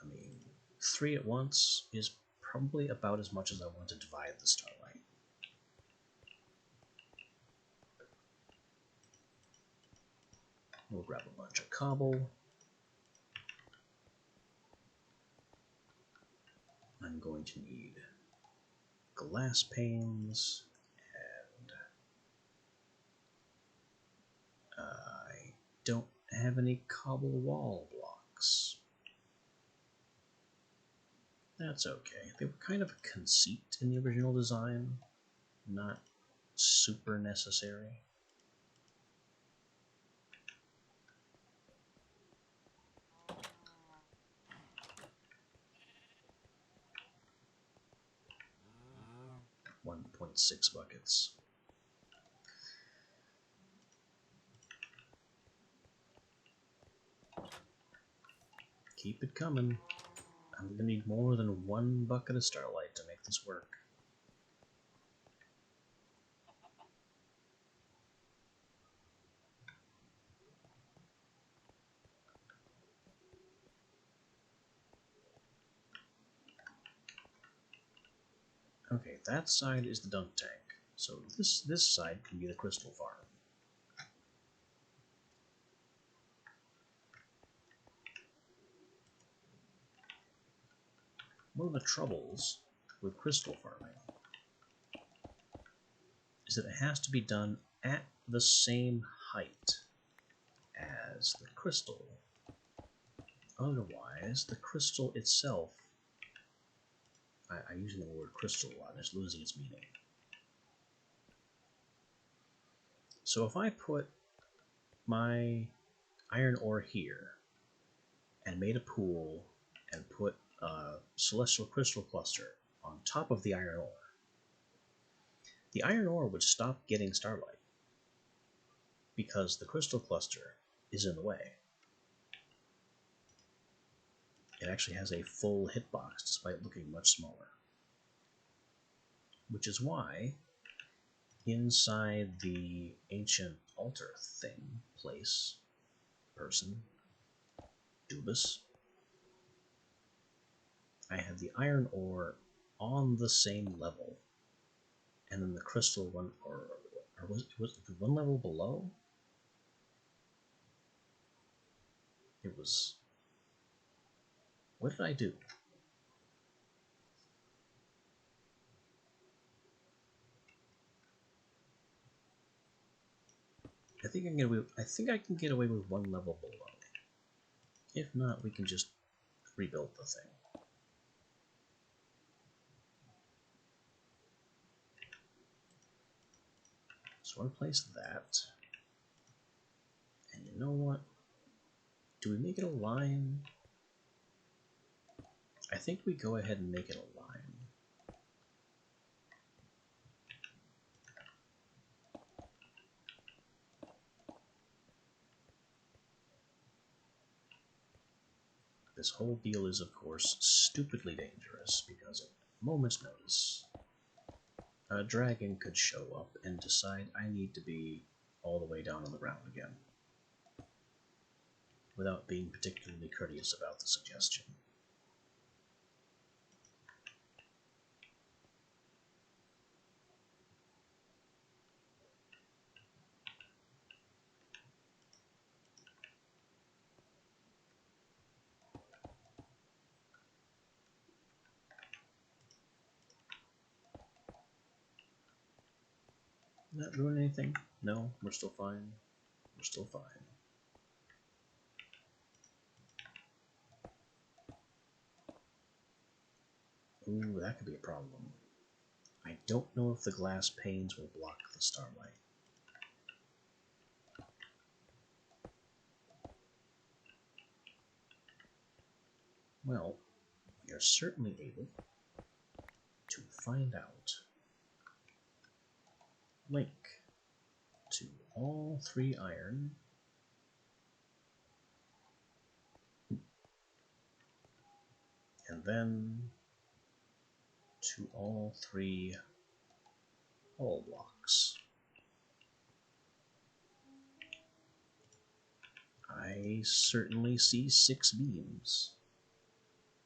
I mean, 3 at once is probably about as much as I want to divide the starlight. We'll grab a bunch of cobble. I'm going to need glass panes, and I don't have any cobble wall blocks. That's okay. They were kind of a conceit in the original design, not super necessary. .6 buckets. Keep it coming. I'm gonna need more than 1 bucket of starlight to make this work. Okay, that side is the dunk tank. So this side can be the crystal farm. One of the troubles with crystal farming is that it has to be done at the same height as the crystal. Otherwise, the crystal itself, I'm using the word crystal a lot, it's losing its meaning. So if I put my iron ore here and made a pool and put a celestial crystal cluster on top of the iron ore would stop getting starlight because the crystal cluster is in the way. It actually has a full hitbox despite looking much smaller. Which is why inside the ancient altar thing, place, person, Dubus, I had the iron ore on the same level, and then the crystal one, or was it one level below? It was. What did I do? I think I can get away. I think I can get away with one level below. If not, we can just rebuild the thing. So I place that. And you know what? Do we make it a line? I think we go ahead and make it a line. This whole deal is, of course, stupidly dangerous because at a moment's notice, a dragon could show up and decide I need to be all the way down on the ground again, without being particularly courteous about the suggestion. Did that ruin anything? No, we're still fine. We're still fine. Ooh, that could be a problem. I don't know if the glass panes will block the starlight. Well, we are certainly able to find out. Link to all 3 iron. And then to all 3 hull blocks. I certainly see 6 beams.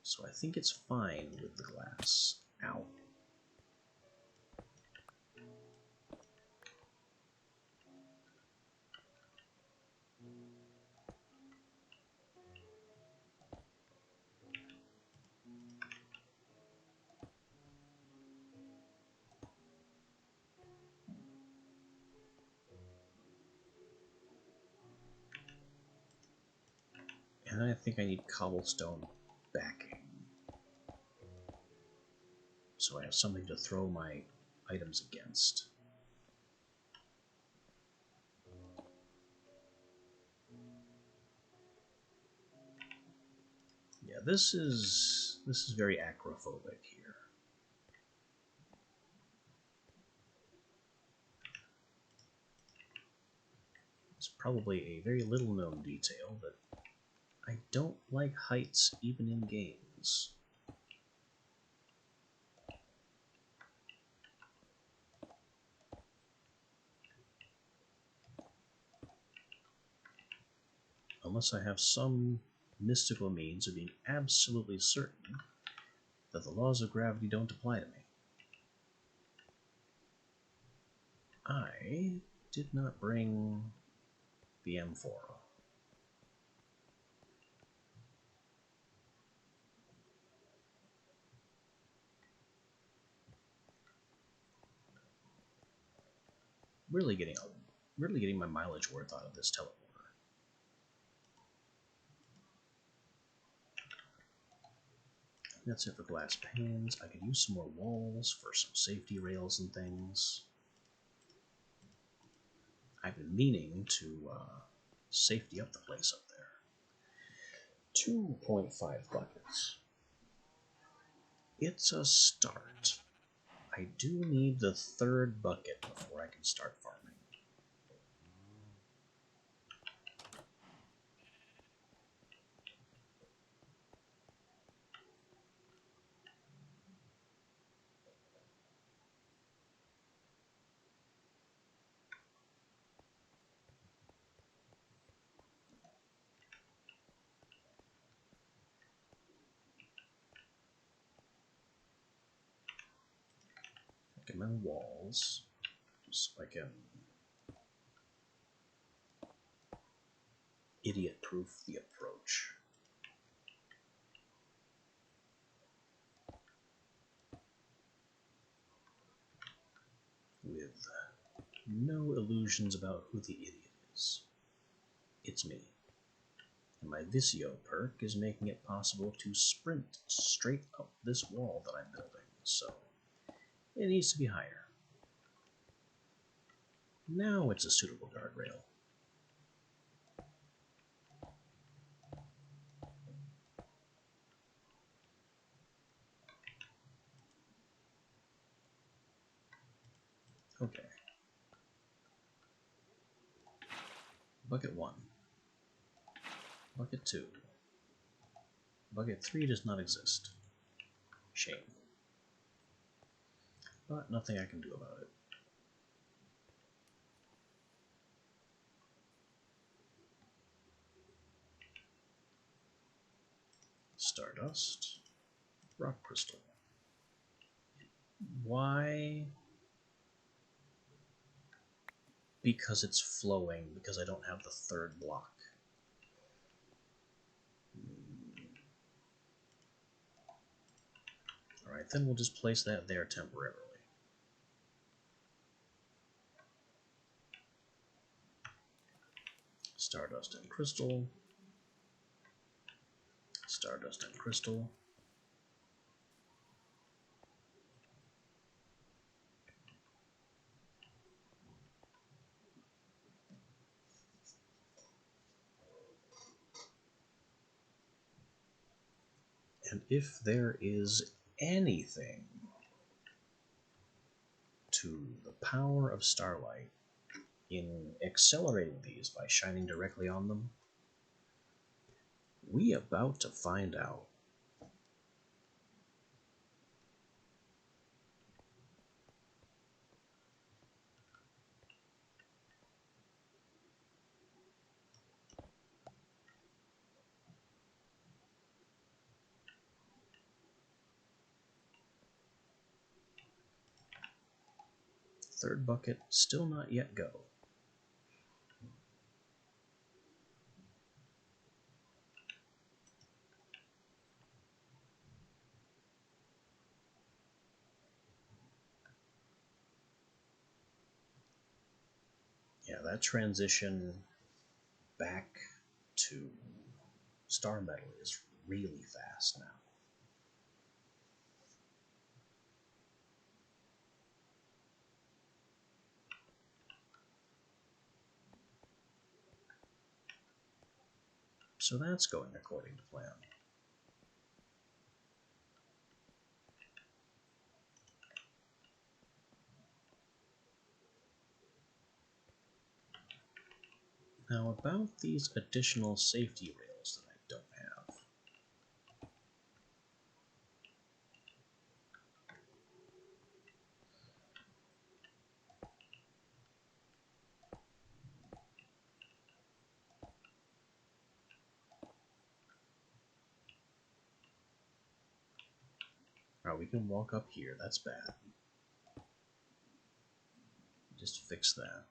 So I think it's fine with the glass. Ow. And I think I need cobblestone backing. have something to throw my items against. Yeah, this is very acrophobic here. It's probably a very little known detail that I don't like heights even in games. Unless I have some mystical means of being absolutely certain that the laws of gravity don't apply to me. I did not bring the amphora. Really getting my mileage worth out of this teleporter. That's it for glass panes. I could use some more walls for some safety rails and things. I've been meaning to safety up the place up there. 2.5 buckets. It's a start. I do need the third bucket before I can start farming. Get my walls so I can idiot-proof the approach. With no illusions about who the idiot is. It's me. And my Visio perk is making it possible to sprint straight up this wall that I'm building, so it needs to be higher. Now it's a suitable guardrail. Okay. Bucket 1. Bucket 2. Bucket 3 does not exist. Shame. But nothing I can do about it. Stardust. Rock crystal. Why? Because it's flowing, because I don't have the third block. Alright, then we'll just place that there temporarily. Stardust and crystal. Stardust and crystal. And if there is anything to the power of starlight in accelerating these by shining directly on them, we about to find out. Third bucket, still not yet go. Yeah, that transition back to star metal is really fast now. So that's going according to plan. Now about these additional safety rails that I don't have. Alright, we can walk up here, that's bad. Just fix that.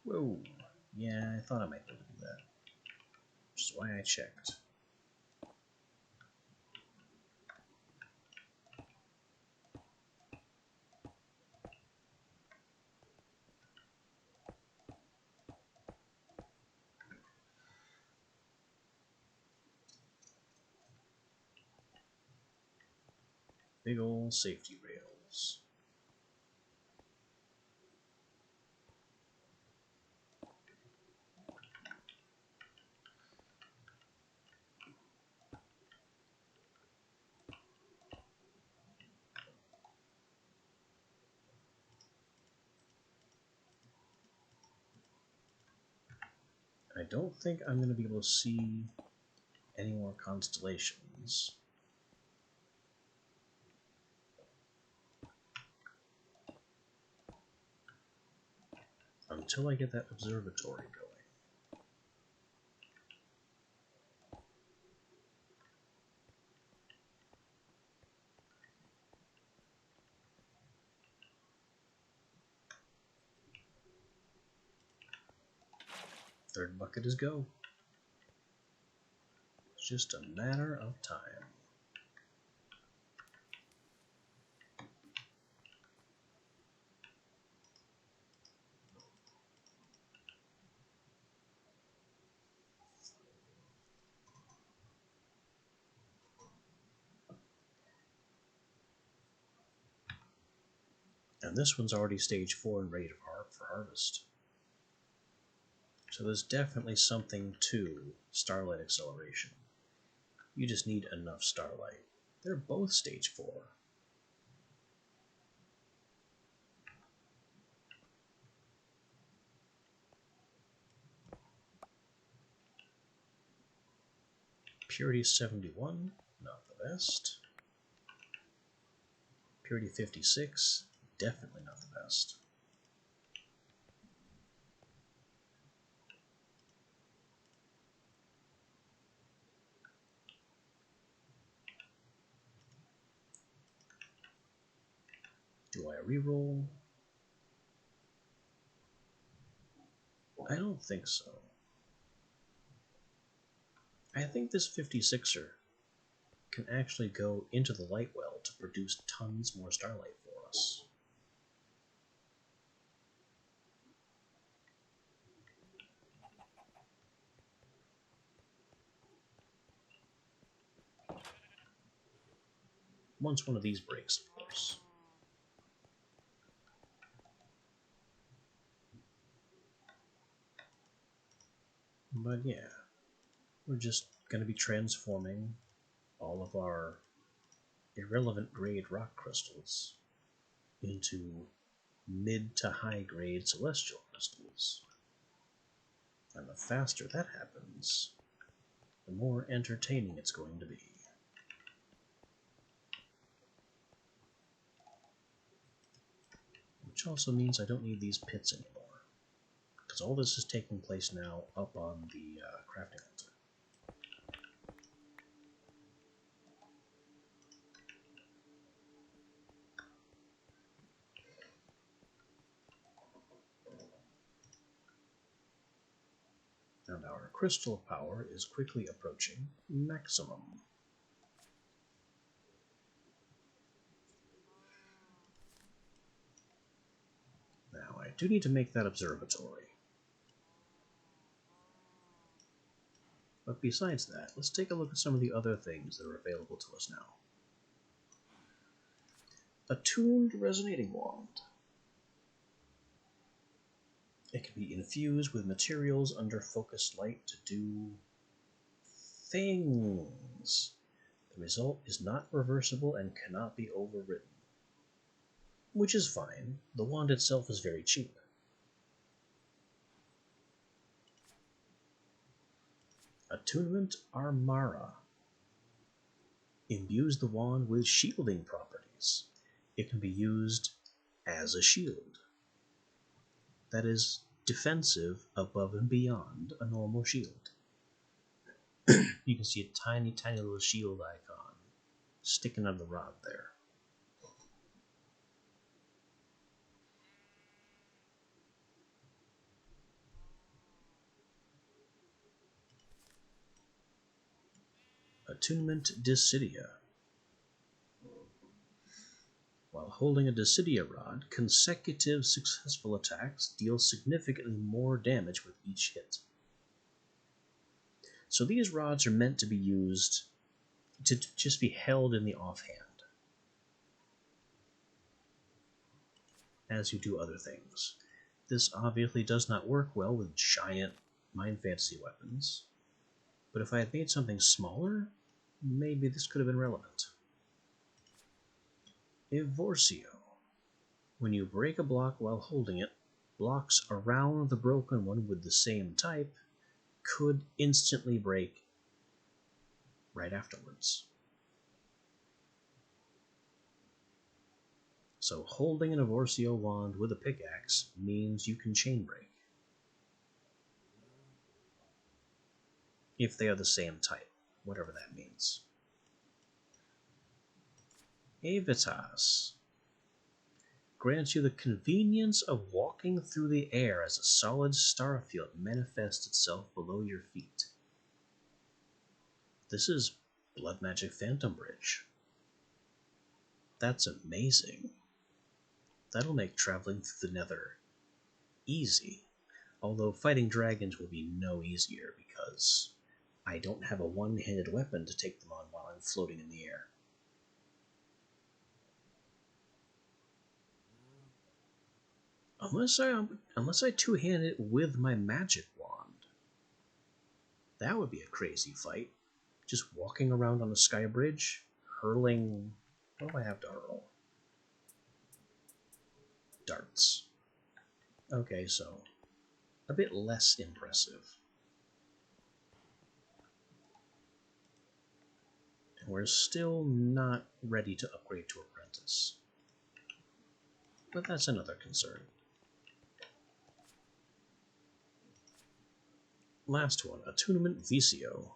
Whoa, yeah, I thought I might be able to do that. Which is why I checked. Big ol' safety rails. I don't think I'm going to be able to see any more constellations. Until I get that observatory going. Third bucket is go. It's just a matter of time. And this one's already stage 4 and ready for harvest. So there's definitely something to starlight acceleration. You just need enough starlight. They're both stage 4. Purity 71, not the best. Purity 56, definitely not the best. Do I reroll? I don't think so. I think this 56er can actually go into the light well to produce tons more starlight for us. Once one of these breaks, of course. But yeah, we're just going to be transforming all of our irrelevant grade rock crystals into mid to high grade celestial crystals. And the faster that happens, the more entertaining it's going to be. Which also means I don't need these pits anymore, because all this is taking place now up on the crafting altar. And our crystal power is quickly approaching maximum. Now, I do need to make that observatory. But besides that, let's take a look at some of the other things that are available to us now. Attuned Resonating Wand. It can be infused with materials under focused light to do things. The result is not reversible and cannot be overridden. Which is fine. The wand itself is very cheap. Attunement Armara imbues the wand with shielding properties. It can be used as a shield. That is defensive above and beyond a normal shield. You can see a tiny, tiny little shield icon sticking out of the rod there. Attunement Dissidia. While holding a Dissidia rod, consecutive successful attacks deal significantly more damage with each hit. So these rods are meant to be used to just be held in the offhand as you do other things. This obviously does not work well with giant Mind Fantasy weapons, but if I had made something smaller, maybe this could have been relevant. Evorcio. When you break a block while holding it, blocks around the broken one with the same type could instantly break right afterwards. So holding an Evorcio wand with a pickaxe means you can chain break. If they are the same type, whatever that means. Aevitas grants you the convenience of walking through the air as a solid star field manifests itself below your feet. This is Blood Magic Phantom Bridge. That's amazing. That'll make traveling through the Nether easy, although fighting dragons will be no easier because I don't have a one-handed weapon to take them on while I'm floating in the air. Unless I two-hand it with my magic wand. That would be a crazy fight. Just walking around on a sky bridge, hurling... What do I have to hurl? Darts. Okay, so a bit less impressive. And we're still not ready to upgrade to Apprentice. But that's another concern. Last one, Attunement Vicio.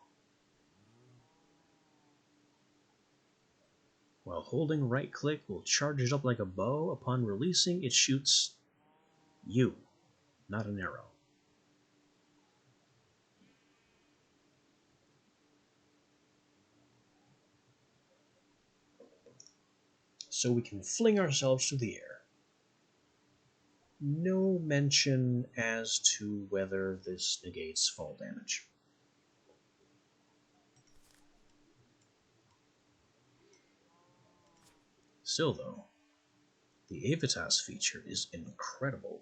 While holding right click will charge it up like a bow. Upon releasing, it shoots you, not an arrow. So we can fling ourselves through the air. No mention as to whether this negates fall damage. Still though, the Aevitas feature is incredible.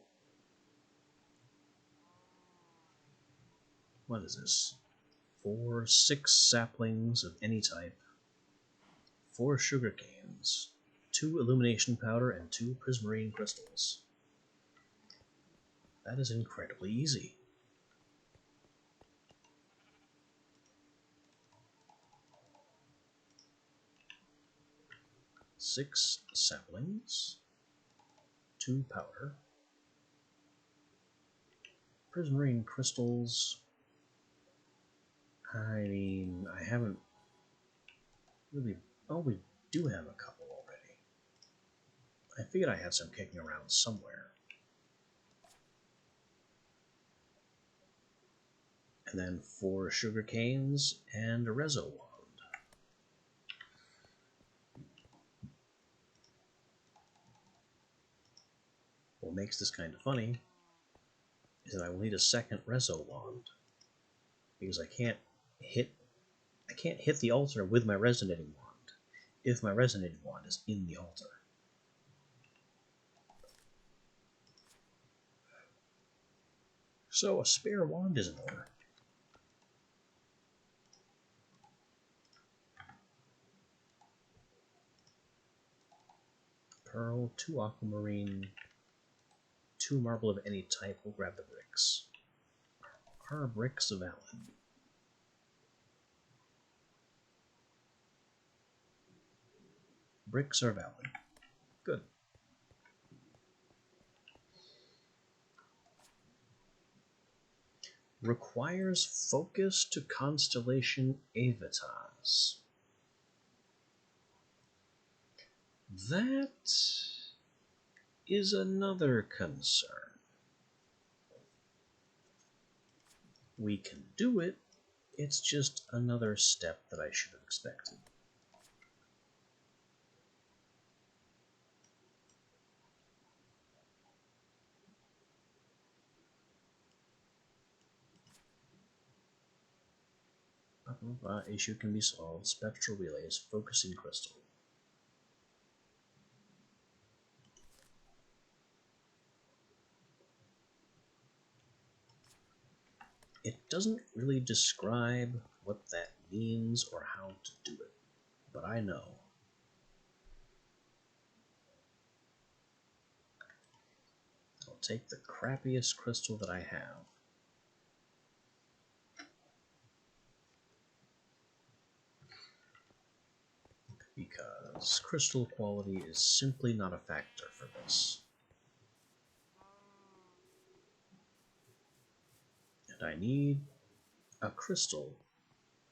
What is this? 6 saplings of any type, 4 sugar canes, 2 illumination powder, and 2 prismarine crystals. That is incredibly easy. Six saplings, 2 powder, prismarine crystals. I mean, I haven't really... Oh, we do have a couple already. I figured I had some kicking around somewhere. And then 4 sugar canes and a Rezo wand. What makes this kind of funny is that I will need a second Rezo wand because I can't hit the altar with my resonating wand if my resonating wand is in the altar. So a spare wand is in order. Pearl, 2 aquamarine, 2 marble of any type. We'll grab the bricks. Are bricks valid? Bricks are valid. Good. Requires focus to constellation Avitas. That is another concern. We can do it, it's just another step that I should have expected. Issue can be solved. Spectral relays, focusing crystal. It doesn't really describe what that means or how to do it, but I know. I'll take the crappiest crystal that I have. Because crystal quality is simply not a factor for this. And I need a crystal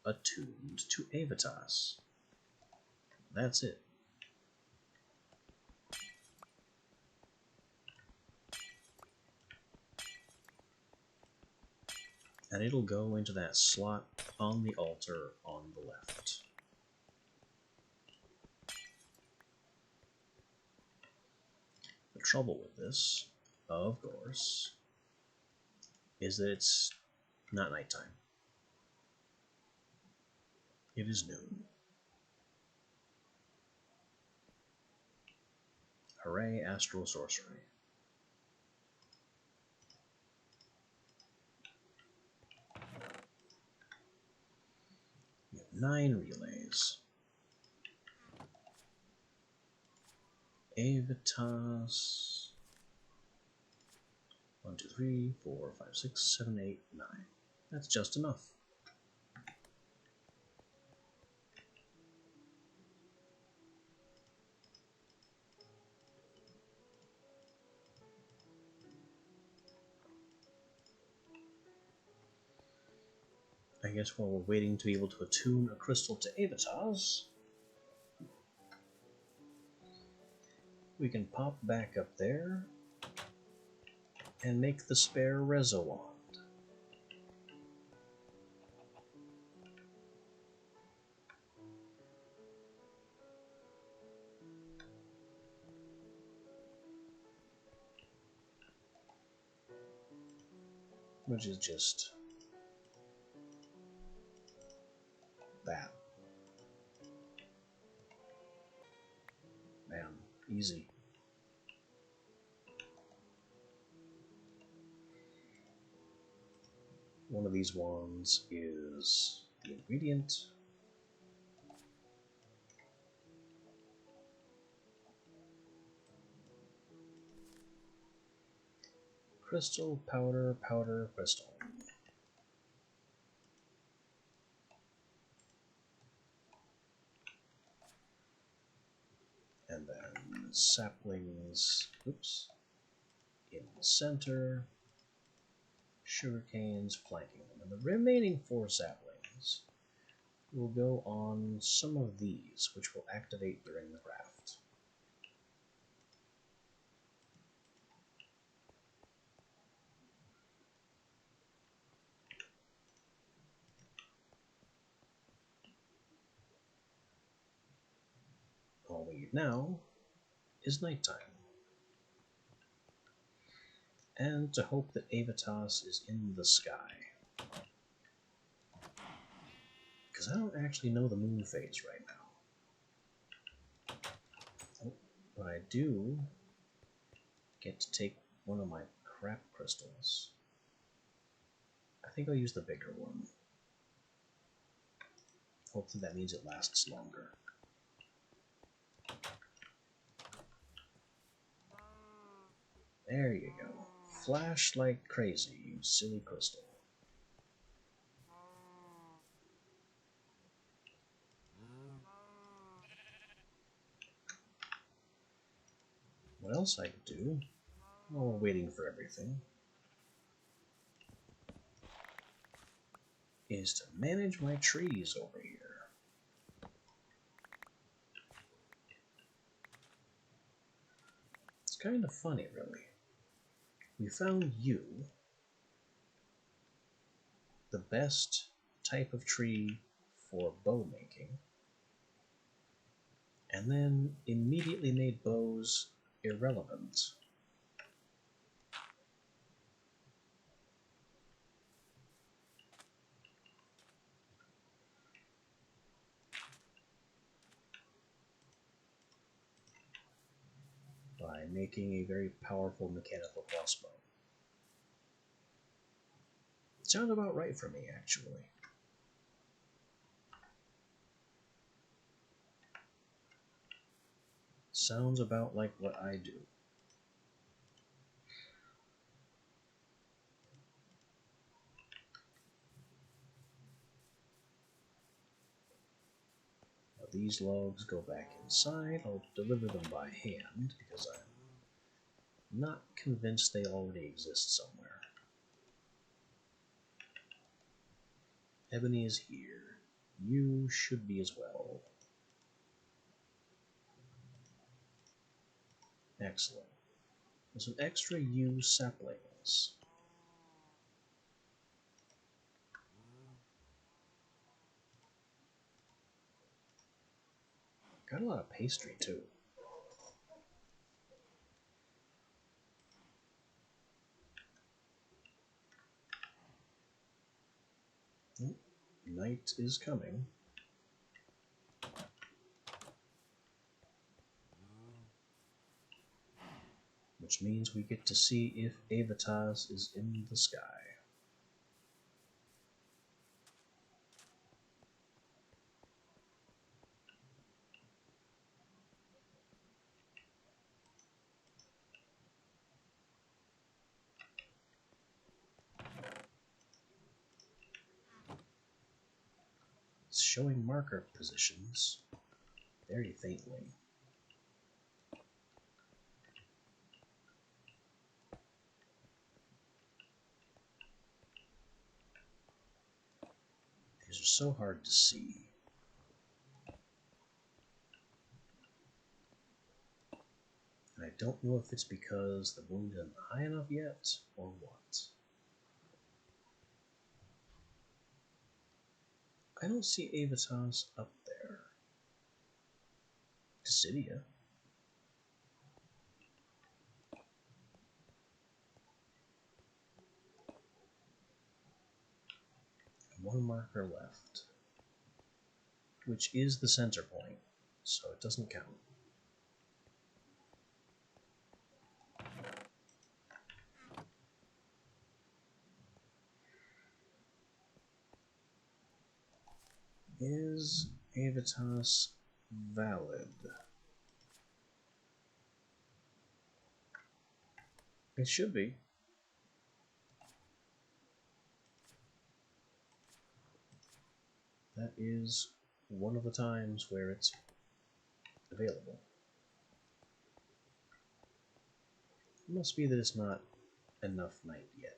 attuned to Avitas. That's it. And it'll go into that slot on the altar on the left. The trouble with this, of course, is that it's not nighttime. It is noon. Hooray, astral sorcery. We have 9 relays. Avitas. 1, 2, 3, 4, 5, 6, 7, 8, 9. That's just enough. I guess while we're waiting to be able to attune a crystal to Avitas, we can pop back up there and make the spare Rezo wand. Which is just that. Man, easy. One of these wands is the ingredient. Crystal, powder, powder, crystal. And then saplings, oops, in the center, sugarcanes flanking them. And the remaining 4 saplings will go on some of these, which will activate during the craft. All we need now is nighttime. And to hope that Avitas is in the sky. Because I don't actually know the moon phase right now. Oh, but I do get to take one of my crap crystals. think I'll use the bigger one. Hopefully that means it lasts longer. There you go. Flash like crazy, you silly crystal. What else I could do, while we're waiting for everything, is to manage my trees over here. It's kind of funny, really. We found you, the best type of tree for bow making, and then immediately made bows irrelevant. By making a very powerful mechanical crossbow. It sounded about right for me, actually. Sounds about like what I do. Now these logs go back inside. I'll deliver them by hand because I'm not convinced they already exist somewhere. Ebony is here. You should be as well. Excellent. There's some extra yew saplings. Got a lot of pastry too. Night is coming. Which means we get to see if Avitas is in the sky. It's showing marker positions very faintly. These are so hard to see. And I don't know if it's because the moon isn't high enough yet, or what. I don't see Avitas up there. Dissidia. One marker left, which is the center point, so it doesn't count. Is Avitas valid? It should be. That is one of the times where it's available. It must be that it's not enough night yet.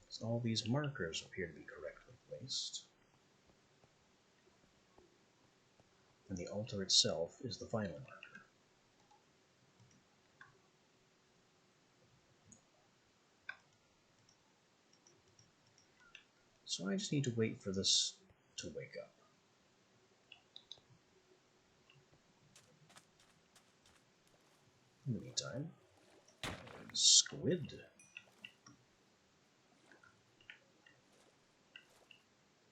So all these markers appear to be correctly placed. And the altar itself is the final marker. So I just need to wait for this to wake up. In the meantime, squid.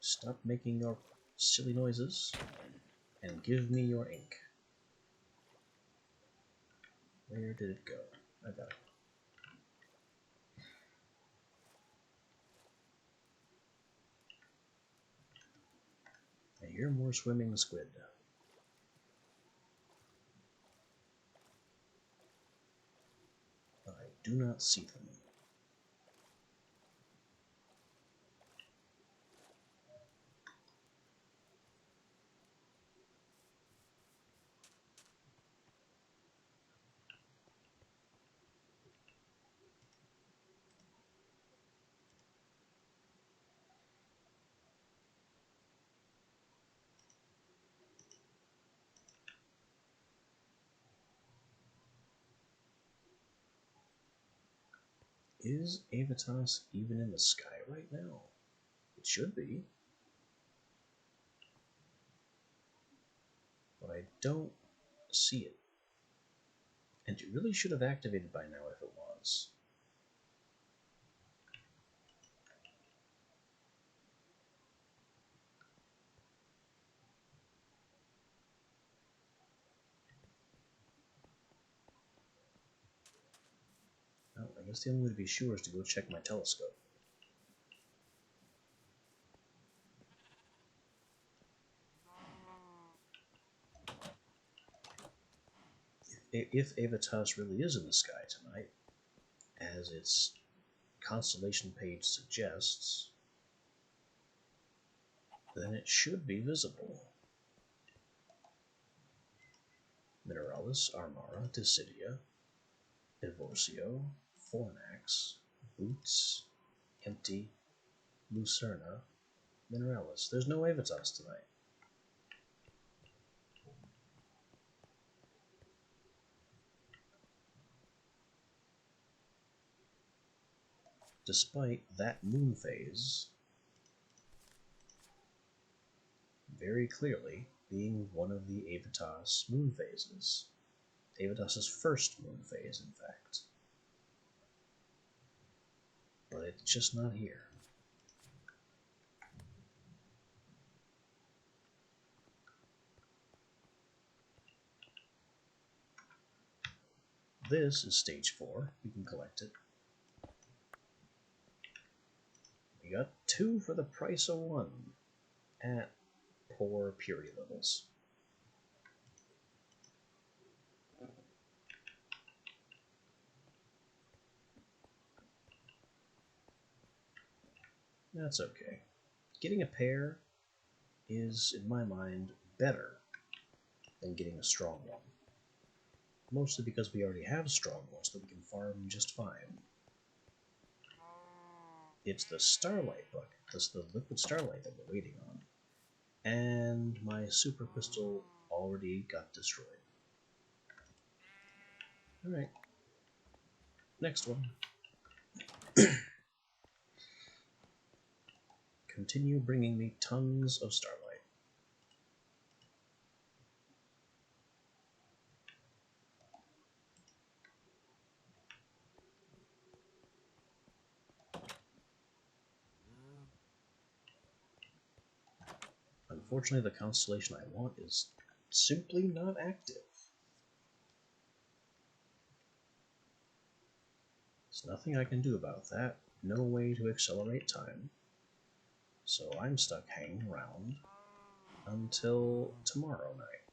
Stop making your silly noises and give me your ink. Where did it go? I got it. hear more swimming squid. But I do not see them. Is Avitas even in the sky right now? It should be. But I don't see it. And it really should have activated by now if it was. Well, I guess the only way to be sure is to go check my telescope. If Avitas really is in the sky tonight, as its constellation page suggests, then it should be visible. Mineralis, Armara, Dissidia, Evorsio, Fornax, Boots, Empty, Lucerna, Mineralis. There's no Avitas tonight. Despite that moon phase very clearly being one of the Avitas moon phases. Avitas' first moon phase, in fact. But it's just not here. This is stage 4. We can collect it. We got 2 for the price of 1 at poor purity levels. That's okay. Getting a pair is, in my mind, better than getting a strong one. Mostly because we already have strong ones that we can farm just fine. It's the Starlight bucket, that's the liquid Starlight that we're waiting on. And my Super Crystal already got destroyed. Alright. Next one. Continue bringing me tons of Starlight. Unfortunately, the constellation I want is simply not active. There's nothing I can do about that. No way to accelerate time. So I'm stuck hanging around until tomorrow night.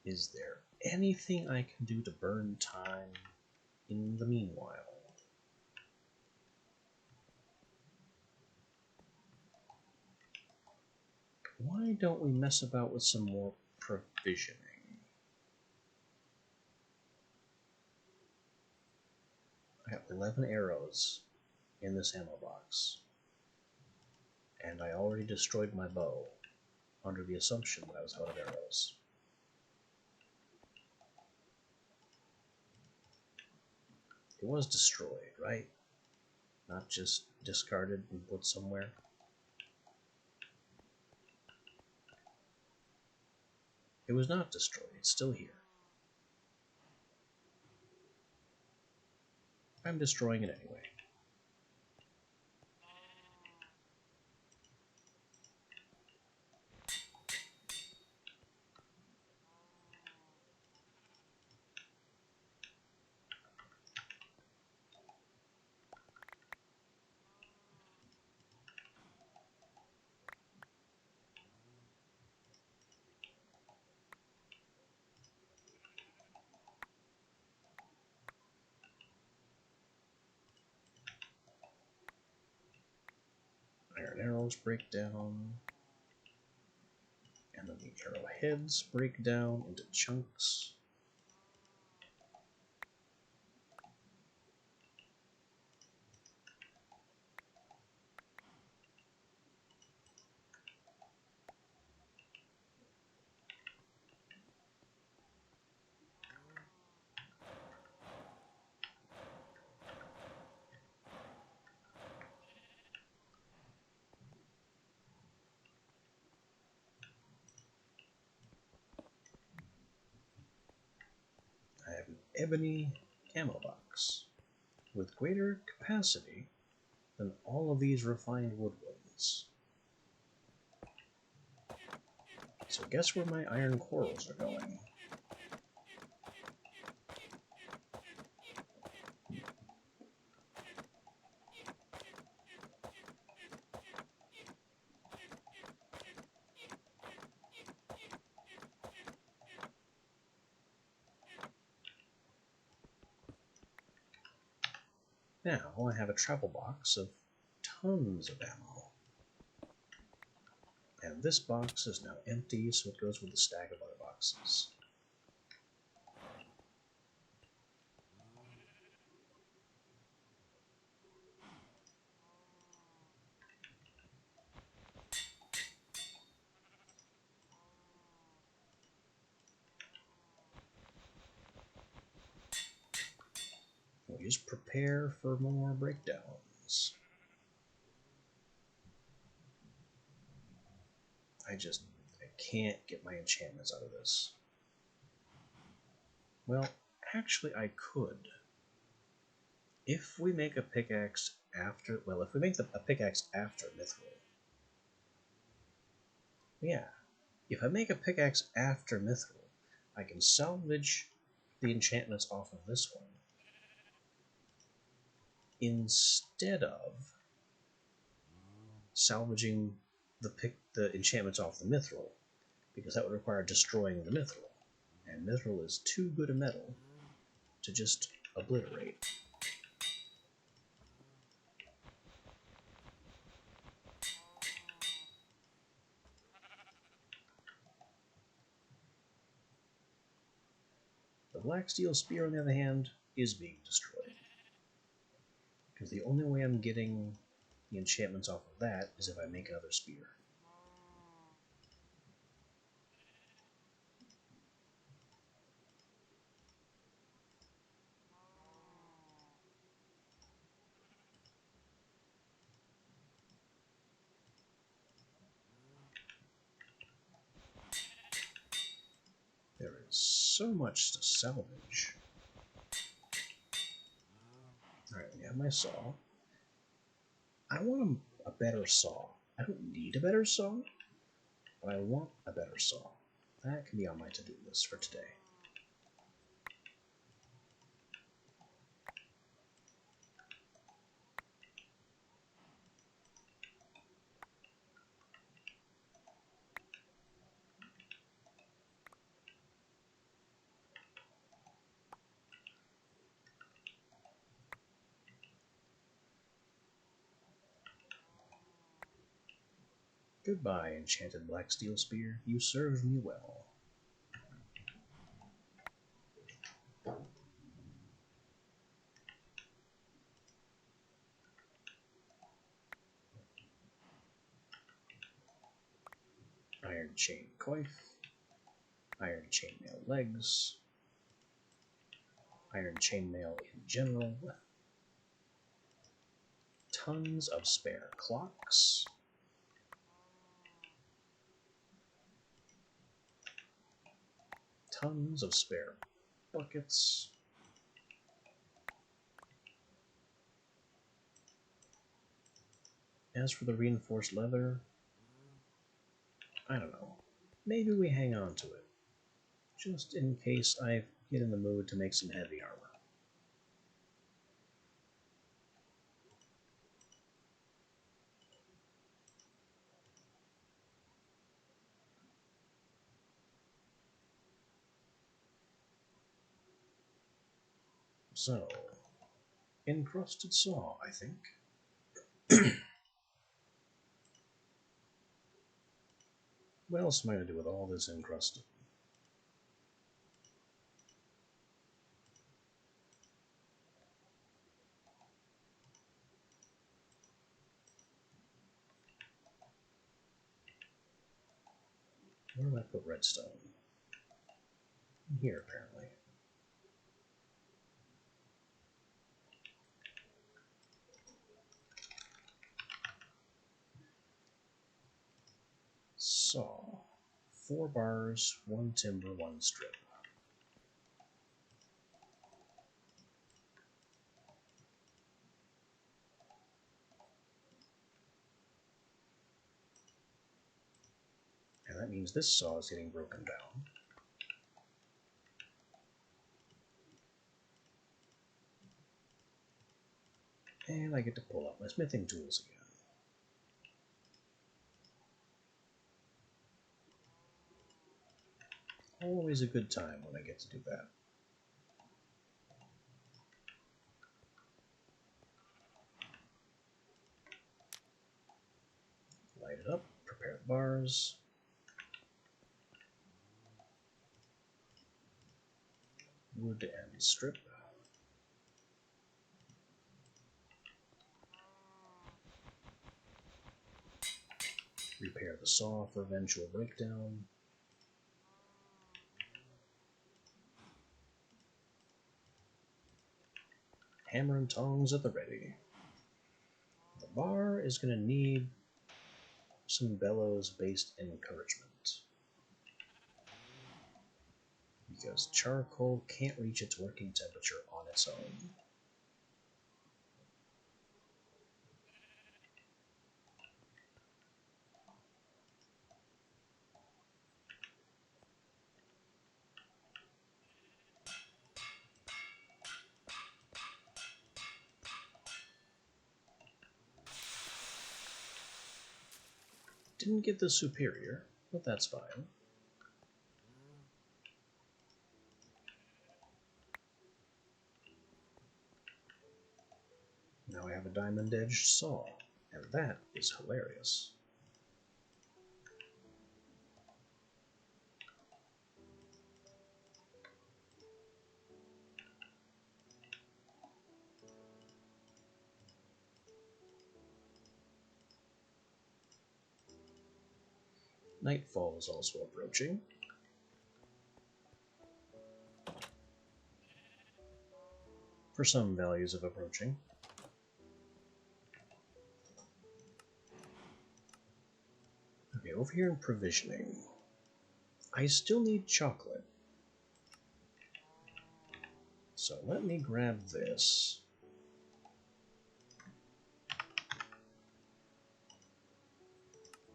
Is there anything I can do to burn time in the meanwhile? Why don't we mess about with some more provisioning? I have 11 arrows in this ammo box, and I already destroyed my bow under the assumption that I was out of arrows. It was destroyed, right? Not just discarded and put somewhere. It was not destroyed, it's still here. I'm destroying it anyway. Iron arrows break down, and then the arrowheads break down into chunks. I have an ebony ammo box with greater capacity than all of these refined woodwinds. So guess where my iron corals are going? Now I have a travel box of tons of ammo. And this box is now empty, so it goes with a stack of other boxes. We'll just prepare for more breakdowns. I can't get my enchantments out of this. Well, actually I could. If we make a pickaxe after, well, if we make a pickaxe after Mithril. Yeah, if I make a pickaxe after Mithril, I can salvage the enchantments off of this one instead of salvaging the enchantments off the Mithril, because that would require destroying the Mithril, and Mithril is too good a metal to just obliterate. The Black Steel Spear, on the other hand, is being destroyed, because the only way I'm getting the enchantments off of that is if I make another spear. There is so much to salvage. Alright, we have my saw. I want a better saw. I don't need a better saw, but I want a better saw. That can be on my to-do list for today. Goodbye, enchanted Black Steel Spear. You served me well. Iron chain coif, iron chainmail legs, iron chainmail in general, tons of spare clocks, tons of spare buckets, as for the reinforced leather, I don't know, maybe we hang on to it, just in case I get in the mood to make some heavy armor. So, encrusted saw, I think. What else am I going to do with all this encrusted? Where do I put redstone? Here, apparently. Saw. 4 bars, 1 timber, 1 strip. And that means this saw is getting broken down. And I get to pull out my smithing tools again. Always a good time when I get to do that. Light it up, prepare the bars. Wood and strip. Repair the saw for eventual breakdown. Hammer and tongs at the ready. The bar is going to need some bellows-based encouragement, because charcoal can't reach its working temperature on its own. Didn't get the superior, but that's fine. Now I have a diamond-edged saw, and that is hilarious. Nightfall is also approaching. For some values of approaching. Okay, over here in provisioning, I still need chocolate. So let me grab this.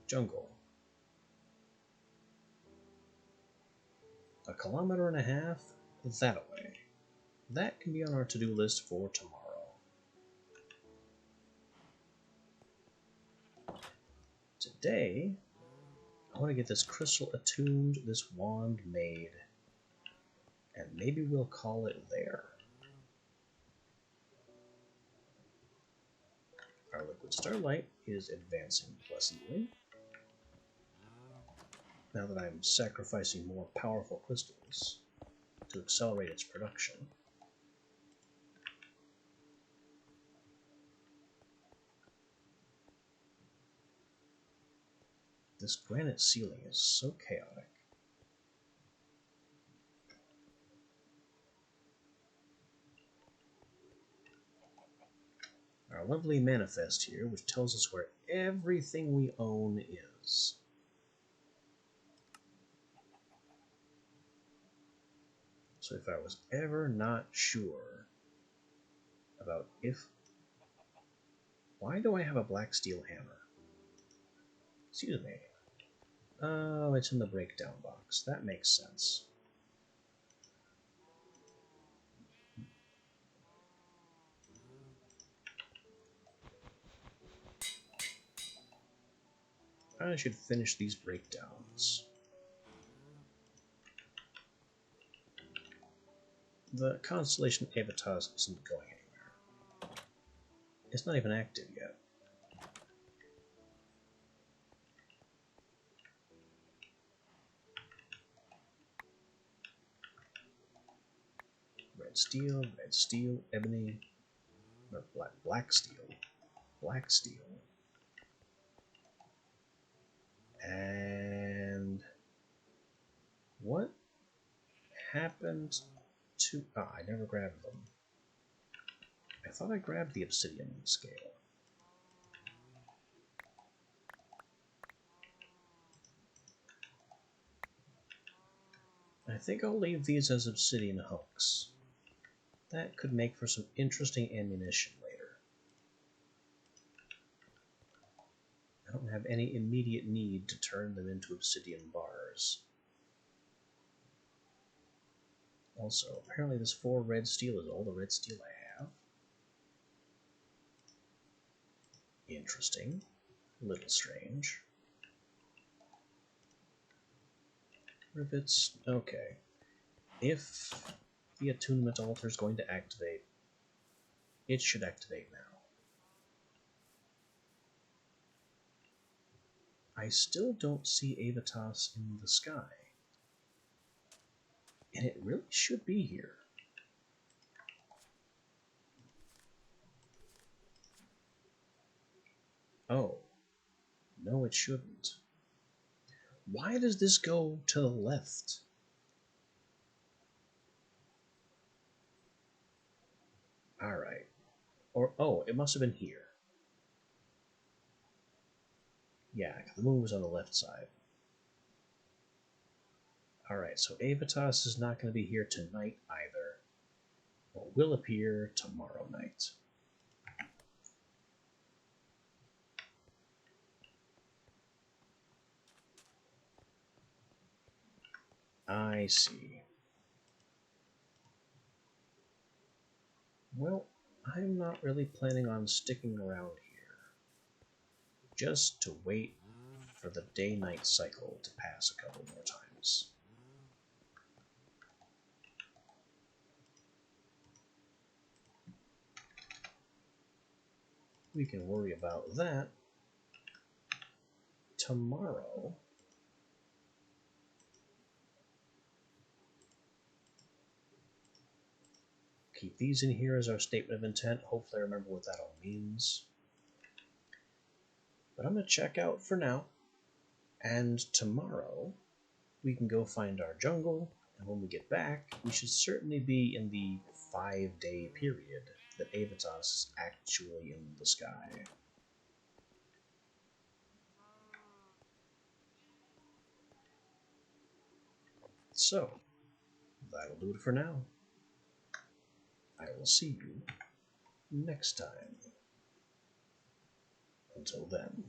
Jungle. 1.5 kilometers that way. That can be on our to-do list for tomorrow. Today, I want to get this crystal attuned, this wand made, and maybe we'll call it there. Our liquid starlight is advancing pleasantly. Now that I'm sacrificing more powerful crystals to accelerate its production. This granite ceiling is so chaotic. Our lovely manifest here, which tells us where everything we own is. So if I was ever not sure about if... Why do I have a black steel hammer? Excuse me. Oh, it's in the breakdown box. That makes sense. I should finish these breakdowns. The constellation Avitas isn't going anywhere. It's not even active yet. red steel, ebony, or black steel, and what happened to? Ah, I never grabbed them. I thought I grabbed the obsidian scale. I think I'll leave these as obsidian hooks. That could make for some interesting ammunition later. I don't have any immediate need to turn them into obsidian bars. Also, apparently this 4 red steel is all the red steel I have. Interesting. A little strange. Rivets. Okay. If the attunement altar is going to activate, it should activate now. I still don't see Aevatas in the sky. And it really should be here. Oh. No, it shouldn't. Why does this go to the left? Alright. Or, oh, it must have been here. Yeah, the moon was on the left side. Alright, so Aevatas is not going to be here tonight either, but will appear tomorrow night. I see. Well, I'm not really planning on sticking around here, just to wait for the day-night cycle to pass a couple more times. We can worry about that tomorrow. Keep these in here as our statement of intent. Hopefully I remember what that all means. But I'm going to check out for now. And tomorrow we can go find our jungle. And when we get back, we should certainly be in the 5-day period that Aevatas is actually in the sky. So, that'll do it for now. I will see you next time. Until then.